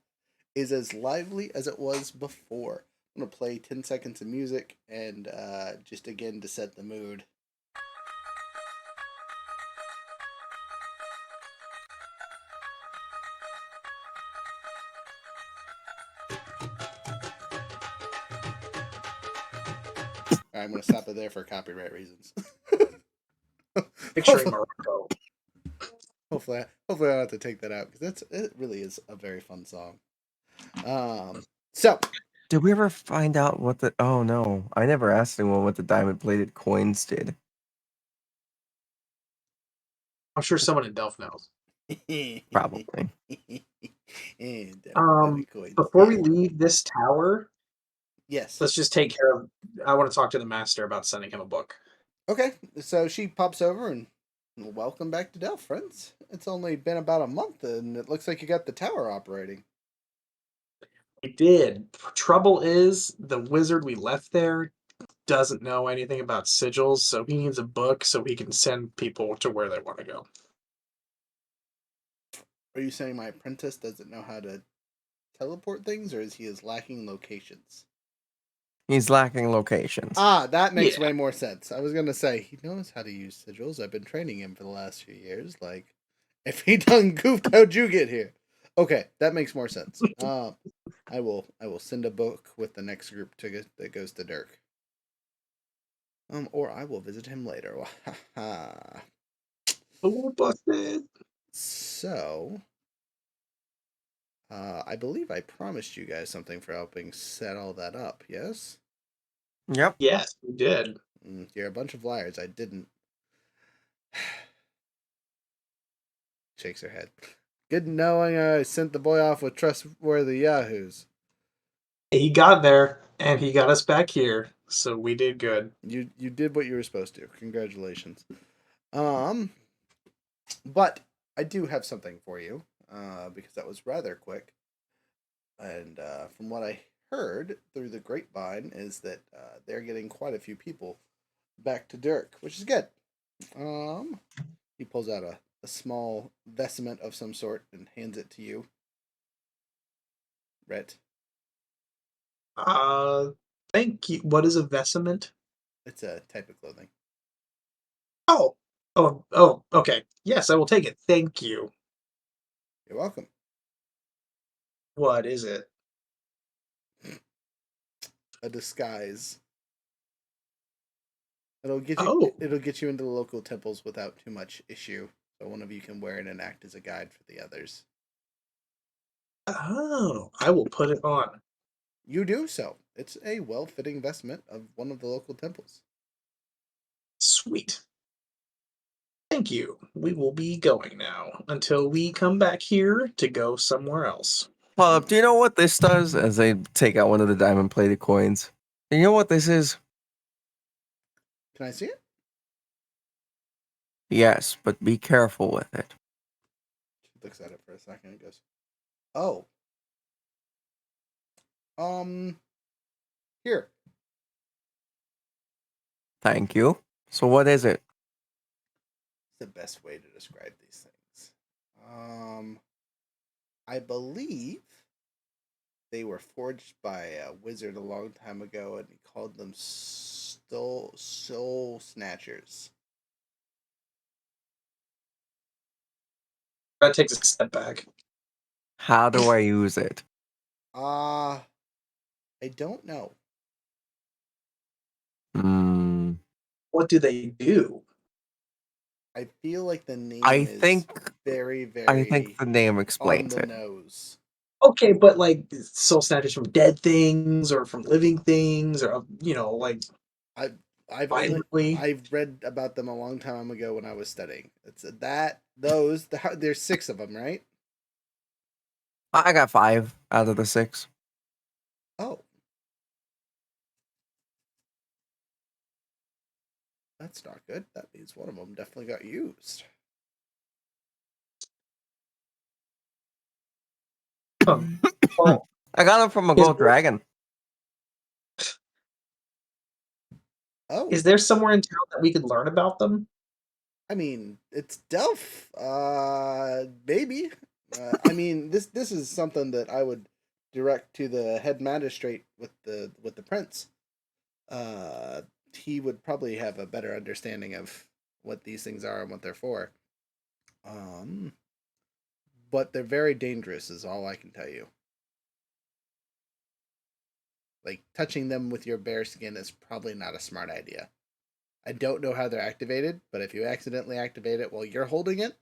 is as lively as it was before. I'm going to play 10 seconds of music and just again to set the mood. I'm going to stop it there for copyright reasons. Picturing Morocco. Hopefully I don't have to take that out because it really is a very fun song. So Did we ever find out what the? Oh no, I never asked anyone what the diamond-plated coins did. I'm sure someone in Delph knows. Probably. Before we leave this tower, yes, let's just take care of. I want to talk to the master about sending him a book. Okay, so she pops over and welcome back to Delph, friends. It's only been about a month, and it looks like you got the tower operating. We did. Trouble is, the wizard we left there doesn't know anything about sigils, so he needs a book so he can send people to where they want to go. Are you saying my apprentice doesn't know how to teleport things, or is he lacking locations? He's lacking locations. Ah, that makes way more sense. I was gonna say he knows how to use sigils. I've been training him for the last few years. Like, if he done goofed, how'd you get here? Okay, that makes more sense. I will send a book with the next group that goes to Dirk. Or I will visit him later. Oh, busted. So, I believe I promised you guys something for helping set all that up, yes? Yep. Yes, we did. You're a bunch of liars. I didn't. Shakes her head. Good knowing I sent the boy off with trustworthy yahoos. He got there, and he got us back here, so we did good. You did what you were supposed to. Congratulations. But I do have something for you, because that was rather quick. And from what I heard through the grapevine is that they're getting quite a few people back to Dirk, which is good. He pulls out a small vestment of some sort and hands it to you. Rhett. Thank you. What is a vestment? It's a type of clothing. Oh, okay. Yes, I will take it. Thank you. You're welcome. What is it? A disguise. It'll get you. Oh, It'll get you into the local temples without too much issue. So one of you can wear it and act as a guide for the others. I will put it on. You do so. It's a well-fitting vestment of one of the local temples. Sweet. Thank you. We will be going now until we come back here to go somewhere else. Hold up. Do you know what this does? As I take out one of the diamond-plated coins. Do you know what this is? Can I see it? Yes, but be careful with it. She looks at it for a second and goes, "Oh, here." Thank you. So what is it? The best way to describe these things. I believe they were forged by a wizard a long time ago, and he called them soul snatchers. That takes a step back. How do I use it? I don't know. Hmm. What do they do? I feel like the name I is think very, I think very the name on explains the it. nose. Okay, but like soul snatchers from dead things or from living things or like I I've only violently. I've read about them a long time ago when I was studying. It's there's 6 of them, right? I got 5 out of the 6. Oh, that's not good. That means one of them definitely got used. Well, I got them from a is gold there, dragon. Oh, is there somewhere in town that we could learn about them? I mean, it's Delph. Maybe. I mean, this is something that I would direct to the head magistrate with the prince. Uh, he would probably have a better understanding of what these things are and what they're for. Um, but they're very dangerous, is all I can tell you. Like touching them with your bare skin is probably not a smart idea. I don't know how they're activated, but if you accidentally activate it while you're holding it,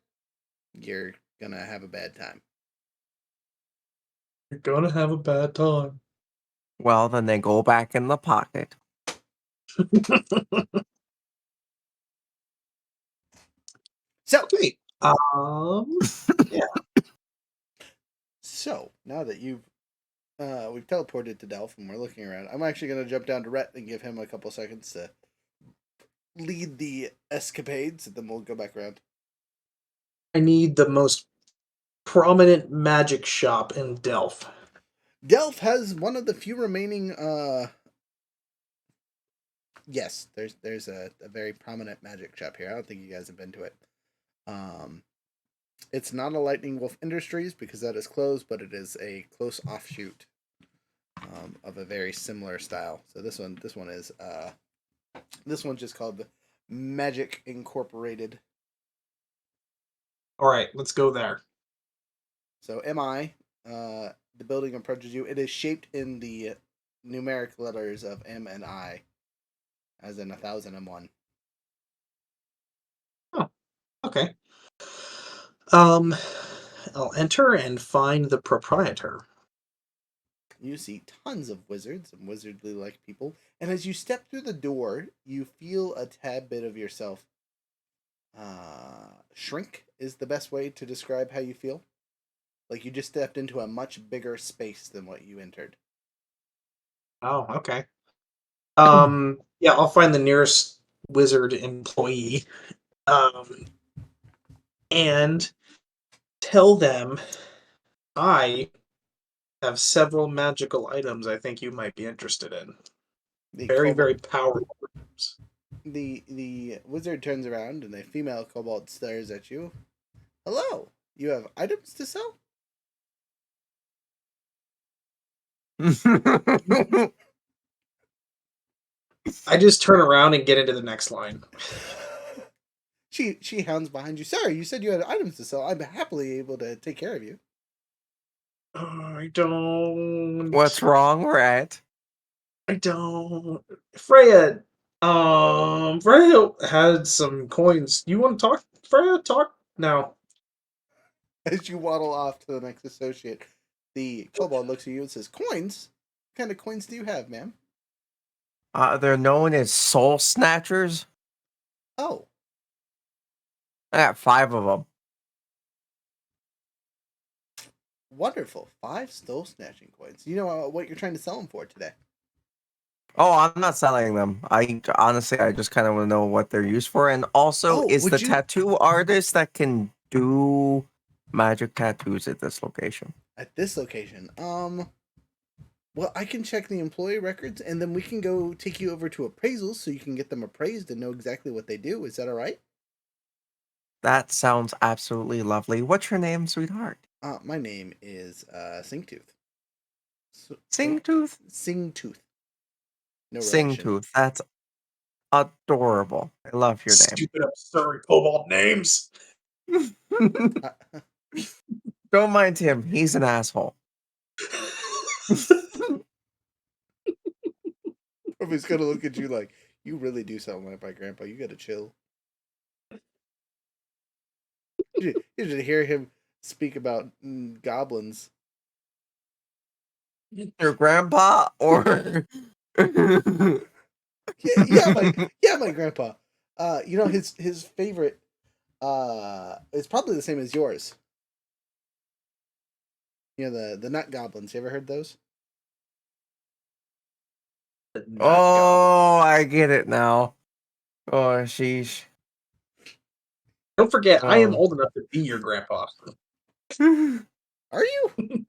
you're gonna have a bad time. You're gonna have a bad time. Well, then they go back in the pocket. So, Okay. Yeah. so now that we've teleported to Delph and we're looking around, I'm actually gonna jump down to Rhett and give him a couple seconds to lead the escapades, and then we'll go back around. I need the most prominent magic shop in Delph. Delph has one of the few remaining. Yes, there's a very prominent magic shop here. I don't think you guys have been to it. Um, it's not a Lightning Wolf Industries because that is closed, but it is a close offshoot of a very similar style. So this one is this one's just called the Magic Incorporated. All right, let's go there. So MI, the building approaches you. It is shaped in the numeric letters of M and I, as in 1001. Oh, okay. Um, I'll enter and find the proprietor. You see tons of wizards and wizardly like people, and as you step through the door, you feel a tad bit of yourself shrink, is the best way to describe how you feel. Like you just stepped into a much bigger space than what you entered. Oh, okay. Yeah, I'll find the nearest wizard employee, um, and tell them I have several magical items I think you might be interested in. The Very, kobold, very powerful items. the wizard turns around and a female kobold stares at you. Hello, you have items to sell? I just turn around and get into the next line. She hounds behind you. Sorry, you said you had items to sell. I'm happily able to take care of you. I don't. What's wrong, Rat? I don't. Freya. Freya had some coins. You want to talk, Freya? Talk now. As you waddle off to the next associate, the kobold looks at you and says, "Coins? What kind of coins do you have, ma'am?" They're known as soul snatchers. Oh, I got 5 of them. wonderful. 5 stole snatching coins. You know what you're trying to sell them for today? Oh, I'm not selling them. I honestly, I just kind of want to know what they're used for, and also, Oh, is the would you tattoo artist that can do magic tattoos at this location? at this location? Well, I can check the employee records, and then we can go take you over to appraisals so you can get them appraised and know exactly what they do. Is that all right? That sounds absolutely lovely. What's your name, sweetheart? My name is Singtooth. Singtooth? Singtooth. No relation. Singtooth. That's adorable. I love your Stupid, absurd kobold names. name. Don't mind him. He's an asshole. He's gonna look at you like, you really do sound like my grandpa. You gotta chill. You should hear him speak about goblins. Your grandpa or Yeah, my grandpa. His favorite is probably the same as yours. You know the nut goblins. You ever heard those? Oh, I get it now. Oh, sheesh. Don't forget, I am Oh. old enough to be your grandpa. Are you?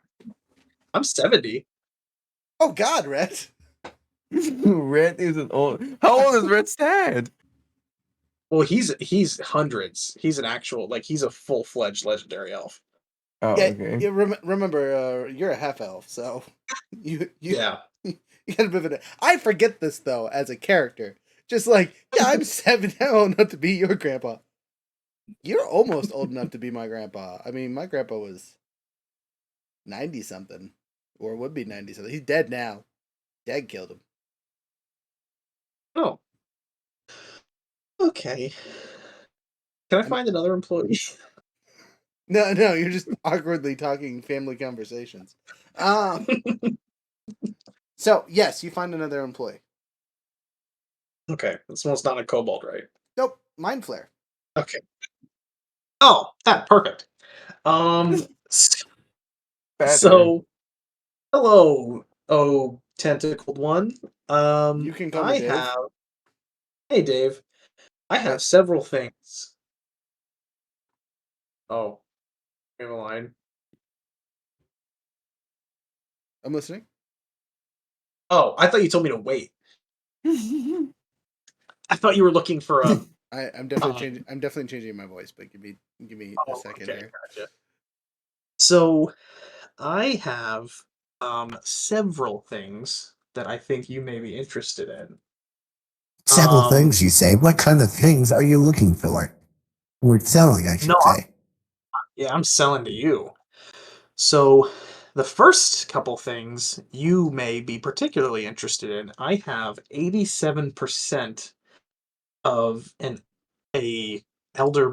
I'm 70. Oh God, Rhett. Red is an old. How old is Red's dad? Well, he's hundreds. He's an actual, like, he's a full-fledged legendary elf. Oh, Yeah, okay. remember, you're a half elf, so you Yeah. you got a bit of it. I forget this though as a character. Just like, yeah, I'm 7 now, old enough to be your grandpa. You're almost old enough to be my grandpa. I mean, my grandpa was 90 something, or would be 90 something. He's dead now. Dad killed him. Oh, okay. Can I I'm, find another employee? no, you're just awkwardly talking family conversations. So yes, you find another employee. Okay, this one's not a kobold, right? Nope, mind flare. Okay. Oh, perfect. Um, s- Better. so hello, oh tentacled one. You can call me I Dave. have. Hey, Dave. I Uh, have several things. Oh, in a line. I'm listening. Oh, I thought you told me to wait. I thought you were looking for a. I'm definitely Um, changing. I'm definitely changing my voice, but give me a oh, second okay, here. gotcha. So I have several things that I think you may be interested in. Several Um, things, you say? What kind of things are you looking for? Or selling, I no, should say. yeah, I'm selling to you. So the first couple things you may be particularly interested in. I have 87% of a elder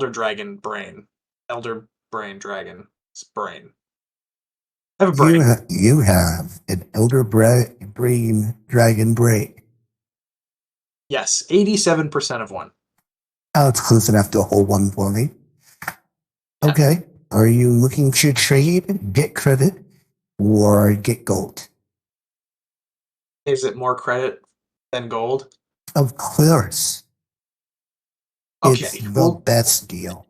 dragon brain. Elder Brain Dragon. It's brain. I have a brain. You have an elder brain dragon brain. Yes, 87% of one. Oh, it's close enough to a whole one for me. Yeah. Okay. Are you looking to trade, get credit, or get gold? Is it more credit than gold? Of course. It's Okay, the well, best deal.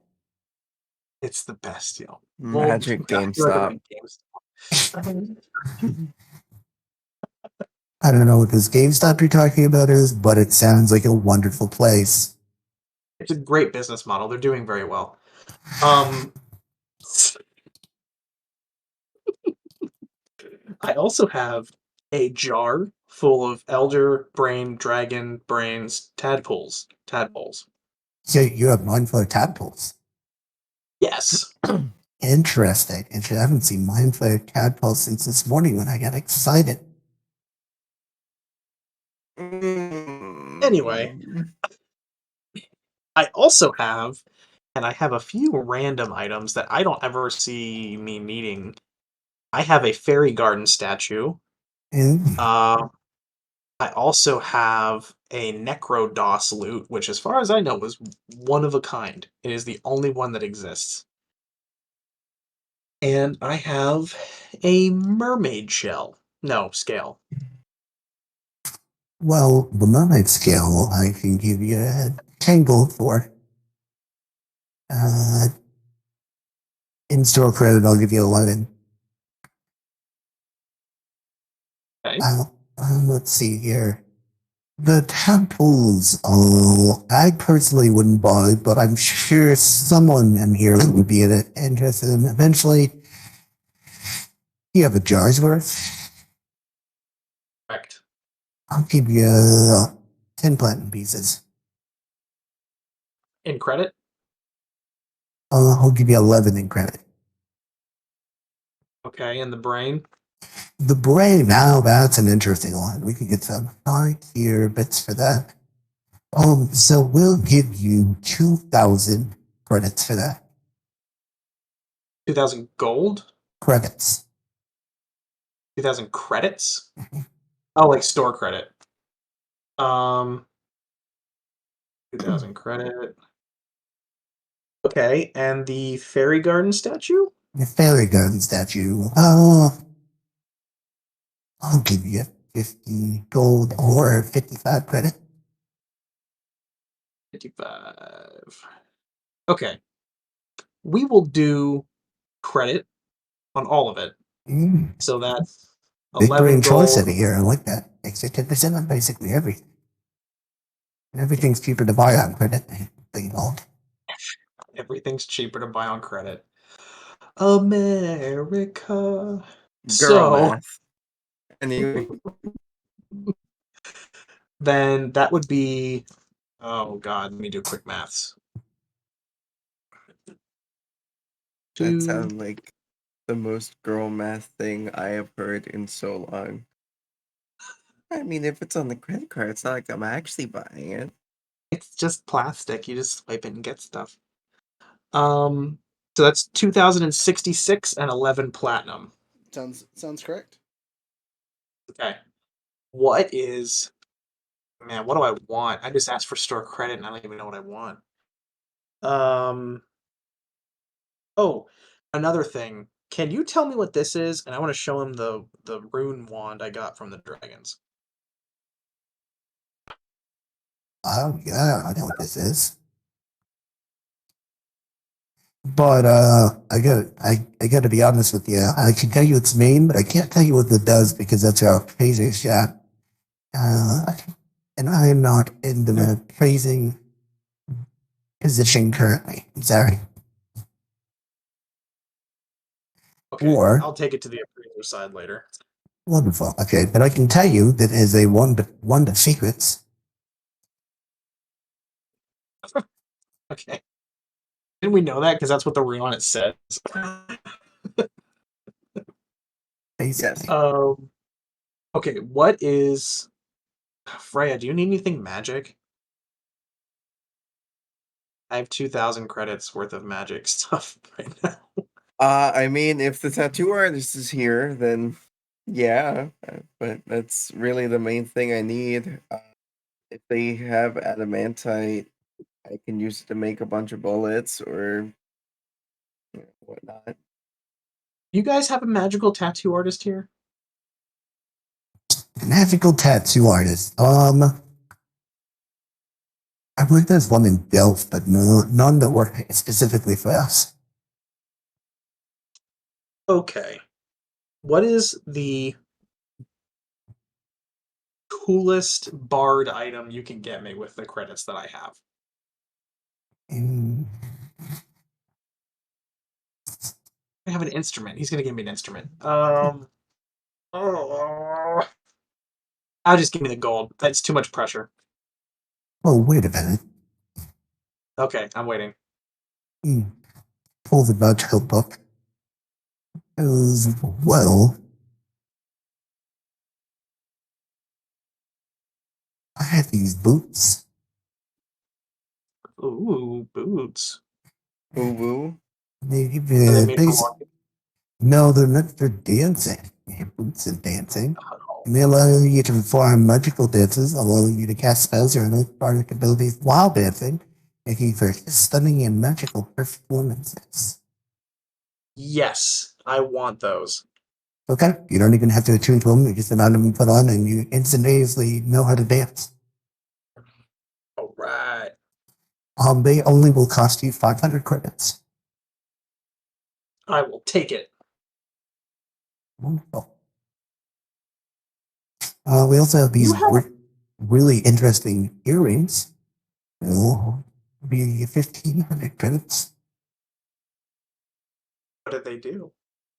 it's the best deal. Magic I feel like I'm GameStop. in GameStop. I don't know what this GameStop you're talking about is, but it sounds like a wonderful place. It's a great business model. They're doing very well. I also have a jar full of elder brain dragon brains tadpoles. Tadpoles. So you have mine full of tadpoles. Yes. Interesting. I haven't seen mine full of tadpoles since this morning when I got excited. Anyway, I also have, and I have a few random items that I don't ever see me needing. I have a fairy garden statue. And I also have a Necrodos loot, which, as far as I know, was one of a kind. It is the only one that exists. And I have a mermaid shell. No, scale. well, the mermaid scale I can give you a 10 gold for. In-store credit, I'll give you 11. Okay. Let's see here. The temples, I personally wouldn't buy, but I'm sure someone in here would be interested in eventually. You have a jar's worth? Correct. I'll give you 10 platinum pieces. In credit? I'll give you 11 in credit. Okay, and the brain? The brain, now that's an interesting one. We could get some high-tier bits for that. So we'll give you 2,000 credits for that. 2,000 gold? Credits. 2,000 credits? Oh, like store credit. 2,000 credit. Okay, and the fairy garden statue? The fairy garden statue. I'll give you 50 gold or 55 credit. 55. Okay. We will do credit on all of it. So that's Big 11 brain choice gold. over here. I like that. Extra 10% on basically everything. Everything's cheaper to buy on credit than gold. Everything's cheaper to buy on credit. America. Girl So math. Anyway, then that would be, oh god, let me do quick maths. that sounds like the most girl math thing I have heard in so long. I mean, if it's on the credit card, it's not like I'm actually buying it. It's just plastic. You just swipe it and get stuff. So that's 2,066 and 11 platinum. Sounds correct. Okay. What is, man, what do I want? I just asked for store credit and I don't even know what I want. Oh, another thing. Can you tell me what this is? And I want to show him the rune wand I got from the dragons. Oh, yeah, I know what this is. But I gotta be honest with you. I can tell you its name, but I can't tell you what it does because that's our praising shot. And I am not in the praising position currently. I'm sorry. Okay, Or I'll take it to the appraiser side later. wonderful. Okay, but I can tell you that is a one to secrets. Okay. Didn't we know that? Because that's what the rune on it says. Basically. Okay, what is... Freya, do you need anything magic? I have 2,000 credits worth of magic stuff right now. I mean, if the tattoo artist is here, then yeah, but that's really the main thing I need. If they have adamantite, I can use it to make a bunch of bullets or whatnot. You guys have a magical tattoo artist here? Magical tattoo artist. I believe there's one in Delft, but none that work specifically for us. Okay. What is the coolest bard item you can get me with the credits that I have? Mm, I have an instrument. He's gonna give me an instrument. Oh, I'll just give me the gold. That's too much pressure. oh, wait a minute. Okay, I'm waiting. Pull the magical book. As well, I have these boots. Ooh, boots. Woo woo. They, Are they uh, made they, for walking? no, they're not for dancing. They have boots and dancing. Oh, And they allow you to perform magical dances, allowing you to cast spells or other bardic abilities while dancing, making for stunning and magical performances. yes, I want those. Okay, you don't even have to attune to them. You just allow them to put on, and you instantaneously know how to dance. All right. They only will cost you 500 credits. I will take it. Wonderful. We also have You these have really interesting earrings. They'll be 1,500 credits. what did they do?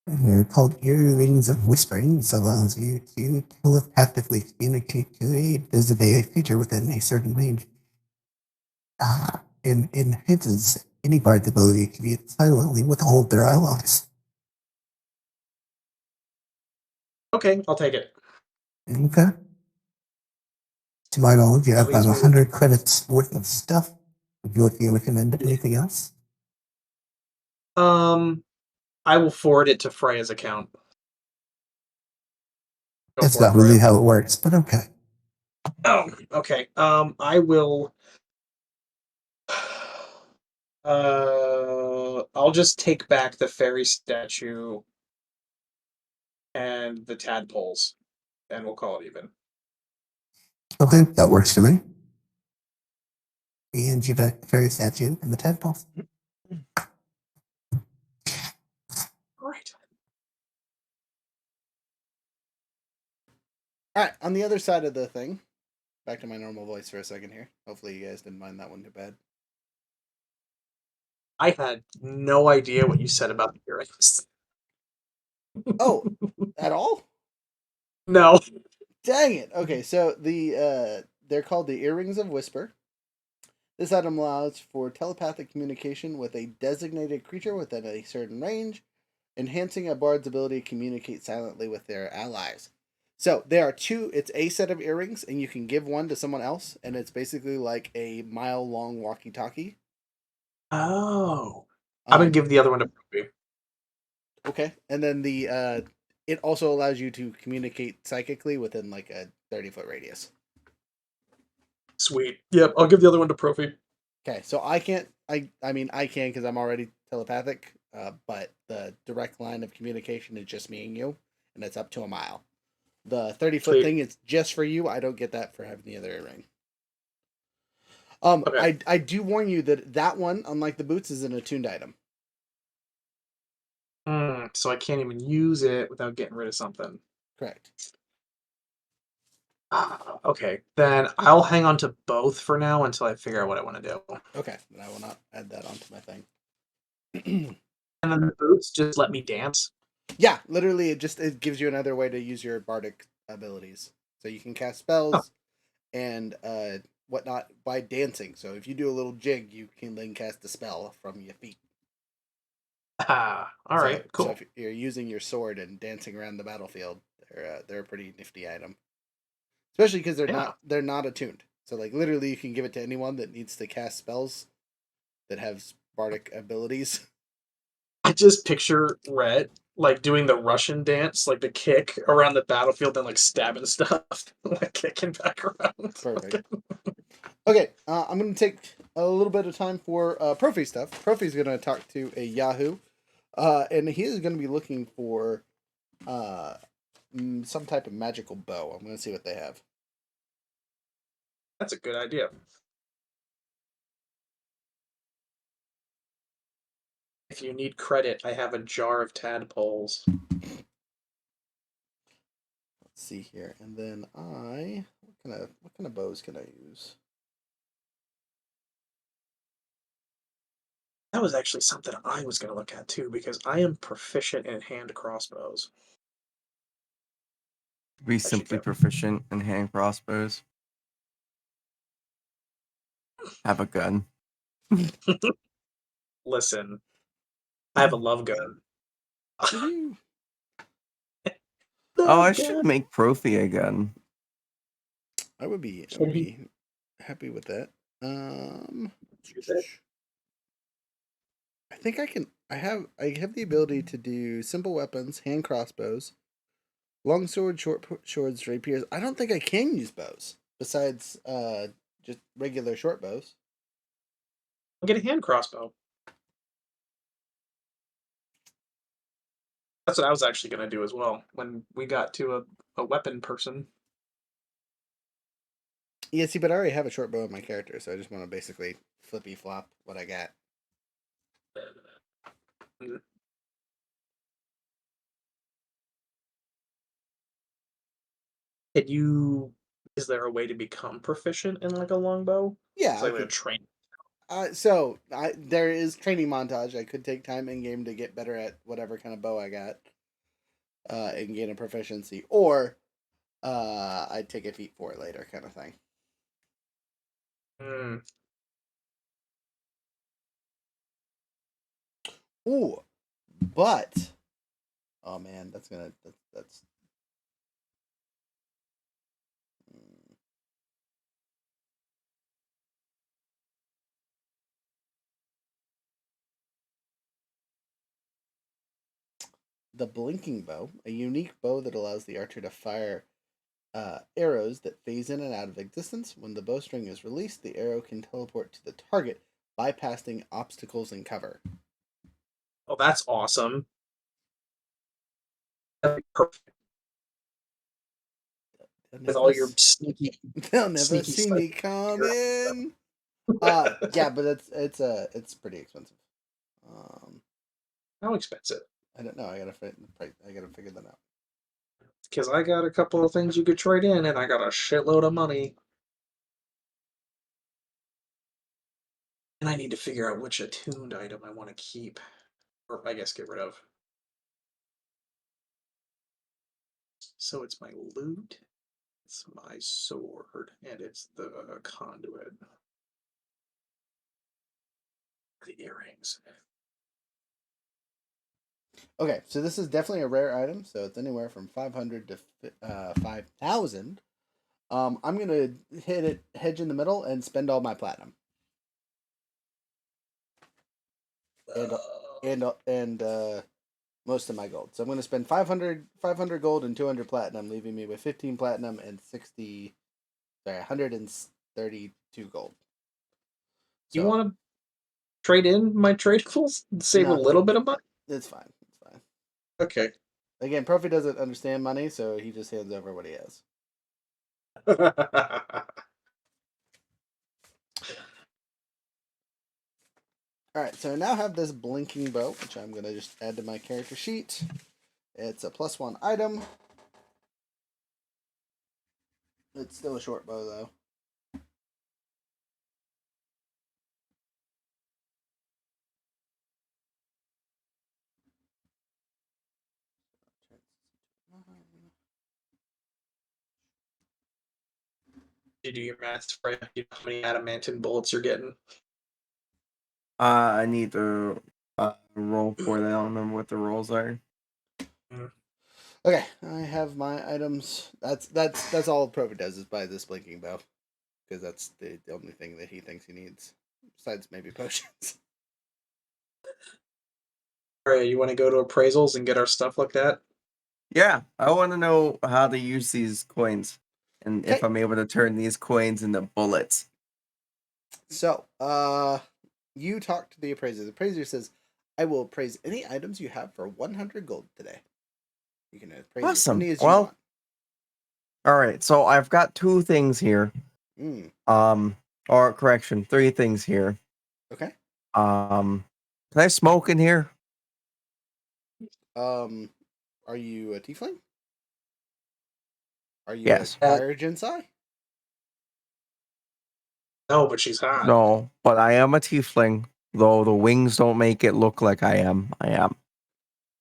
They're called earrings of whispering. This allows you to telepathically communicate to a designated creature within a certain range. And enhances any bard's ability to be silently withhold their allies. Okay, I'll take it. Okay. To my knowledge, you That have about leaves me with 100 credits worth of stuff. Would you like to recommend anything else? I will forward it to Freya's account. Go That's for it, not really Freya. how it works, but okay. Oh, okay. I will. I'll just take back the fairy statue and the tadpoles, and we'll call it even. Okay, that works for me. And you have a fairy statue and the tadpoles. All right. All right, on the other side of the thing, back to my normal voice for a second here. Hopefully, you guys didn't mind that one too bad. I had no idea what you said about the earrings. Oh, at all? No. Dang it. Okay, so they're called the Earrings of Whisper. This item allows for telepathic communication with a designated creature within a certain range, enhancing a bard's ability to communicate silently with their allies. So there are two. It's a set of earrings, and you can give one to someone else, and it's basically like a mile-long walkie-talkie. Oh. I'm gonna Um, give the other one to Poopy. okay, and then it also allows you to communicate psychically within like a 30-foot radius. Sweet. Yep, I'll give the other one to Profi. Okay, so I can't. I mean, I can because I'm already telepathic. But the direct line of communication is just me and you, and it's up to a mile. The 30-foot Sweet. thing is just for you. I don't get that for having the other earring. Okay. I do warn you that one, unlike the boots, is an attuned item. So I can't even use it without getting rid of something. Correct. Okay, then I'll hang on to both for now until I figure out what I want to do. Okay, then I will not add that onto my thing. And then the boots just let me dance. Yeah, literally, it gives you another way to use your bardic abilities. So you can cast spells and whatnot by dancing. So if you do a little jig, you can then cast a spell from your feet. All right, So cool. if you're using your sword and dancing around the battlefield, they're a pretty nifty item, especially because they're not attuned. So like literally, you can give it to anyone that needs to cast spells. that have bardic abilities. I just picture Rhett like doing the Russian dance, like the kick around the battlefield and like stabbing stuff, like kicking back around. Perfect. Okay, I'm going to take a little bit of time for Profi stuff. Profi's going to talk to a Yahoo, and he is going to be looking for some type of magical bow. I'm going to see what they have. That's a good idea. If you need credit, I have a jar of tadpoles. Let's see here, and then what kind of bows can I use? That was actually something I was going to look at too, because I am proficient in hand crossbows. Be should simply go. proficient in hand crossbows. Have a gun. Listen, I have a love gun. Woo-hoo. Oh, I should make Profi a gun. I would be happy with that. I think I can. I have the ability to do simple weapons, hand crossbows, long sword, short swords, rapiers. I don't think I can use bows besides just regular short bows. I'll get a hand crossbow. That's what I was actually going to do as well when we got to a weapon person. Yeah, see, but I already have a short bow in my character, so I just want to basically flippy flop what I got. Can you? Is there a way to become proficient in like a longbow? Yeah, It's like a train. There is training montage. I could take time in game to get better at whatever kind of bow I got, and gain a proficiency, or I'd take a feat for it later, kind of thing. Ooh, but oh man, that's the blinking bow, a unique bow that allows the archer to fire arrows that phase in and out of existence. When the bowstring is released, the arrow can teleport to the target, bypassing obstacles and cover. Oh, that's awesome. That'd be perfect. With all your sneaky, they'll never sneaky see stuff. me coming. Yeah, but it's pretty expensive. How expensive? I don't know. I gotta figure that out. Because I got a couple of things you could trade in, and I got a shitload of money. And I need to figure out which attuned item I want to keep. Or I guess get rid of. So it's my loot, it's my sword, and it's the conduit. The earrings. Okay, so this is definitely a rare item. So it's anywhere from 500 to 5,000. I'm gonna hit it hedge in the middle and spend all my platinum. And most of my gold. So I'm going to spend 500 gold and 200 platinum, leaving me with 15 platinum and 132 gold. You want to trade in my tradables and save a little bit of money? It's fine. It's fine. Okay. Again, Profi doesn't understand money, so he just hands over what he has. Alright, so I now have this blinking bow, which I'm going to just add to my character sheet. It's a +1 item. It's still a short bow, though. Did you do your math for you know how many adamantine bullets you're getting? I need to roll for that. I don't remember what the rolls are. Okay, I have my items. That's all Profi does is buy this blinking bow, because that's the only thing that he thinks he needs, besides maybe potions. All right, you want to go to appraisals and get our stuff looked at? Yeah, I want to know how to use these coins, and if Okay. I'm able to turn these coins into bullets. So, you talk to the appraiser. The appraiser says, "I will appraise any items you have for 100 gold today. You can appraise as Awesome. many as you Well, want." all right. So I've got 2 things here. Mm, Or correction, 3 things here. okay. Can I smoke in here? Are you a tiefling? Are you Yes. a fire gensai? No, but she's hot. No, but I am a tiefling, though the wings don't make it look like I am. I am.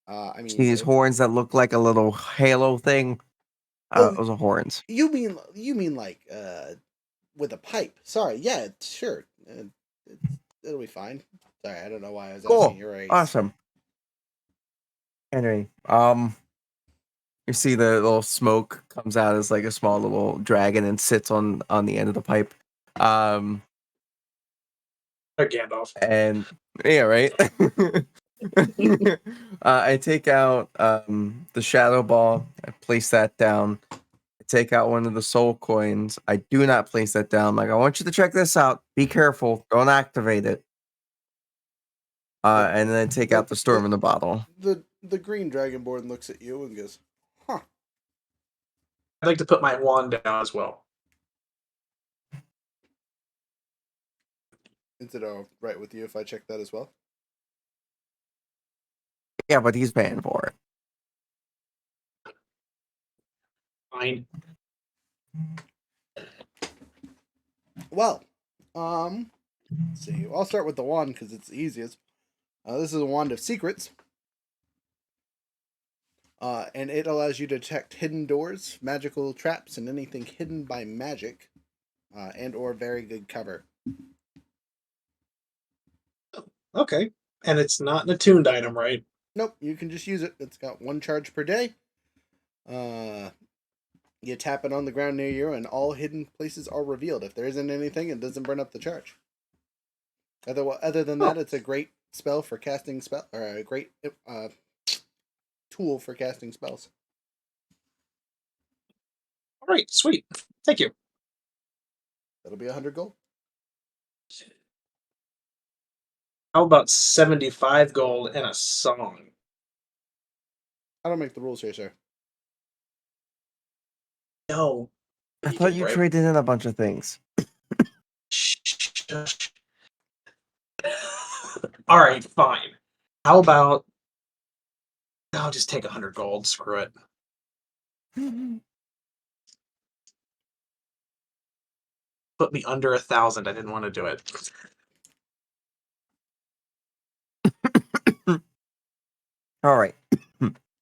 I mean, See these horns that look like a little halo thing? oh, Those are horns. you mean like with a pipe? Sorry, yeah, sure. It'll be fine. Sorry, I don't know why I was asking Cool. your race. Awesome. Anyway, you see the little smoke comes out as like a small little dragon and sits on the end of the pipe. Gandalf. And yeah, right. I take out the shadow ball. I place that down. I take out one of the soul coins. I do not place that down. Like, I want you to check this out. Be careful. Don't activate it. And then I take out the storm in the bottle. The green dragonborn looks at you and goes, "Huh." I'd like to put my wand down as well. Is it all right with you if I check that as well? Yeah, but he's paying for it. Fine. Well, let's see. I'll start with the wand because it's the easiest. This is a wand of secrets. And it allows you to detect hidden doors, magical traps, and anything hidden by magic, and or very good cover. Okay. And it's not an attuned item, right? Nope, you can just use it. It's got 1 charge per day. You tap it on the ground near you, and all hidden places are revealed. If there isn't anything, it doesn't burn up the charge. Other than that, it's a great spell for casting spell, or a great tool for casting spells. All right, sweet. Thank you. That'll be 100 gold. How about 75 gold and a song? I don't make the rules here, sir. No. I thought you traded in a bunch of things. Shush. All right, fine. How about I'll just take 100 gold. Screw it. Put me under 1,000. I didn't want to do it. All right.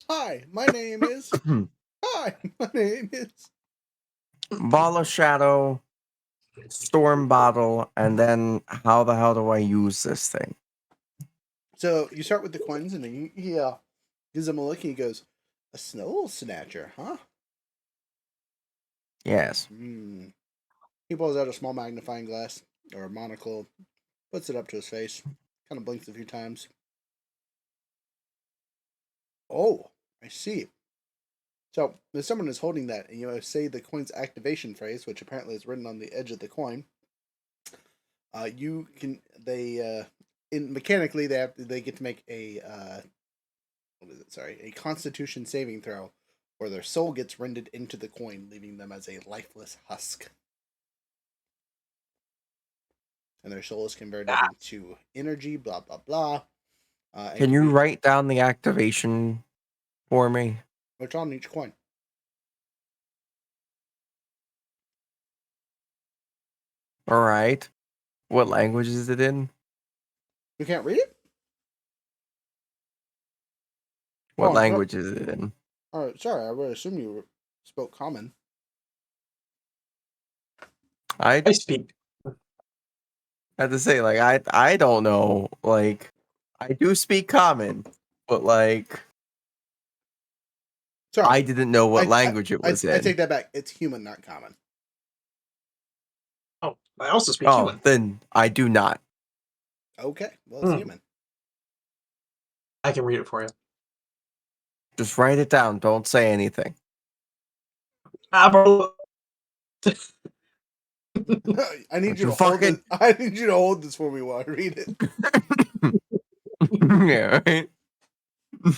Hi, my name is. Hi, my name is. Ball of shadow, storm bottle, and then how the hell do I use this thing? So you start with the coins, and he gives him a look, and he goes, "A snow snatcher, huh?" Yes. He pulls out a small magnifying glass or a monocle, puts it up to his face, kind of blinks a few times. Oh, I see. So if someone is holding that, and you say the coin's activation phrase, which apparently is written on the edge of the coin, you can mechanically they get to make a a Constitution saving throw, or their soul gets rendered into the coin, leaving them as a lifeless husk. And their soul is converted into energy, blah, blah, blah. Can you write down the activation for me? It's on each coin. All right. What language is it in? You can't read it? What language is it in? Oh, sorry, I would assume you spoke common. I speak. I have to say, like, I don't know. Like, I do speak common, but like, Sorry, I didn't know what language it was I in. take that back. It's human, not common. Oh, I also speak human. Then I do not. Okay, well, it's human. I can read it for you. Just write it down. Don't say anything. Aberlo- I need Don't you you to hold fucking- it. I need you to hold this for me while I read it. Yeah, right.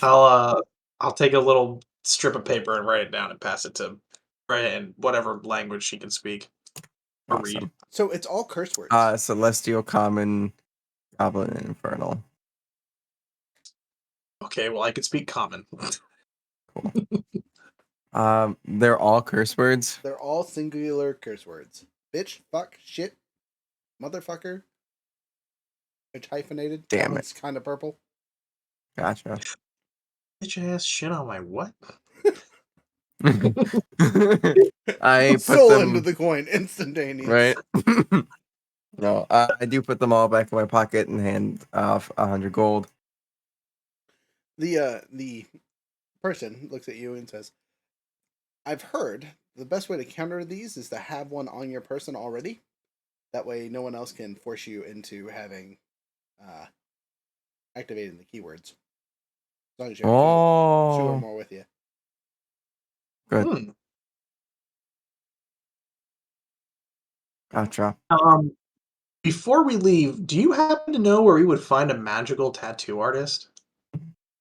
I'll take a little strip of paper and write it down and pass it to Rhea in whatever language she can speak or read. Awesome. So it's all curse words. Celestial, Common, Goblin, and Infernal. Okay, well I can speak common. They're all curse words. They're all singular curse words. Bitch, fuck, shit, motherfucker. It's hyphenated. Damn That it. one's kind of purple. Gotcha. Bitch ass shit on my what? I put Soul them into the coin, instantaneous. right. No, I do put them all back in my pocket and hand off 100 gold. The person looks at you and says, "I've heard the best way to counter these is to have one on your person already. That way, no one else can force you into having activating the keywords. As long as you have two or Oh, more with you." good. Hmm. Gotcha. Before we leave, do you happen to know where we would find a magical tattoo artist?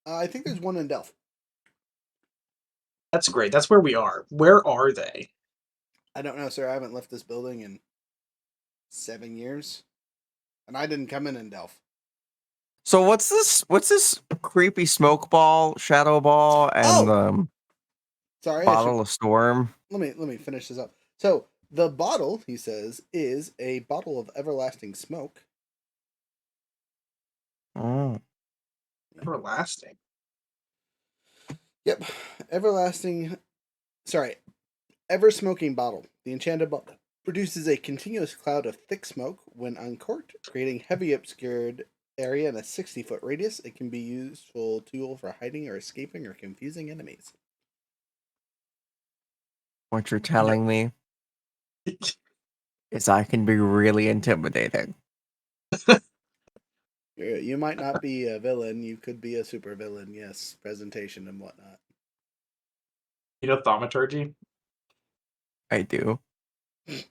I think there's one in Delph. That's great. That's where we are. Where are they? I don't know, sir. I haven't left this building in 7 years, and I didn't come in Delph. So what's this? What's this creepy smoke ball, shadow ball, and Sorry, bottle of storm? let me finish this up. So the bottle, he says, is a bottle of everlasting smoke. Oh, Everlasting. Yep, everlasting. Sorry, ever smoking bottle. The enchanted bottle produces a continuous cloud of thick smoke when uncorked, creating heavy obscured area in a 60-foot radius. It can be useful tool for hiding or escaping or confusing enemies. what you're telling me is I can be really intimidating. You might not be a villain. You could be a super villain. Yes, presentation and whatnot. You know thaumaturgy? I do.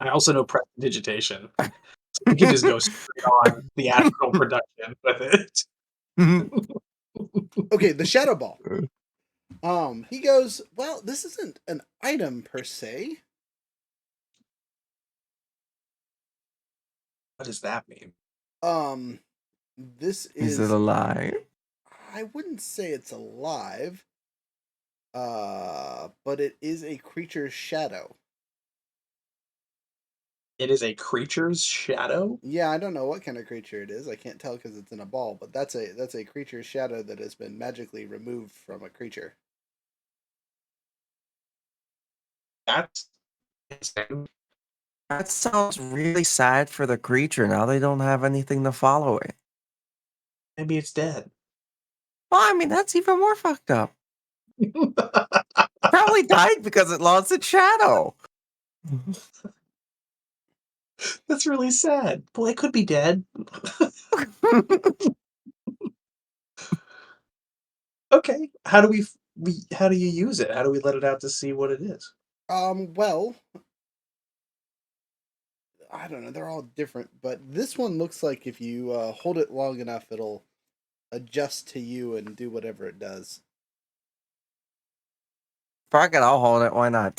I also know prestidigitation. So we can just go straight on theatrical production with it. Okay, the shadow ball. He goes, well, this isn't an item per se. What does that mean? This Is is it a lie? I wouldn't say it's alive. But it is a creature's shadow. It is a creature's shadow? Yeah, I don't know what kind of creature it is. I can't tell because it's in a ball, but that's a creature's shadow that has been magically removed from a creature. That's insane. That sounds really sad for the creature. Now they don't have anything to follow it. Maybe it's dead. Well, I mean, that's even more fucked up. Probably died because it lost its shadow. That's really sad. Well, it could be dead. Okay. How do how do you use it? How do we let it out to see what it is? Well, I don't know. They're all different, but this one looks like if you hold it long enough, it'll adjust to you and do whatever it does. Fuck it, I'll hold it. Why not?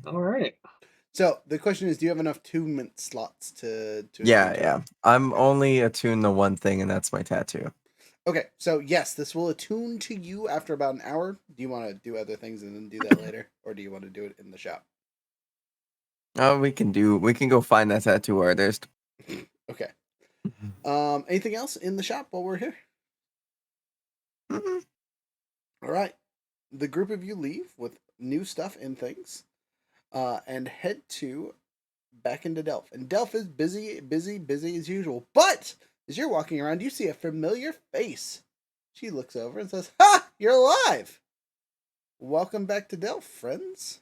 All right. So the question is, do you have enough 2-minute slots to Yeah, attune to yeah. it? I'm Okay. only attuned to one thing, and that's my tattoo. Okay, so yes, this will attune to you after about an hour. Do you want to do other things and then do that later, or do you want to do it in the shop? Oh, we can go find that tattoo artist. Okay. Anything else in the shop while we're here? Mhm. All right. The group of you leave with new stuff and things, and head to back into Delph. And Delph is busy, busy, busy as usual. But as you're walking around, you see a familiar face. She looks over and says, "Ha! You're alive! Welcome back to Delph, friends.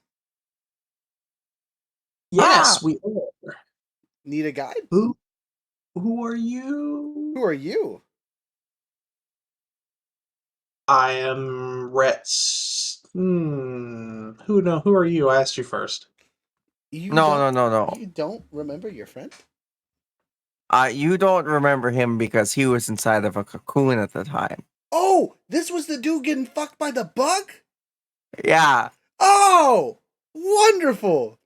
Yes, we are. Need a guide? Who are you? Who are you?" I am Rhett's. Who are you? I asked you first. No. You don't remember your friend? You don't remember him because he was inside of a cocoon at the time. Oh, this was the dude getting fucked by the bug? Yeah. Oh, wonderful.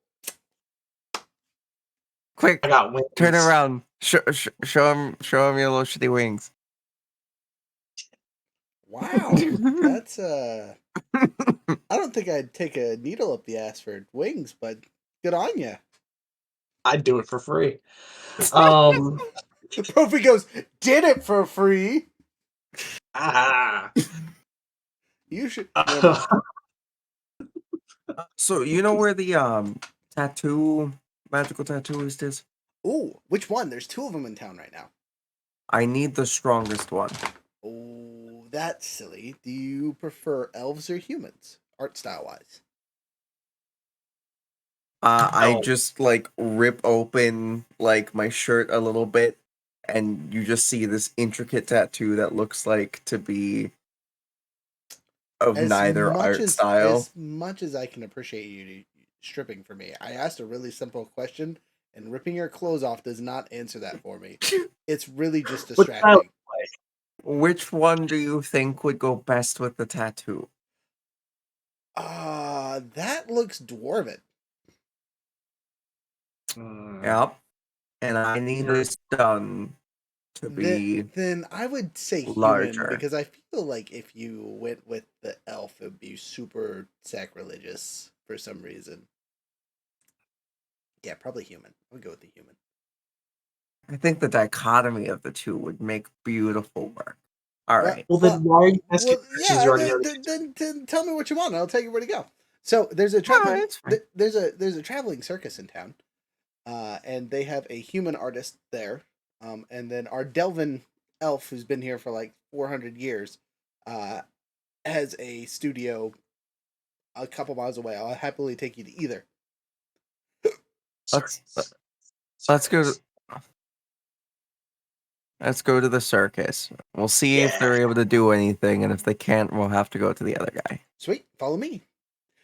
Quick, I got wings. turn around. Show him your little shitty wings. Wow. That's I don't think I'd take a needle up the ass for wings, but good on ya. I'd do it for free. Profi goes, did it for free. You should. Never mind. So you know where the magical tattooist is? Ooh, which one? There's 2 of them in town right now. I need the strongest one. Oh, that's silly. Do you prefer elves or humans, art style wise? I No. just like rip open like my shirt a little bit, and you just see this intricate tattoo that looks like to be of neither art style. As much as I can appreciate you stripping for me, I asked a really simple question, and ripping your clothes off does not answer that for me. It's really just What's that distracting. like? Which one do you think would go best with the tattoo? That looks dwarven. Yep. And I need this done to be Then I would say human, larger. because I feel like if you went with the elf, it would be super sacrilegious for some reason. Yeah, probably human. I would go with the human. I think the dichotomy of the two would make beautiful work. All right. Well, then why are you asking questions you already know? Then tell me what you want, and I'll tell you where to go. So there's a traveling there's a traveling circus in town, and they have a human artist there, and then our Delvin elf, who's been here for like 400 years, has a studio a couple miles away. I'll happily take you to either. Let's go to the circus. We'll see if they're able to do anything, and if they can't, we'll have to go to the other guy. Sweet, follow me.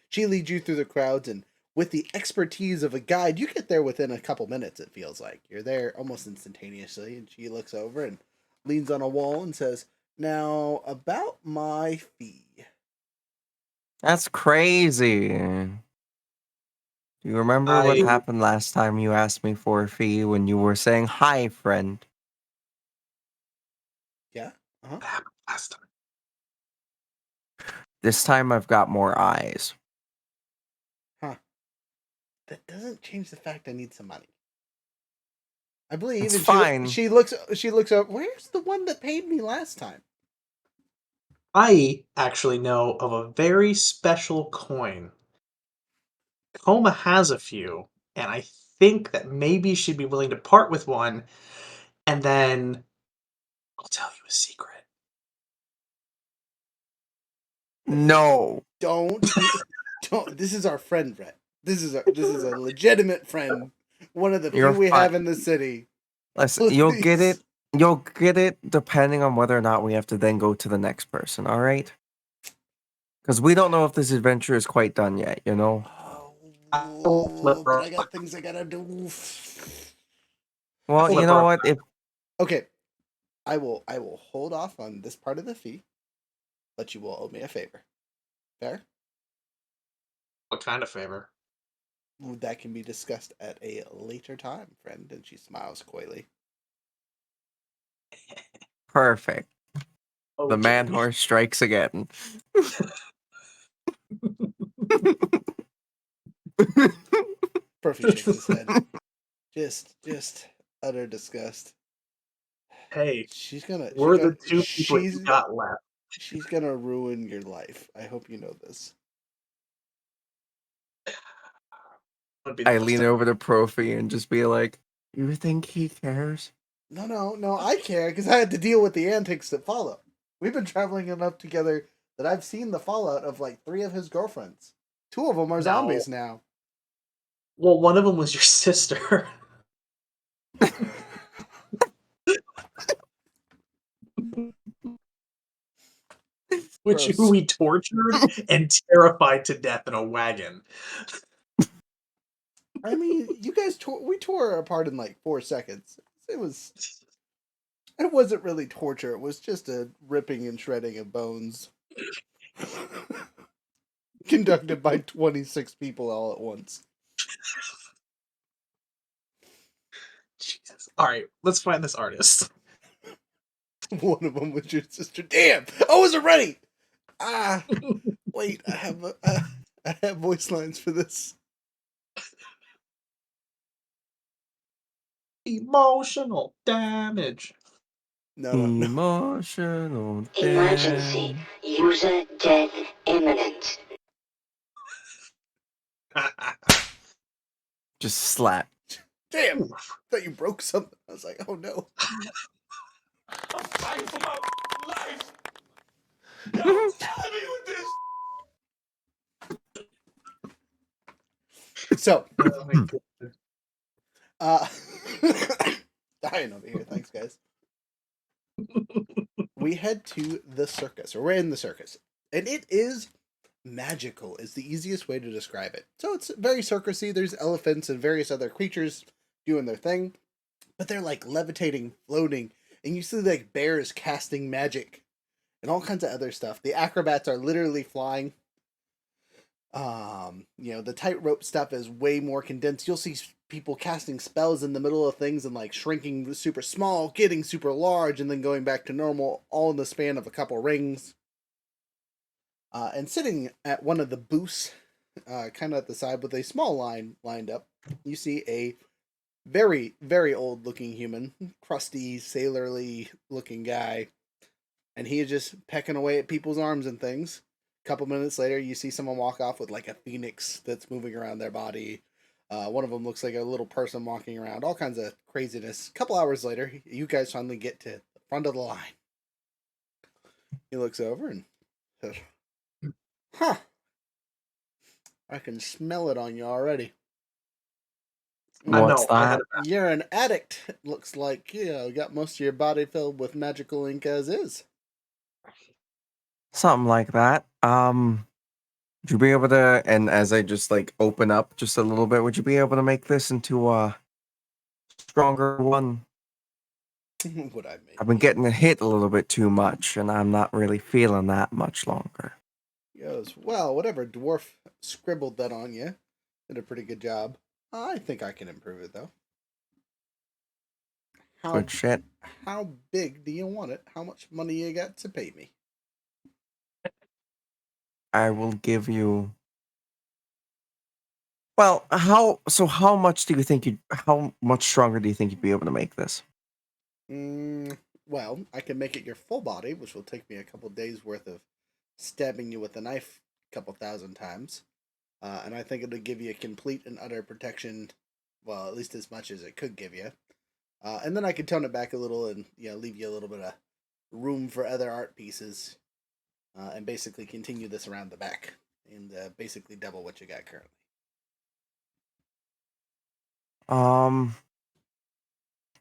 She leads you through the crowds, and with the expertise of a guide, you get there within a couple minutes, it feels like. You're there almost instantaneously, and she looks over and leans on a wall and says, "Now, about my fee." That's crazy. Do you remember what happened last time you asked me for a fee when you were saying, "Hi, friend"? Yeah? What happened last time? This time I've got more eyes. Huh. That doesn't change the fact I need some money. I believe. It's and fine. She looks up. Where's the one that paid me last time? I actually know of a very special coin. Coma has a few, and I think that maybe she'd be willing to part with one, and then I'll tell you a secret. No. Don't. This is our friend, Brett. This is a legitimate friend. One of the few we have in the city. Listen, you'll get it. You'll get it depending on whether or not we have to then go to the next person, all right? Because we don't know if this adventure is quite done yet, you know? Oh, but I got things I gotta do. Well, you know what? Okay, I will hold off on this part of the fee, but you will owe me a favor. Fair? What kind of favor? That can be discussed at a later time, friend. And she smiles coyly. Perfect. Oh, the man horse strikes again. Perfect shakes his head. Just utter disgust. Hey, we're the two people you got left. She's gonna ruin your life. I hope you know this. I lean over to Profi and just be like, "You think he cares?" No, I care because I had to deal with the antics that follow. We've been traveling enough together that I've seen the fallout of like 3 of his girlfriends. 2 of them are zombies now. Well, one of them was your sister. Gross. who we tortured and terrified to death in a wagon. I mean, you guys we tore apart in like 4 seconds. It wasn't really torture. It was just a ripping and shredding of bones. Conducted by 26 people all at once. Jesus. All right, let's find this artist. One of them was your sister. Damn! I wasn't ready! Ah! Wait, I have voice lines for this. Emotional damage. No. Emotional Emergency. damage. User death imminent. Just slap. Damn! I thought you broke something. I was like, oh no. I'm fighting for my life. Don't tell me with this. So, Oh my God. dying over here. Thanks, guys. We head to the circus, or we're in the circus, and it is magical. Is the easiest way to describe it. So it's very circusy. There's elephants and various other creatures doing their thing, but they're like levitating, floating, and you see like bears casting magic and all kinds of other stuff. The acrobats are literally flying. The tightrope stuff is way more condensed. You'll see people casting spells in the middle of things and like shrinking super small, getting super large, and then going back to normal, all in the span of a couple rings. And sitting at one of the booths, kind of at the side with a small line lined up, you see a very, very old looking human, crusty, sailorly looking guy. And he is just pecking away at people's arms and things. A couple minutes later, you see someone walk off with like a phoenix that's moving around their body. One of them looks like a little person walking around. All kinds of craziness. A couple hours later, you guys finally get to the front of the line. He looks over and says, "Huh. I can smell it on you already. What's No, I had that? You're an addict. It looks like, got most of your body filled with magical ink as is." Something like that. Would you be able to, and as I just like open up just a little bit, would you be able to make this into a stronger one? Would I make I've been getting hit a little bit too much, and I'm not really feeling that much longer. He goes, "Well, whatever dwarf scribbled that on you did a pretty good job. I think I can improve it, though. Good shit. How big do you want it? How much money you got to pay me?" I will give you. Well, how much do you think how much stronger do you think you'd be able to make this? Well, I can make it your full body, which will take me a couple days worth of stabbing you with a knife a couple thousand times. And I think it'll give you a complete and utter protection, well, at least as much as it could give you. And then I could tone it back a little and leave you a little bit of room for other art pieces, and basically continue this around the back and basically double what you got currently.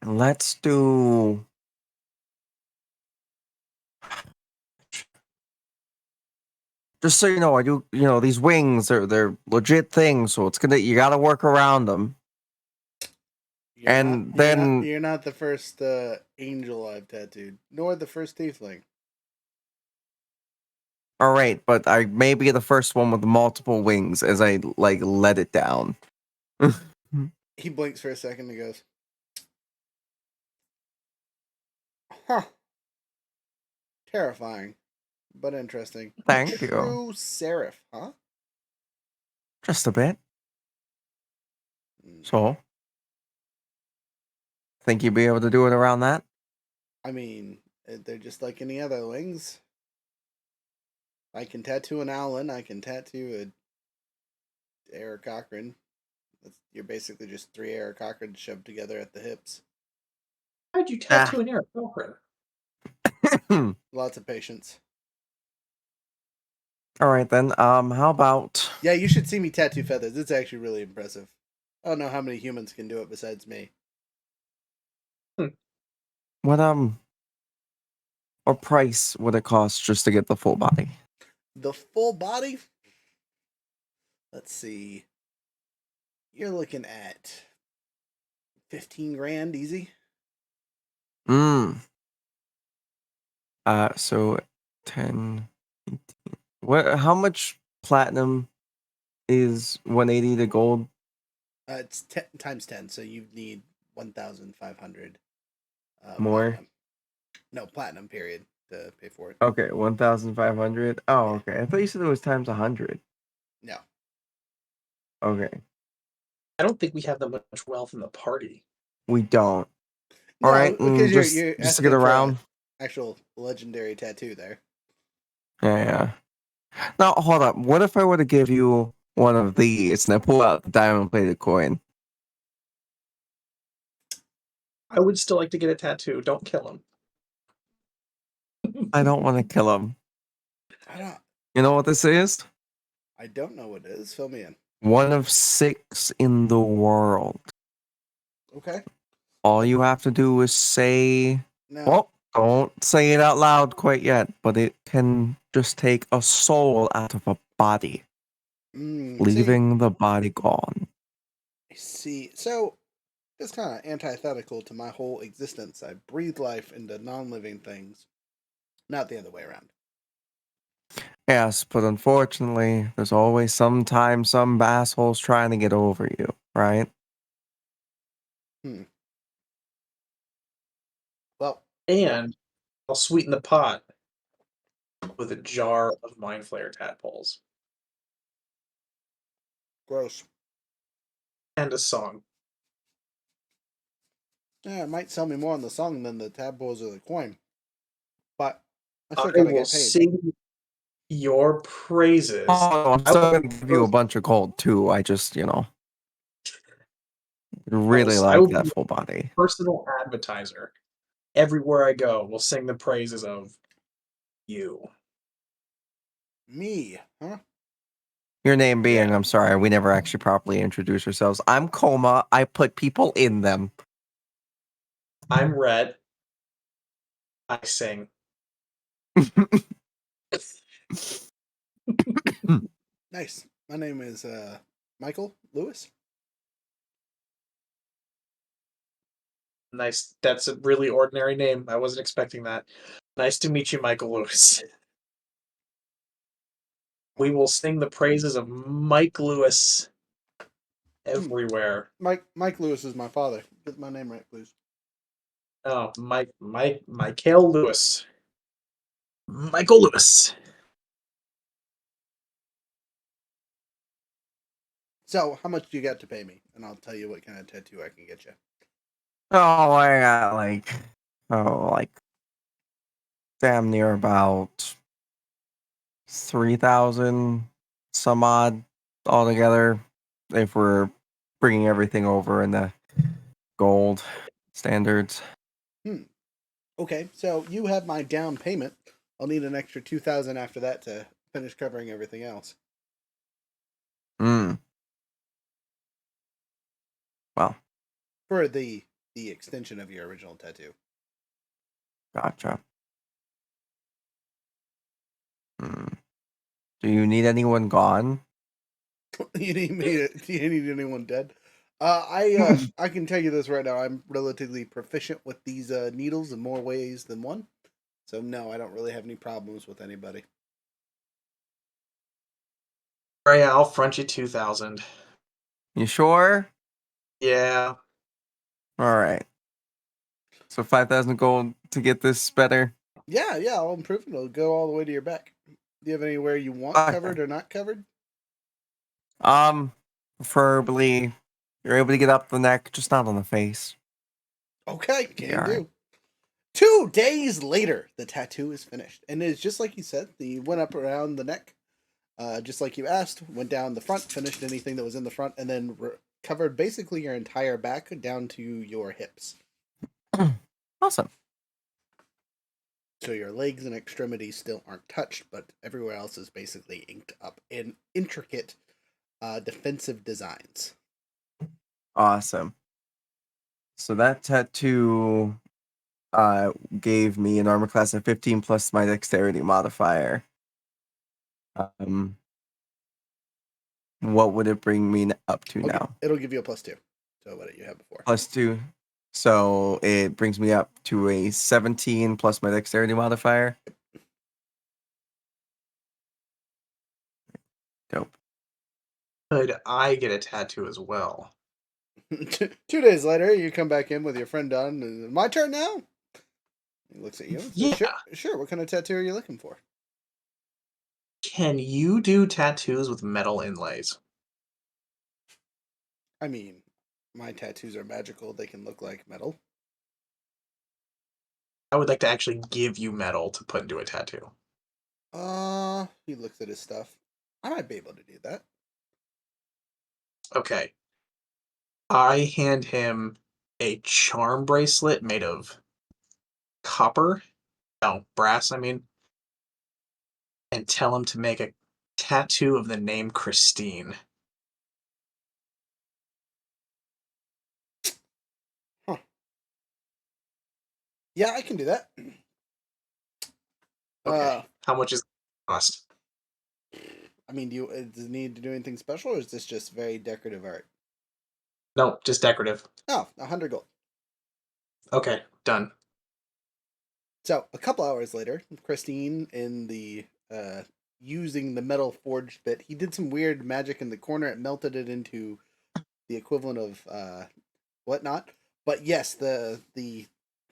Let's do. Just so you know, I do. These wings they're legit things, so you gotta work around them. You're not the first angel I've tattooed, nor the first tiefling. All right, but I may be the first one with multiple wings as I like let it down. He blinks for a second and goes, "Huh. Terrifying, but interesting. Thank you. True serif, huh?" Just a bit. So, think you'd be able to do it around that? I mean, they're just like any other wings. I can tattoo an Owlin. I can tattoo a Eric Cochran. You're basically just 3 Eric Cochrans shoved together at the hips. How'd you tattoo an Eric Cochran? Lots of patience. All right then. How about? Yeah, you should see me tattoo feathers. It's actually really impressive. I don't know how many humans can do it besides me. What or price would it cost just to get the full body? The full body. Let's see. You're looking at 15 grand easy. So 10, 18. What? How much platinum is 180 to gold? It's times 10, so you need 1,500 More? platinum. No, platinum, period, to pay for it. Okay, 1,500. Oh, Yeah. okay. I thought you said it was times 100. No. Okay, I don't think we have that much wealth in the party. we don't. No, All right, because you're just to asking get for around. a actual legendary tattoo there. Yeah. Now, hold up. What if I were to give you one of these and I pull out the diamond-plated coin? I would still like to get a tattoo. Don't kill him. I don't want to kill him. I don't. You know what this is? I don't know what it is. Fill me in. One of 6 in the world. Okay. All you have to do is say, Now, well, don't say it out loud quite yet, but it can just take a soul out of a body, leaving the body gone. see. So it's kind of antithetical to my whole existence. I breathe life into non-living things, not the other way around. Yes, but unfortunately, there's always sometimes some assholes trying to get over you, right? Well, And I'll sweeten the pot with a jar of Mind Flayer tadpoles gross. and a song. Yeah, it might sell me more on the song than the tadpoles or the coin, but I still I gotta will get paid. sing your praises. Oh, I'm I still will gonna give you a bunch of gold too. I just, really I will like be that your full body. personal advertiser. Everywhere I go, will sing the praises of you. Me, huh? Your name being, Yeah. I'm sorry, we never actually properly introduced ourselves. I'm Coma. I put people in them. I'm Red. I sing. Nice. My name is Michael Lewis. Nice. That's a really ordinary name. I wasn't expecting that. Nice to meet you, Michael Lewis. We will sing the praises of Mike Lewis everywhere. Mike Lewis is my father. Get my name right, please. Oh, Michael Lewis. Michael Lewis. So, how much do you got to pay me? And I'll tell you what kind of tattoo I can get you. Oh, I got like damn near about 3,000 some odd altogether if we're bringing everything over in the gold standards. Okay, so you have my down payment. I'll need an extra 2,000 after that to finish covering everything else. Well, For the extension of your original tattoo. gotcha. Do you need anyone gone? You need anyone dead? I can tell you this right now. I'm relatively proficient with these needles in more ways than one. So no, I don't really have any problems with anybody. All right, I'll front you 2,000. You sure? Yeah. All right. So 5,000 gold to get this better. Yeah, I'll improve it. It'll go all the way to your back. Do you have anywhere you want covered or not covered? Preferably you're able to get up the neck, just not on the face. Okay, can do. Right. 2 days later, the tattoo is finished, and it's just like you said. The went up around the neck, just like you asked. Went down the front, finished anything that was in the front, and then covered basically your entire back down to your hips. Awesome. So your legs and extremities still aren't touched, but everywhere else is basically inked up in intricate defensive designs. Awesome. So that tattoo gave me an armor class of 15 plus my dexterity modifier. What would it bring me up to Okay, now? it'll give you a +2 to what you had before. +2. So it brings me up to a 17 plus my dexterity modifier. Dope. Could I get a tattoo as well? 2 days later, you come back in with your friend Don. Is it my turn now? He looks at you and says, Yeah. Sure. What kind of tattoo are you looking for? Can you do tattoos with metal inlays? I mean, my tattoos are magical. They can look like metal. I would like to actually give you metal to put into a tattoo. He looks at his stuff. I might be able to do that. Okay. I hand him a charm bracelet made of copper. No, brass, I mean. And tell him to make a tattoo of the name Christine. Huh. Yeah, I can do that. Okay. How much is it cost? I mean, does it need to do anything special, or is this just very decorative art? Nope, just decorative. Oh, 100 gold. Okay, done. So a couple hours later, Christine in the using the metal forged bit, he did some weird magic in the corner. It melted it into the equivalent of whatnot. But yes, the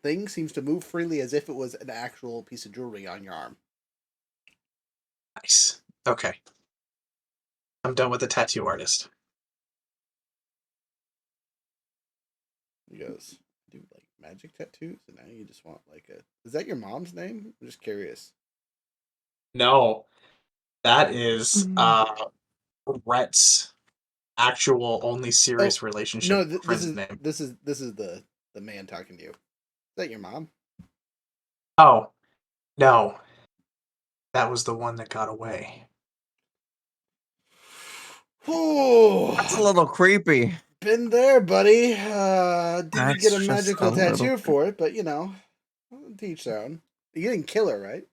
thing seems to move freely as if it was an actual piece of jewelry on your arm. Nice. Okay. I'm done with the tattoo artist. He goes, "Do like magic tattoos, and now you just want like a? Is that your mom's name? I'm just curious." No, that is Rhett's actual only serious Oh relationship no, friend's name. this is the man talking to you. Is that your mom? Oh, no. That was the one that got away. That's a Oh, little creepy. been there, buddy. Didn't That's get a just magical a little tattoo for it, but teach their own. You didn't kill her, right?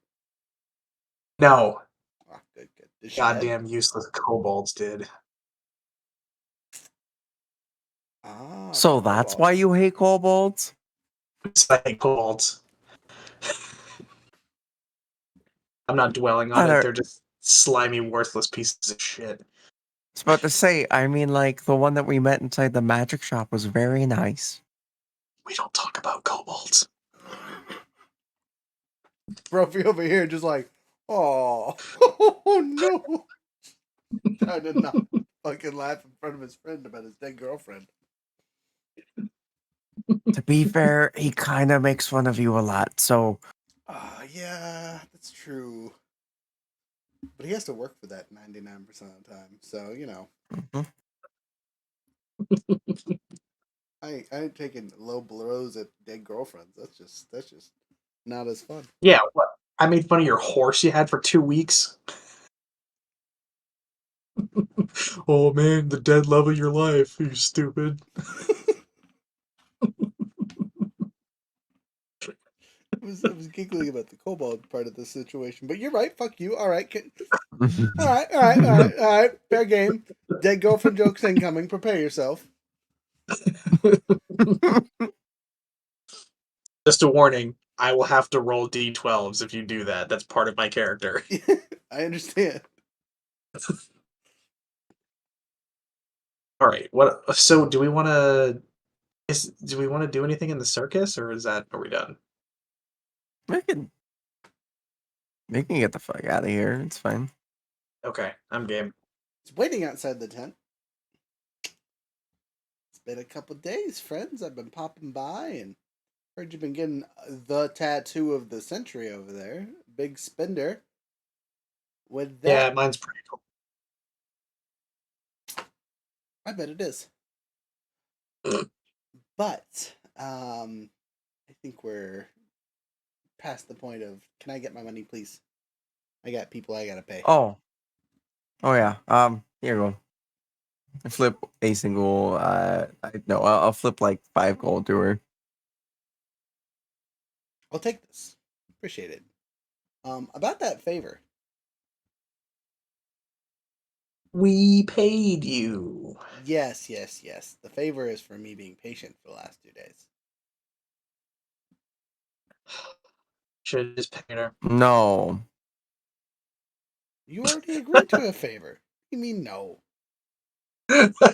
No. Oh, good, good. Is she dead? Goddamn useless kobolds did. Ah, the So that's why kobolds. you hate kobolds? It's like kobolds. I'm not dwelling on That it. are, They're just slimy, worthless pieces of shit. I was about to say, I mean, like, the one that we met inside the magic shop was very nice. We don't talk about kobolds. Brophy over here, just like, oh, oh no, trying to not fucking laugh in front of his friend about his dead girlfriend. To be fair, he kind of makes fun of you a lot, so Yeah, that's true. But he has to work for that 99% of the time. So, mhm. I ain't taking low blows at dead girlfriends. That's just not as fun. Yeah, what? I made fun of your horse you had for 2 weeks. Oh man, the dead love of your life. You stupid. I was giggling about the kobold part of the situation, but you're right. Fuck you. All right, all right, all right, all right, all right. Fair game. Dead girlfriend jokes incoming. Prepare yourself. Just a warning, I will have to roll d12s if you do that. That's part of my character. I understand. All right. What so do we want to do we want to do anything in the circus or are we done? we can get the fuck out of here. It's fine. Okay, I'm game. It's waiting outside the tent. It's been a couple days, friends. I've been popping by and heard you've been getting the tattoo of the century over there. Big spender. With Yeah, that, mine's pretty cool. I bet it is. But I think we're past the point of can I get my money, please? I got people I gotta pay. Oh yeah. Here you go. I flip a single. No, I'll flip like 5 gold to her. I'll take this. Appreciate it. About that favor. We paid you. Yes. The favor is for me being patient for the last 2 days. Should have just paid her. No. You already agreed to a favor. What do you mean no? That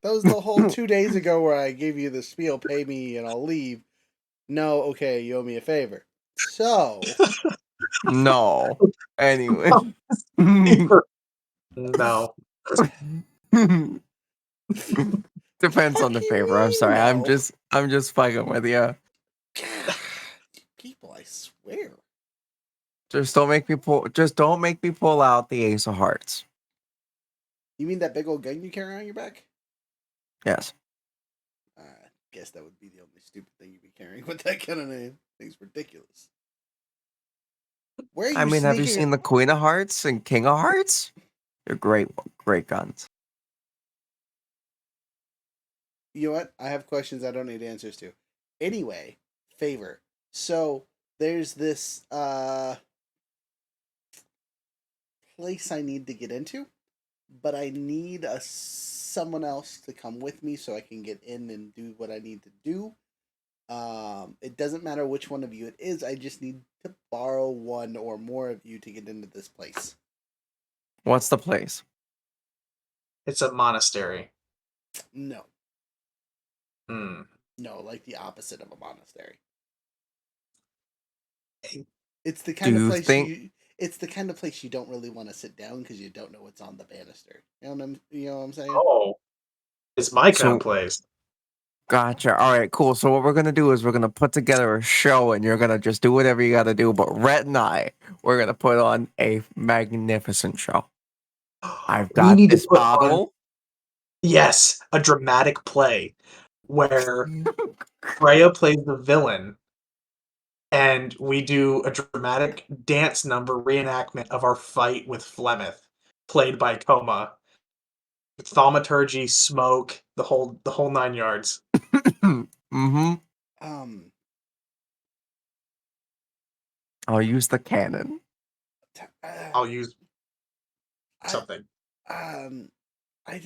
was the whole 2 days ago where I gave you the spiel, pay me and I'll leave. No, okay, you owe me a favor. So No. Anyway. No. Depends on fuck the you favor. I'm mean sorry. I'm no? just fucking with you. People, I swear. Just don't make me pull out the ace of hearts. You mean that big old gun you carry on your back? Yes. I guess that would be the only stupid thing you'd be carrying with that kind of name. Thing's ridiculous. Where are you I mean, have you sneaking? seen the Queen of Hearts and King of Hearts? They're great guns. You know what? I have questions I don't need answers to. Anyway, favor. So there's this place I need to get into, but I need someone else to come with me so I can get in and do what I need to do. It doesn't matter which one of you it is. I just need to borrow one or more of you to get into this place. What's the place? It's a monastery. No, Hmm. no, like the opposite of a monastery. Hey, It's the Do kind of you place think? you. It's the kind of place you don't really want to sit down because you don't know what's on the banister. You know what I'm saying? Oh, it's my kind of So place. gotcha. All right, cool. So what we're gonna do is we're gonna put together a show, and you're gonna just do whatever you gotta do. But Rhett and we're gonna put on a magnificent show. I've We got need to this put on, bottle. yes, a dramatic play where Freya plays the villain and we do a dramatic dance number reenactment of our fight with Flemeth, played by Coma. Thaumaturgy, smoke, the whole 9 yards. Mm-hmm. Um, I'll use the cannon. I'll use I, something. um, I.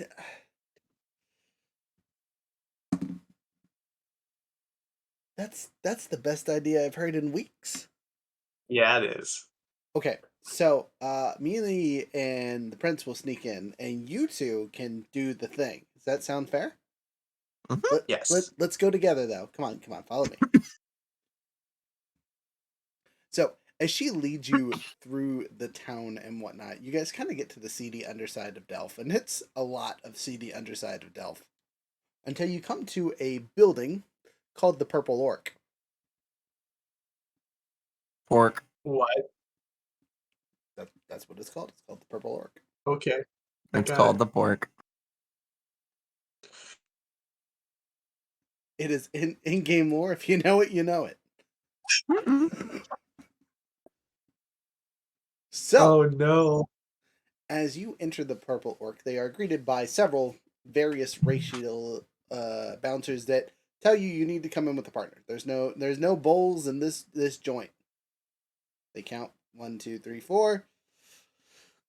That's the best idea I've heard in weeks. Yeah, it is. Okay, so me and the prince will sneak in, and you two can do the thing. Does that sound fair? Mhm. Yes. Let's go together though. Come on, follow me. So as she leads you through the town and whatnot, you guys kind of get to the seedy underside of Delph, and it's a lot of seedy underside of Delph until you come to a building called the Purple Orc. Pork. What? That's what it's called. It's called the Purple Orc. Okay. I It's got called it. the pork. It is in game lore. If you know it, you know it. So Oh no. as you enter the Purple Orc, they are greeted by several various racial bouncers that tell you need to come in with a partner. There's no bowls in this joint. They count 1, 2, 3, 4.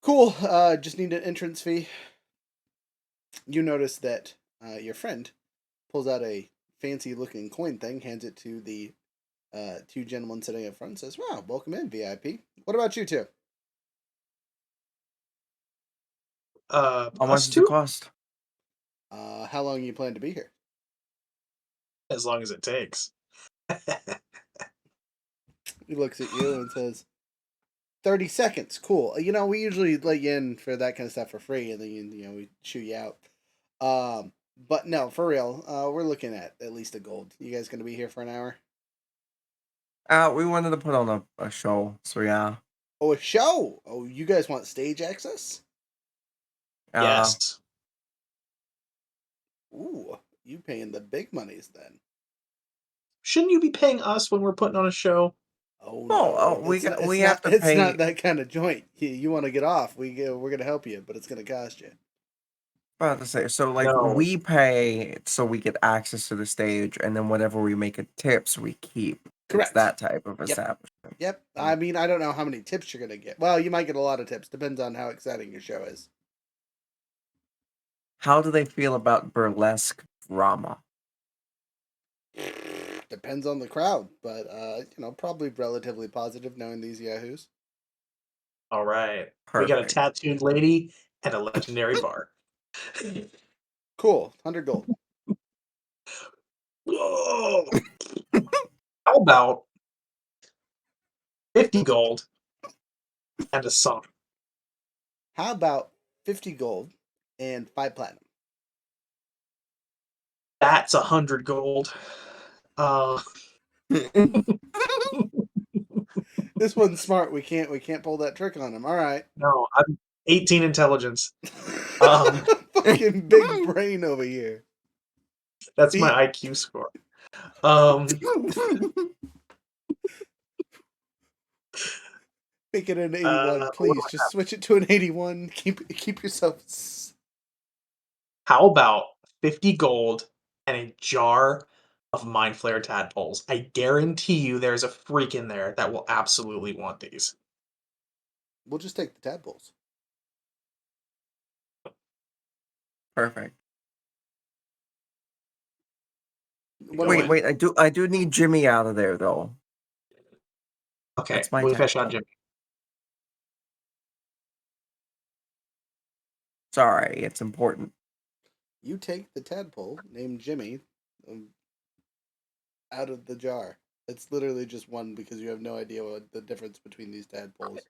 Cool. Just need an entrance fee. You notice that your friend pulls out a fancy looking coin thing, hands it to the two gentlemen sitting up front, and says, "Wow, welcome in, VIP. What about you two? How much Us does it two? cost? How long you plan to be here?" As long as it takes. He looks at you and says, 30 seconds. Cool. You know, we usually let you in for that kind of stuff for free, and then we shoot you out. But no, for real, we're looking at least a gold. You guys gonna be here for an hour? We wanted to put on a show, so yeah. Oh, a show. Oh, you guys want stage access? Uh, Yes. Ooh, you paying the big monies then? Shouldn't you be paying us when we're putting on a show? Oh oh, no, we got we not have to it's pay. not that kind of joint. You want to get off? We're gonna help you, but it's gonna cost you. About to say, so like No. we pay so we get access to the stage, and then whatever we make it tips, we keep. Correct. It's that type of Yep. establishment. Yep. I mean, I don't know how many tips you're gonna get. Well, you might get a lot of tips. Depends on how exciting your show is. How do they feel about burlesque drama? Depends on the crowd, but probably relatively positive knowing these yahoos. All right. Perfect. We got a tattooed lady and a legendary bar. Cool. 100 gold. Whoa. How about 50 gold and a song? How about 50 gold and 5 platinum? That's 100 gold. This one's smart. We can't pull that trick on him. All right. No, I'm 18 intelligence. Um, Fucking big brain over here. That's my IQ score. Make it an 81, please. Just switch it to an 81. Keep yourself. How about 50 gold and a jar of Mind Flayer tadpoles? I guarantee you there's a freak in there that will absolutely want these. We'll just take the tadpoles. Perfect. What Wait, am wait. I do need Jimmy out of there though. Okay, That's my we fish out tadpole. Jimmy. Sorry, it's important. You take the tadpole named Jimmy out of the jar. It's literally just one because you have no idea what the difference between these tadpoles.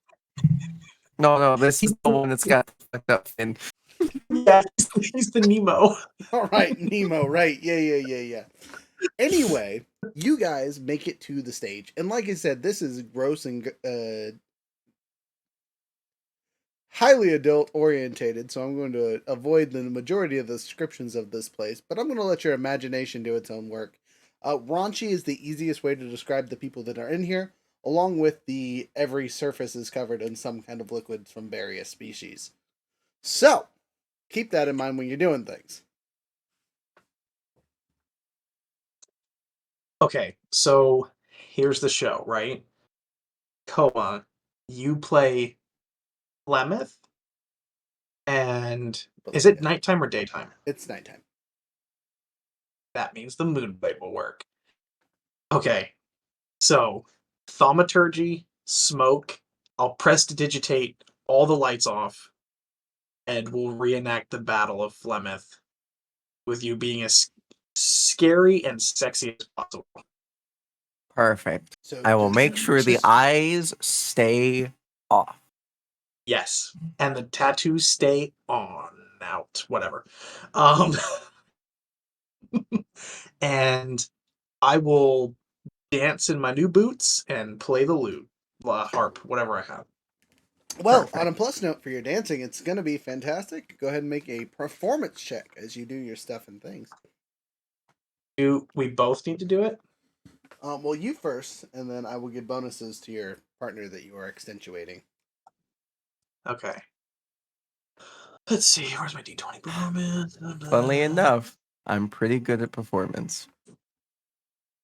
No, this is the one that's got the fucked up fin. Yeah, he's the Nemo. All right, Nemo. Right? Yeah. Anyway, you guys make it to the stage, and like I said, this is gross and highly adult orientated, so I'm going to avoid the majority of the descriptions of this place, but I'm going to let your imagination do its own work. Raunchy is the easiest way to describe the people that are in here, along with the every surface is covered in some kind of liquids from various species. So, keep that in mind when you're doing things. Okay, so here's the show, right? Koa, you play Flemeth, and is it nighttime or daytime? It's nighttime. That means the Moonblade will work. Okay, so thaumaturgy, smoke, I'll prestidigitate all the lights off, and we'll reenact the Battle of Flemeth with you being as scary and sexy as possible. Perfect. So I will just- make sure the just- eyes stay off. Yes, and the tattoos stay on, out, whatever. And I will dance in my new boots and play the lute, harp, whatever I have. Well, Perfect. on a plus note for your dancing, it's going to be fantastic. Go ahead and make a performance check as you do your stuff and things. Do we both need to do it? Well, you first, and then I will give bonuses to your partner that you are accentuating. Okay. Let's see, where's my D20 performance? Funnily enough, I'm pretty good at performance.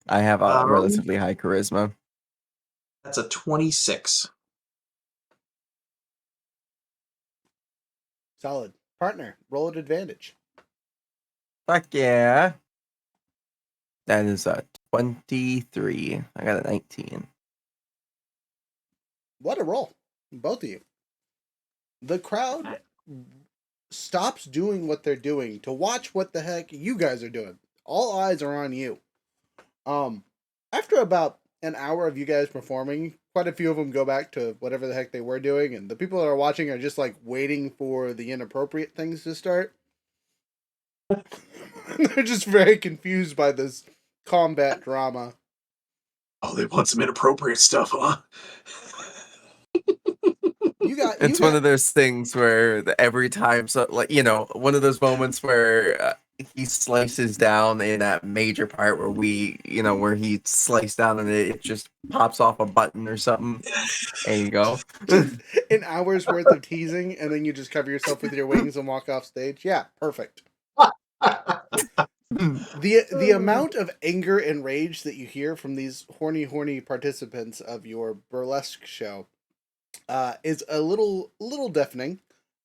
I have a relatively high charisma. That's a 26. Solid. Partner, roll at advantage. Fuck yeah. That is a 23. I got a 19. What a roll. Both of you. The crowd stops doing what they're doing to watch what the heck you guys are doing. All eyes are on you. After about an hour of you guys performing, quite a few of them go back to whatever the heck they were doing, and the people that are watching are just like waiting for the inappropriate things to start. They're just very confused by this combat drama. Oh, they want some inappropriate stuff, huh? It's one of those things where every time, so like one of those moments where he slices down in that major part where where he sliced down and it just pops off a button or something. There you go. Just an hour's worth of teasing, and then you just cover yourself with your wings and walk off stage. Yeah, perfect. The amount of anger and rage that you hear from these horny participants of your burlesque show is a little deafening.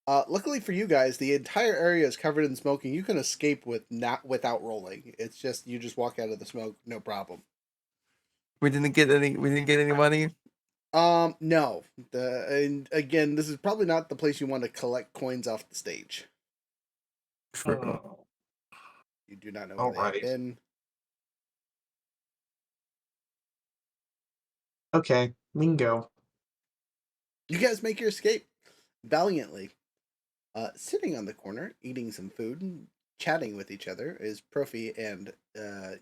Luckily for you guys, the entire area is covered in smoke, and you can escape without rolling. It's just you just walk out of the smoke, no problem. We didn't get any money. No. And again, this is probably not the place you want to collect coins off the stage. True. You do not know where they have Alright. been. Okay, we can go. You guys make your escape valiantly. Sitting on the corner, eating some food and chatting with each other is Profi and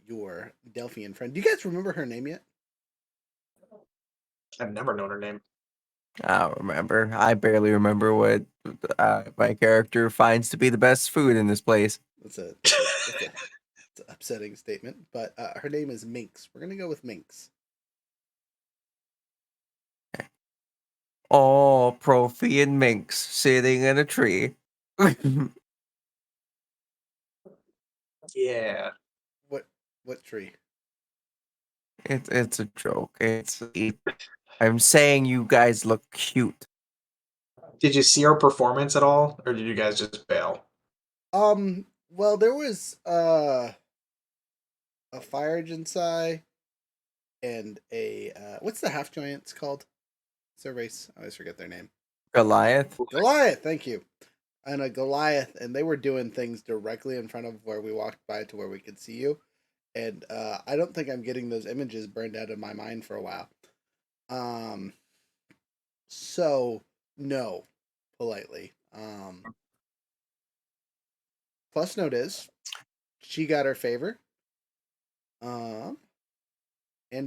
your Delphian friend. Do you guys remember her name yet? I've never known her name. I don't remember. I barely remember what my character finds to be the best food in this place. That's an upsetting statement, but her name is Minx. We're gonna go with Minx. Oh, Profi and Minx sitting in a tree. Yeah. What tree? It's a joke. I'm saying you guys look cute. Did you see our performance at all, or did you guys just bail? Well, there was a fire Jinsai and a what's the half giants called? It's a race. I always forget their name. Goliath. Goliath, thank you. And a Goliath, and they were doing things directly in front of where we walked by to where we could see you. And I don't think I'm getting those images burned out of my mind for a while. So no, politely. Plus note is she got her favor. And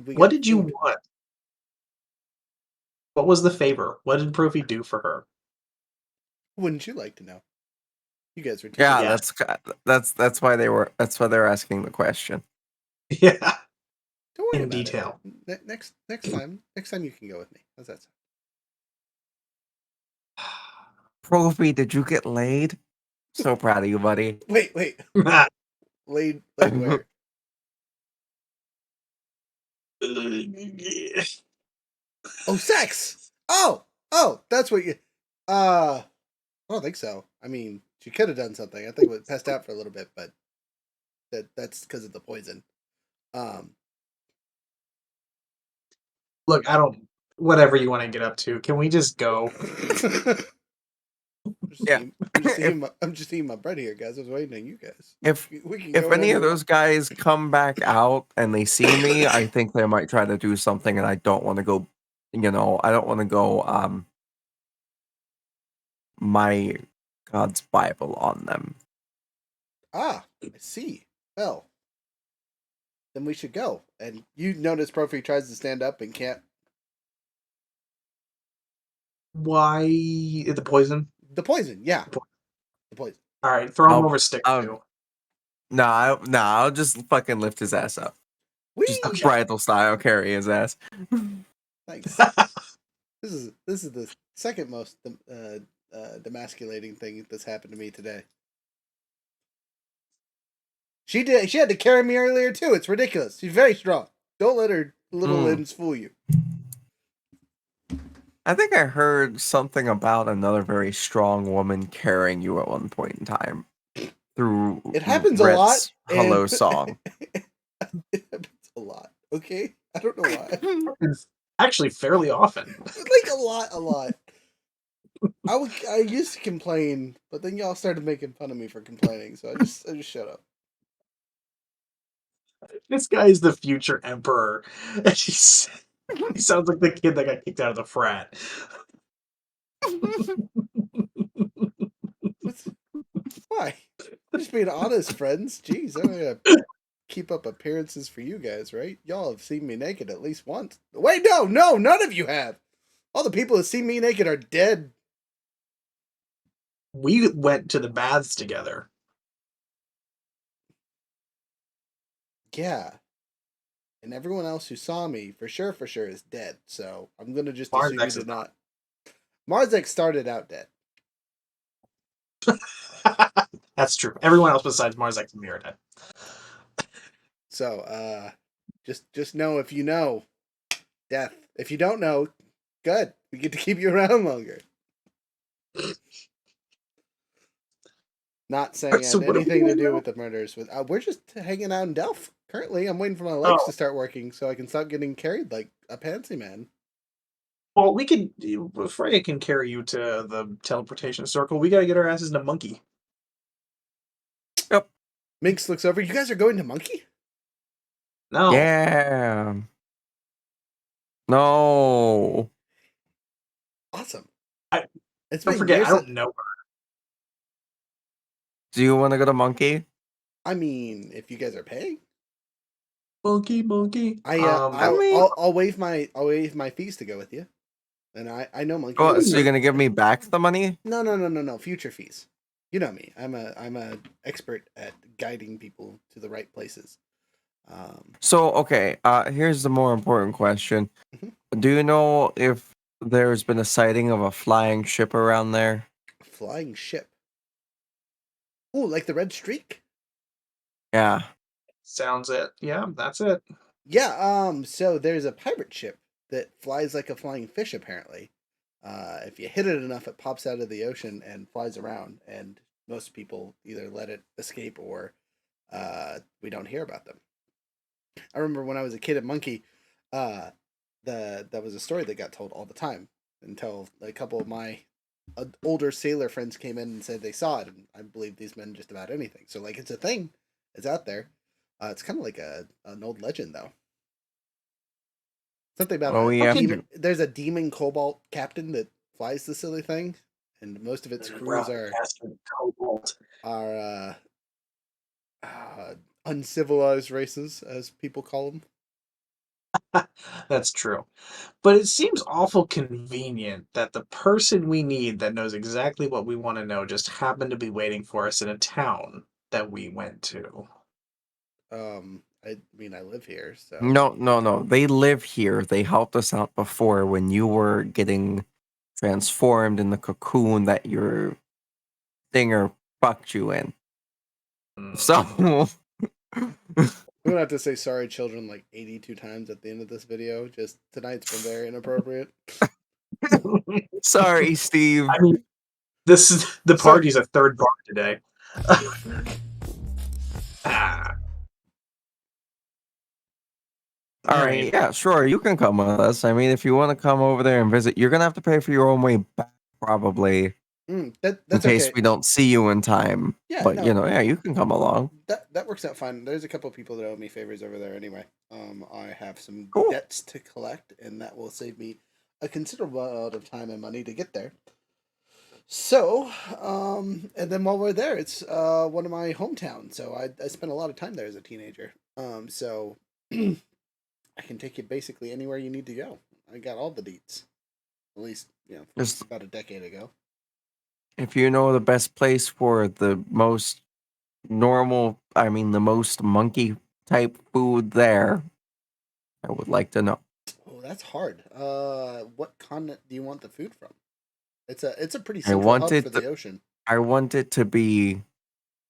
we What got did you food. want? What was the favor? What did Profi do for her? Wouldn't you like to know? You guys were Yeah, Yes. that's why they're asking the question. Yeah. Don't worry In about detail. it. Next time you can go with me. How's that sound? Profi, did you get laid? So proud of you, buddy. Wait. Laid where? Oh, sex. Oh, that's what you. I don't think so. I mean, she could have done something. I think it was passed out for a little bit, but that's because of the poison. Look, I don't. Whatever you want to get up to, can we just go? Yeah. I'm just eating my bread here, guys. I was waiting on you guys. If We can if go any whenever of we those guys come back out and they see me, I think they might try to do something, and I don't want to go. I don't want to go. My God's Bible on them. I see. Well, then we should go. And you notice Profi tries to stand up and can't. Why the poison? The poison, yeah. The poison. All right, throw him I'll- over stick I'll- too. I'll just fucking lift his ass up. Just Whee! bridal style, carry his ass. Thanks. This is the second most demasculating thing that's happened to me today. She had to carry me earlier too. It's ridiculous. She's very strong. Don't let her little limbs fool you. I think I heard something about another very strong woman carrying you at one point in time through It happens Rhett's a lot. Hello and- song. It happens a lot. Okay, I don't know why. It's actually fairly often. Like a lot. I used to complain, but then y'all started making fun of me for complaining, so I just shut up. This guy is the future emperor. And he sounds like the kid that got kicked out of the frat. Why? I'm just being honest, friends. Jeez, I don't gotta keep up appearances for you guys, right? Y'all have seen me naked at least once. Wait, no, none of you have. All the people that see me naked are dead. We went to the baths together. Yeah. And everyone else who saw me, for sure, is dead. So I'm gonna just Mars assume you X did is not. Marzek started out dead. That's true. Everyone else besides Mars X and me are dead. So just know if you know, death. If you don't know, good. We get to keep you around longer. Not saying it So had what are we anything to doing do now? with the murders. With we're just hanging out in Delph currently. I'm waiting for my legs Oh. to start working so I can stop getting carried like a pansy man. Well, we could. Freya can carry you to the teleportation circle. We gotta get our asses in a monkey. Yep. Minx looks over. You guys are going to Monkey? No. Yeah. No. Awesome. I- It's Don't been forget, years. I don't know her. Do you want to go to Monkey? I mean, if you guys are paying, Monkey. I'll waive my fees to go with you. And I know Monkey. Oh, so you're gonna give me back the money? No. Future fees. You know me. I'm a expert at guiding people to the right places. So okay, here's the more important question. Mhm. Do you know if there's been a sighting of a flying ship around there? Flying ship. Ooh, like the Red Streak? Yeah. Sounds it. Yeah, that's it. Yeah, so there's a pirate ship that flies like a flying fish apparently. If you hit it enough, it pops out of the ocean and flies around, and most people either let it escape or we don't hear about them. I remember when I was a kid at Monkey, uh, that was a story that got told all the time until a couple of my older sailor friends came in and said they saw it, and I believe these men just about anything. So like it's a thing, it's out there. It's kind of like an old legend though. Something about Oh, we have demon. to. There's a demon cobalt captain that flies the silly thing, and most of its crews Kobald. are uncivilized races, as people call them. That's true. But it seems awful convenient that the person we need that knows exactly what we want to know just happened to be waiting for us in a town that we went to. I mean, I live here, so No. They live here. They helped us out before when you were getting transformed in the cocoon that your stinger fucked you in. So we're gonna have to say sorry, children, like 82 times at the end of this video. Just tonight's been very inappropriate. sorry, Steve. I mean, this is the So- party's a third bar today. Ah, All right, yeah, sure. You can come with us. I mean, if you want to come over there and visit, you're gonna have to pay for your own way back, probably, in That's case okay. we don't see you in time. Yeah, But no. Yeah, you can come along. That works out fine. There's a couple of people that owe me favors over there anyway. I have some Cool. debts to collect, and that will save me a considerable amount of time and money to get there. So, and then while we're there, it's one of my hometowns. So I spent a lot of time there as a teenager. So I can take you basically anywhere you need to go. I got all the deets. At least, from Just about a decade ago. if you know the best place for the most the most monkey type food there, I would like to know. Oh, that's hard. What continent do you want the food from? It's a pretty I central want hub it for to, the ocean. I want it to be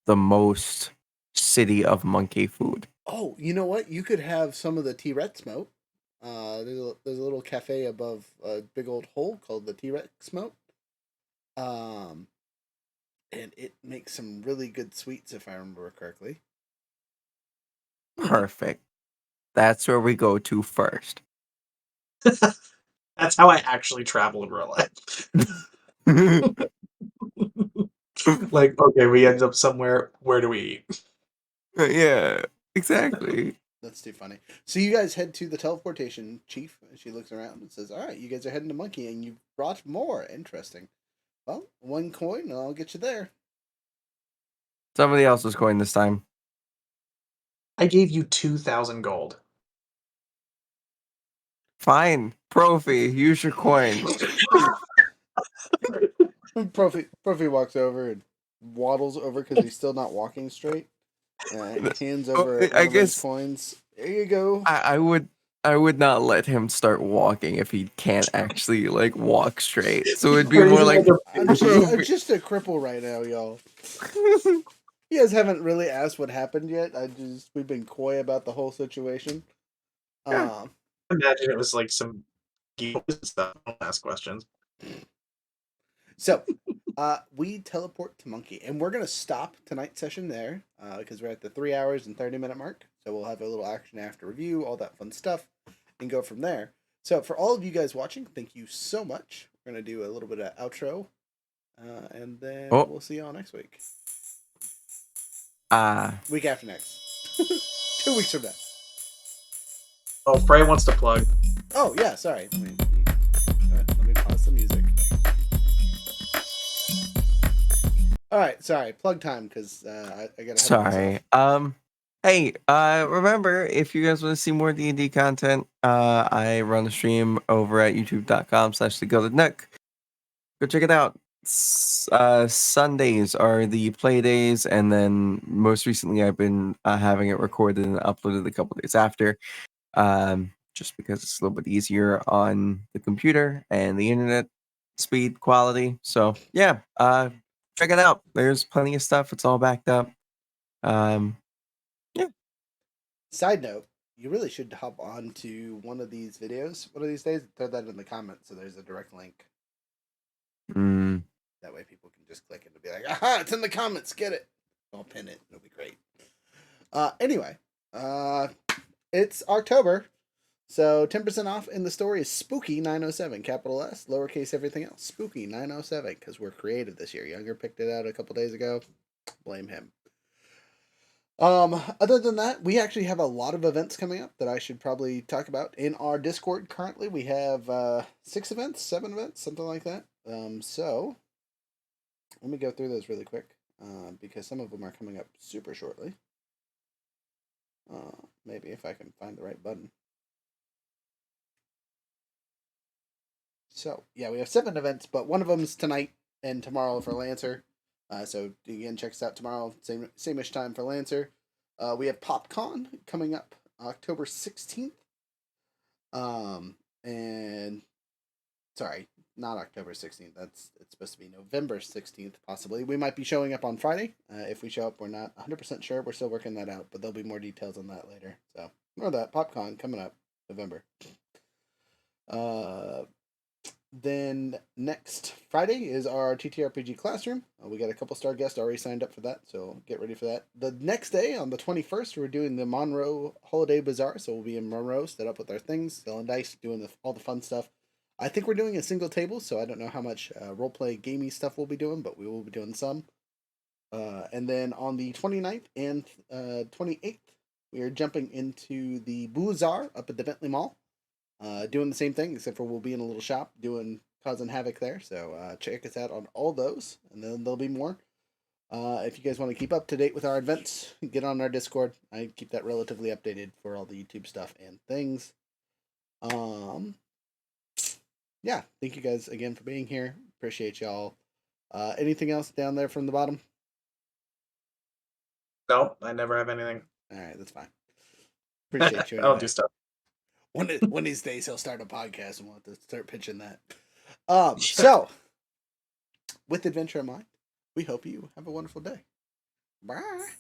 the most city of monkey food. Oh, you know what? You could have some of the T-Rex smoke. There's a little cafe above a big old hole called the T-Rex smoke. And it makes some really good sweets if I remember correctly. Perfect. That's where we go to first. that's how I actually travel in real life. Like, okay, we end up somewhere. Where do we eat? Yeah, exactly. That's too funny. So you guys head to the teleportation chief. And she looks around and says, "All right, you guys are heading to Monkey, and you brought more. Interesting. Well, 1 coin, and I'll get you there." Somebody else was going this time. I gave you 2,000 gold. Fine. Profi, use your coin. Profi walks over and waddles over because he's still not walking straight. Hands Oh, over I one of his guess coins. There you go. I would not let him start walking if he can't actually like walk straight. So it'd be more Crazy like like a I'm just a cripple right now, y'all. You guys haven't really asked what happened yet. We've been coy about the whole situation. Yeah. imagine it was like some geeks and stuff. Don't ask questions. So, we teleport to Monkey, and we're gonna stop tonight's session there because we're at the 3 hours and 30-minute mark. So we'll have a little action after review, all that fun stuff, and go from there. So for all of you guys watching, thank you so much. We're gonna do a little bit of outro, and then Oh. we'll see y'all next week. Ah. Week after next. 2 weeks from now. Oh, Frey wants to plug. Oh yeah, sorry. Let me pause the music. All right, sorry. Plug time because I gotta. Sorry. Hey, remember if you guys want to see more D&D content, I run a stream over at youtube.com/thegildednook. Go check it out. Sundays are the play days, and then most recently I've been having it recorded and uploaded a couple days after. Just because it's a little bit easier on the computer and the internet speed quality. So yeah, check it out. There's plenty of stuff. It's all backed up. Yeah. Side note: you really should hop on to one of these videos one of these days. Throw that in the comments so there's a direct link. Mm. That way people can just click it and be like, "Aha! It's in the comments. Get it." I'll pin it. It'll be great. Anyway, it's October. So 10% off in the store is Spooky 907, capital S, lowercase everything else. Spooky 907, because we're creative this year. Younger picked it out a couple days ago. Blame him. Other than that, we actually have a lot of events coming up that I should probably talk about. In our Discord currently, we have 6 events, 7 events, something like that. So let me go through those really quick because some of them are coming up super shortly. Maybe if I can find the right button. So, yeah, we have 7 events, but one of them's tonight and tomorrow for Lancer. So, again, check us out tomorrow, same-ish time for Lancer. We have PopCon coming up October 16th. And, sorry, not October 16th. It's supposed to be November 16th, possibly. We might be showing up on Friday. If we show up, we're not 100% sure. We're still working that out, but there'll be more details on that later. So, remember that. PopCon coming up November. Then next Friday is our TTRPG classroom. We got a couple star guests already signed up for that, so get ready for that. The next day, on the 21st, we're doing the Monroe Holiday Bazaar, so we'll be in Monroe, set up with our things, selling dice, doing all the fun stuff. I think we're doing a single table, so I don't know how much roleplay gamey stuff we'll be doing, but we will be doing some. And then on the 29th and 28th, we are jumping into the Bazaar up at the Bentley Mall. Doing the same thing, except for we'll be in a little shop causing havoc there. So check us out on all those, and then there'll be more. If you guys want to keep up to date with our events, get on our Discord. I keep that relatively updated for all the YouTube stuff and things. Yeah, thank you guys again for being here. Appreciate y'all. Anything else down there from the bottom? No, I never have anything. All right, that's fine. Appreciate you. I don't Anyway. do stuff. One of these days he'll start a podcast and we'll have to start pitching that. So, with adventure in mind, we hope you have a wonderful day. Bye.